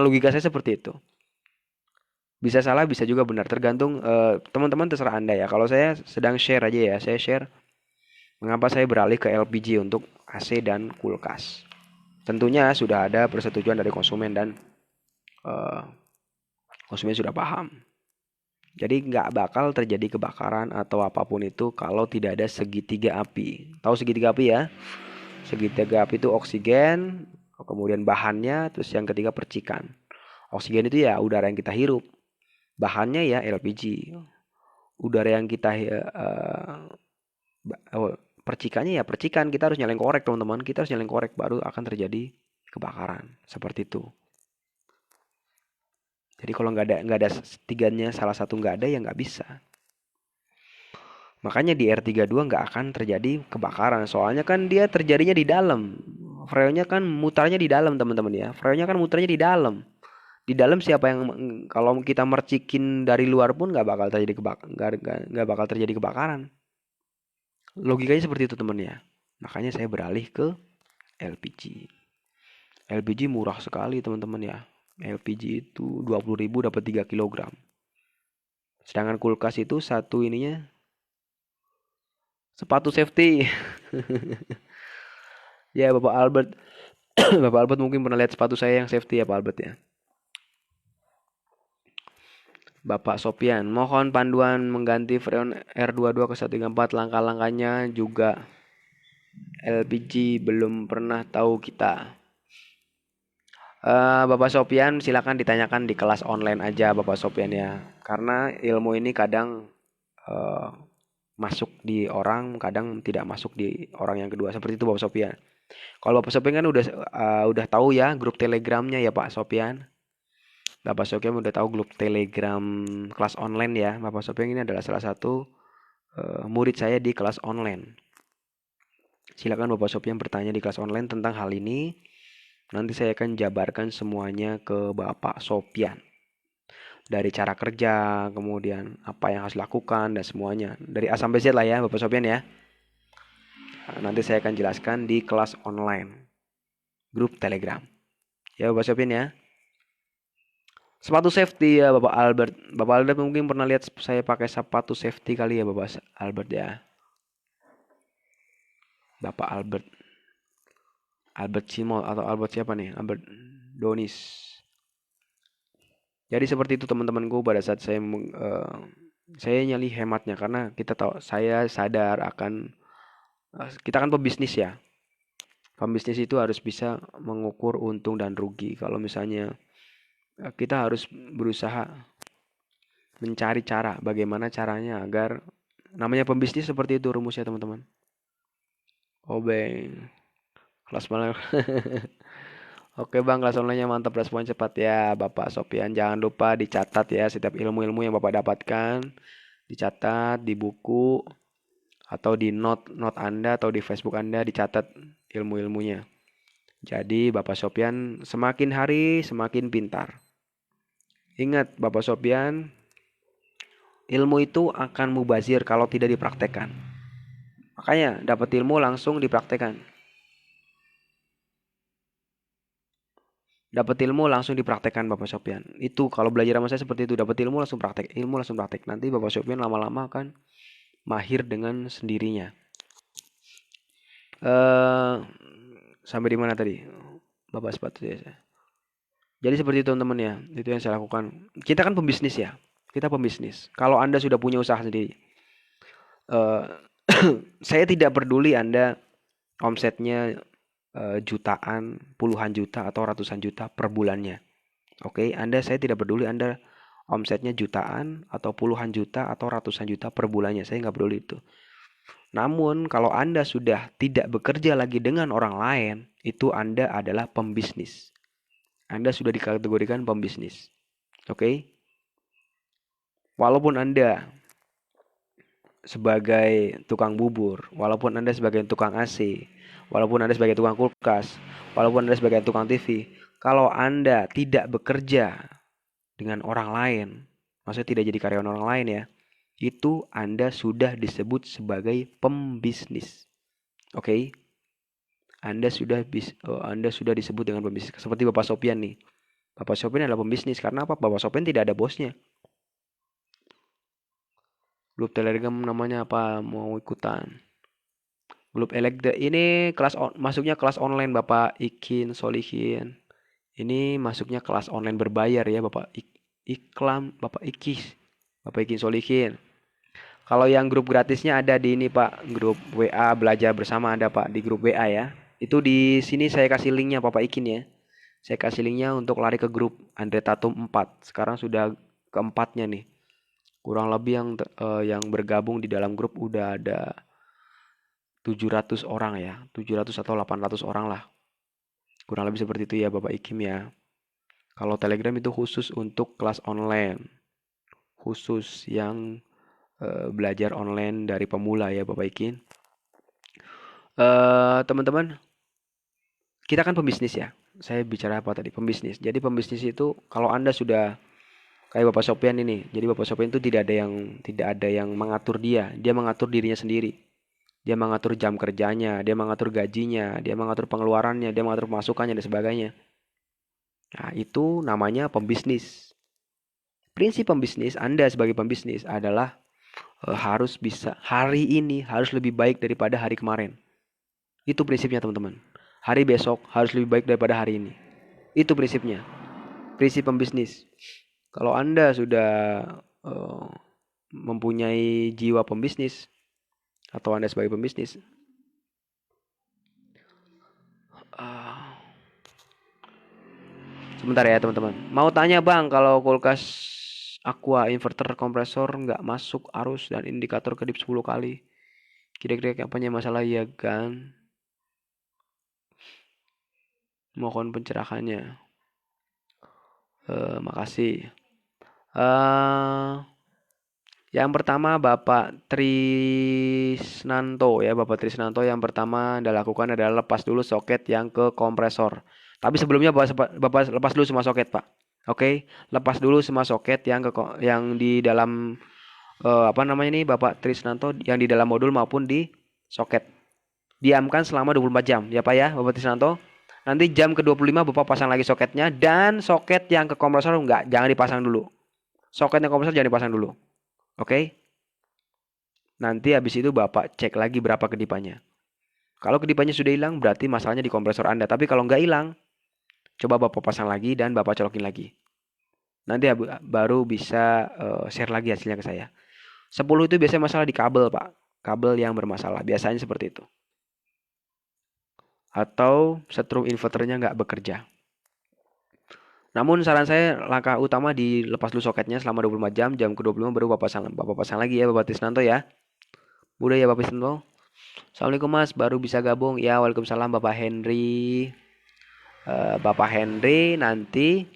Logika saya seperti itu. Bisa salah, bisa juga benar. Tergantung teman-teman, terserah Anda ya. Kalau saya sedang share aja ya. Saya share mengapa saya beralih ke LPG untuk AC dan kulkas. Tentunya sudah ada persetujuan dari konsumen dan konsumen sudah paham. Jadi nggak bakal terjadi kebakaran atau apapun itu kalau tidak ada segitiga api. Tahu segitiga api ya? Segitiga api itu oksigen, kemudian bahannya, terus yang ketiga percikan. Oksigen itu ya udara yang kita hirup. Bahannya ya LPG. Udara yang kita percikannya ya percikan. Kita harus nyalain korek teman-teman. Kita harus nyalain korek baru akan terjadi kebakaran. Seperti itu. Jadi kalau nggak ada tiganya, salah satu nggak ada ya nggak bisa. Makanya di R32 nggak akan terjadi kebakaran. Soalnya kan dia terjadinya di dalam. Freonnya kan mutarnya di dalam teman-teman ya. Freonnya kan mutarnya di dalam. Di dalam siapa yang kalau kita mercikin dari luar pun nggak bakal terjadi kebakaran. Logikanya seperti itu teman ya. Makanya saya beralih ke LPG. LPG murah sekali teman-teman ya. LPG itu 20.000 dapat 3 kg. Sedangkan kulkas itu satu ininya sepatu safety. Ya Bapak Albert, Bapak Albert mungkin pernah lihat sepatu saya yang safety ya Pak Albert ya. Bapak Sopian, mohon panduan mengganti freon R22 ke 134, langkah-langkahnya juga LPG belum pernah tahu kita. Bapak Sopian silakan ditanyakan di kelas online aja Bapak Sopian ya. Karena ilmu ini kadang eh, masuk di orang, kadang tidak masuk di orang yang kedua. Seperti itu Bapak Sopian. Kalau Bapak Sopian kan udah tahu ya grup Telegramnya ya Pak Sopian. Bapak Sopian udah tahu grup Telegram kelas online ya. Bapak Sopian ini adalah salah satu murid saya di kelas online. Silakan Bapak Sopian bertanya di kelas online tentang hal ini. Nanti saya akan jabarkan semuanya ke Bapak Sopian. Dari cara kerja, kemudian apa yang harus dilakukan dan semuanya. Dari A sampai Z lah ya Bapak Sopian ya. Nanti saya akan jelaskan di kelas online. Grup Telegram. Ya Bapak Sopian ya. Sepatu safety ya Bapak Albert. Bapak Albert mungkin pernah lihat saya pakai sepatu safety kali ya Bapak Albert ya. Bapak Albert. Albert Simol atau Albert siapa nih? Albert Donis. Jadi seperti itu teman-temanku pada saat saya nyali hematnya karena kita tahu saya sadar akan kita kan pebisnis ya. Pembisnis itu harus bisa mengukur untung dan rugi. Kalau misalnya kita harus berusaha mencari cara bagaimana caranya agar namanya pembisnis seperti itu rumusnya teman-teman. Obeng kelas malam. Oke Bang, kelas online-nya mantap, respon cepat ya Bapak Sopian. Jangan lupa dicatat ya setiap ilmu-ilmu yang Bapak dapatkan. Dicatat di buku atau di note Anda atau di Facebook Anda, dicatat ilmu-ilmunya. Jadi Bapak Sopian semakin hari semakin pintar. Ingat Bapak Sopian, ilmu itu akan mubazir kalau tidak dipraktekkan. Makanya dapat ilmu langsung dipraktekkan. Dapat ilmu langsung dipraktekkan Bapak Sopian. Itu kalau belajar sama saya seperti itu, dapat ilmu langsung praktek, ilmu langsung praktek. Nanti Bapak Sopian lama-lama akan mahir dengan sendirinya. Sampai di mana tadi? Bapak sepatu ya. Jadi seperti itu teman-teman ya, itu yang saya lakukan. Kita kan pembisnis ya, kita pembisnis. Kalau Anda sudah punya usaha sendiri, eh, saya tidak peduli Anda omsetnya jutaan, puluhan juta atau ratusan juta per bulannya. Oke, saya tidak peduli Anda omsetnya jutaan atau puluhan juta atau ratusan juta per bulannya. Saya nggak peduli itu. Namun kalau Anda sudah tidak bekerja lagi dengan orang lain, itu Anda adalah pembisnis. Anda sudah dikategorikan pembisnis. Oke? Walaupun Anda sebagai tukang bubur, walaupun Anda sebagai tukang AC, walaupun Anda sebagai tukang kulkas, walaupun Anda sebagai tukang TV, kalau Anda tidak bekerja dengan orang lain, maksudnya tidak jadi karyawan orang lain ya, itu Anda sudah disebut sebagai pembisnis. Oke? Anda sudah disebut dengan pembisnis. Seperti Bapak Sopian nih. Bapak Sopian adalah pembisnis karena apa? Bapak Sopian tidak ada bosnya. Grup Telegram namanya apa? Mau ikutan? Grup Elegda ini masuknya kelas online Bapak Ikin Solihin. Ini masuknya kelas online berbayar ya Bapak Iklam, Bapak Ikis, Bapak Ikin Solihin. Kalau yang grup gratisnya ada di ini Pak, grup WA belajar bersama ada Pak di grup WA ya. Itu di sini saya kasih linknya Bapak Ikin ya. Saya kasih linknya untuk lari ke grup Andre Tatum 4. Sekarang sudah keempatnya nih. Kurang lebih yang bergabung di dalam grup udah ada 700 orang ya. 700 atau 800 orang lah. Kurang lebih seperti itu ya Bapak Ikim ya. Kalau Telegram itu khusus untuk kelas online. Khusus yang belajar online dari pemula ya Bapak Ikin. Teman-teman, kita kan pembisnis ya. Saya bicara apa tadi? Pembisnis. Jadi pembisnis itu kalau Anda sudah kayak Bapak Sopian ini. Jadi Bapak Sopian itu tidak ada yang mengatur dia. Dia mengatur dirinya sendiri. Dia mengatur jam kerjanya, dia mengatur gajinya, dia mengatur pengeluarannya, dia mengatur pemasukannya dan sebagainya. Nah, itu namanya pembisnis. Prinsip pembisnis Anda sebagai pembisnis adalah harus bisa hari ini harus lebih baik daripada hari kemarin. Itu prinsipnya teman-teman. Hari besok harus lebih baik daripada hari ini. Itu prinsipnya. Prinsip pembisnis. Kalau Anda sudah eh, mempunyai jiwa pembisnis atau Anda sebagai pembisnis, ah, sebentar ya teman-teman. Mau tanya bang, kalau kulkas aqua inverter kompresor nggak masuk arus dan indikator kedip 10 kali. Kira-kira kapannya masalah ya kan? Mohon pencerahannya. Makasih. Eh yang pertama Bapak Trisnanto ya, Bapak Trisnanto yang pertama Anda lakukan adalah lepas dulu soket yang ke kompresor. Tapi sebelumnya Bapak lepas dulu semua soket, Pak. Oke, lepas dulu semua soket yang di dalam apa namanya ini Bapak Trisnanto yang di dalam modul maupun di soket. Diamkan selama 24 jam ya Pak ya, Bapak Trisnanto. Nanti jam ke-25 Bapak pasang lagi soketnya dan soket yang ke kompresor jangan dipasang dulu. Soket yang kompresor jangan dipasang dulu. Oke? Nanti habis itu Bapak cek lagi berapa kedipannya. Kalau kedipannya sudah hilang, berarti masalahnya di kompresor Anda. Tapi kalau nggak hilang, coba Bapak pasang lagi dan Bapak colokin lagi. Nanti baru bisa share lagi hasilnya ke saya. 10 itu biasanya masalah di kabel, Pak. Kabel yang bermasalah. Biasanya seperti itu. Atau setrum inverternya nggak bekerja. Namun saran saya langkah utama dilepas dulu soketnya selama 24 jam. Jam ke-25 baru Bapak pasang lagi ya Bapak Tisnanto ya. Mudah ya Bapak Tisnanto. Assalamualaikum Mas, baru bisa gabung. Ya, waalaikumsalam Bapak Henry. Bapak Henry nanti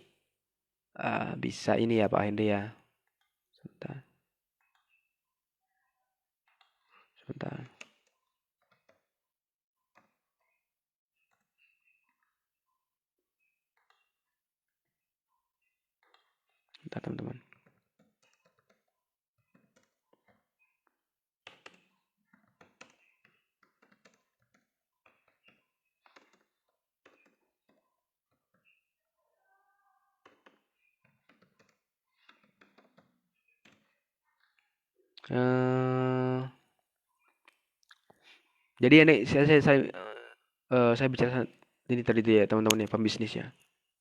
bisa ini ya Pak Henry ya. Sebentar, sebentar. Sebentar teman-teman. Eh, jadi ini saya bicara ini tadi ya teman-teman ya pembisnis ya.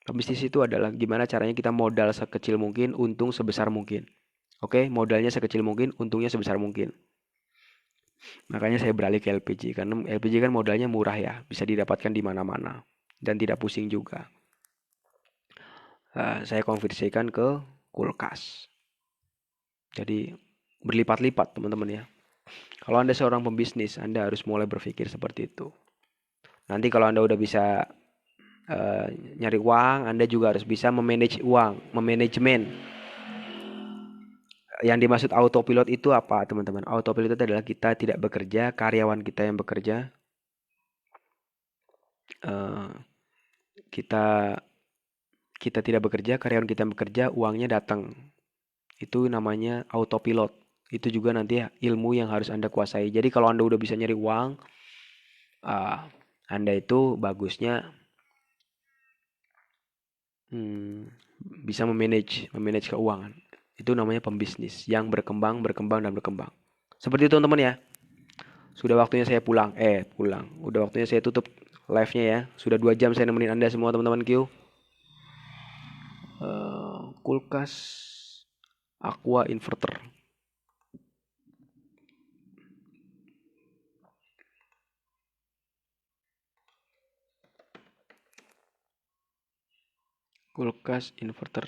Pembisnis itu adalah gimana caranya kita modal sekecil mungkin, untung sebesar mungkin. Oke, modalnya sekecil mungkin, untungnya sebesar mungkin. Makanya saya beralih ke LPG karena LPG kan modalnya murah ya, bisa didapatkan di mana-mana dan tidak pusing juga. Saya konversikan ke kulkas. Jadi berlipat-lipat teman-teman ya. Kalau Anda seorang pembisnis, Anda harus mulai berpikir seperti itu. Nanti kalau Anda udah bisa eh, nyari uang, Anda juga harus bisa memanage uang, memanajemen. Yang dimaksud autopilot itu apa, teman-teman? Autopilot itu adalah kita tidak bekerja, karyawan kita yang bekerja. Eh, kita kita tidak bekerja, karyawan kita yang bekerja, uangnya datang. Itu namanya autopilot. Itu juga nanti ilmu yang harus Anda kuasai. Jadi kalau Anda udah bisa nyari uang, eh, Anda itu bagusnya hmm, bisa memanage keuangan. Itu namanya pembisnis yang berkembang, berkembang, dan berkembang. Seperti itu teman-teman ya. Sudah waktunya saya pulang. Pulang. Udah waktunya saya tutup live-nya ya. Sudah 2 jam saya nemenin Anda semua teman-teman Q. Kulkas Aqua Inverter. Kulkas inverter.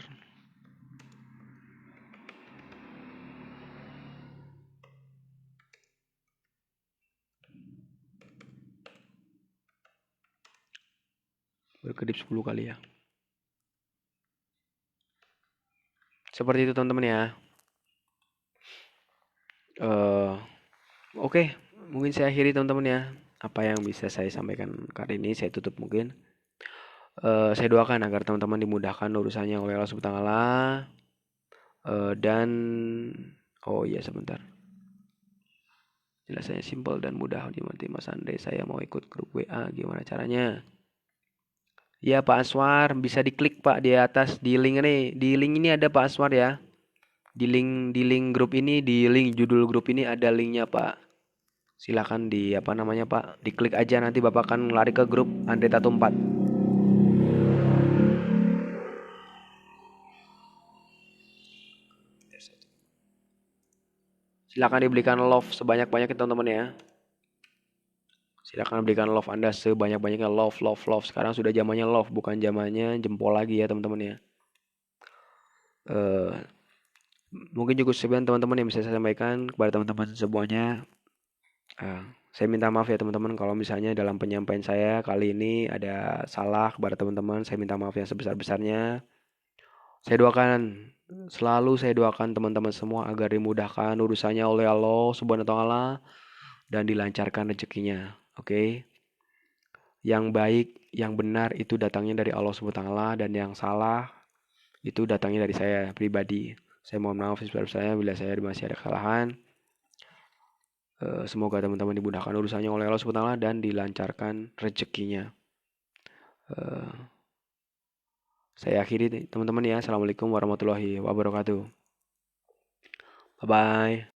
Berkedip 10 kali ya. Seperti itu teman-teman ya. Eh, Oke, mungkin saya akhiri teman-teman ya. Apa yang bisa saya sampaikan kali ini saya tutup mungkin. Saya doakan agar teman-teman dimudahkan urusannya oleh Allah Subhanahu wa taala. Dan oh iya sebentar. Jelasannya simpel dan mudah dimengerti Mas Andre. Saya mau ikut grup WA, gimana caranya? Ya Pak Aswar, bisa diklik Pak di atas di link ini. Di link ini ada Pak Aswar ya. Di link grup ini, di link judul grup ini ada linknya Pak. Silakan di apa namanya Pak, diklik aja nanti Bapak akan lari ke grup Andre Tato 4. Silakan diberikan love sebanyak-banyaknya teman-teman ya. Silakan berikan love Anda sebanyak-banyaknya, love love love. Sekarang sudah zamannya love, bukan zamannya jempol lagi ya teman-teman ya. Eh, Mungkin cukup sekian teman-teman yang bisa saya sampaikan kepada teman-teman semuanya. Eh, saya minta maaf ya teman-teman kalau misalnya dalam penyampaian saya kali ini ada salah kepada teman-teman. Saya minta maaf yang sebesar-besarnya. Saya doakan, selalu saya doakan teman-teman semua agar dimudahkan urusannya oleh Allah Subhanahu wa taala dan dilancarkan rezekinya. Oke. Yang baik, yang benar itu datangnya dari Allah Subhanahu wa taala dan yang salah itu datangnya dari saya pribadi. Saya mohon maaf sebesar-besarnya bila saya masih ada kesalahan. Semoga teman-teman dimudahkan urusannya oleh Allah Subhanahu wa taala dan dilancarkan rezekinya. Eh, saya akhiri teman-teman ya. Assalamualaikum warahmatullahi wabarakatuh. Bye bye.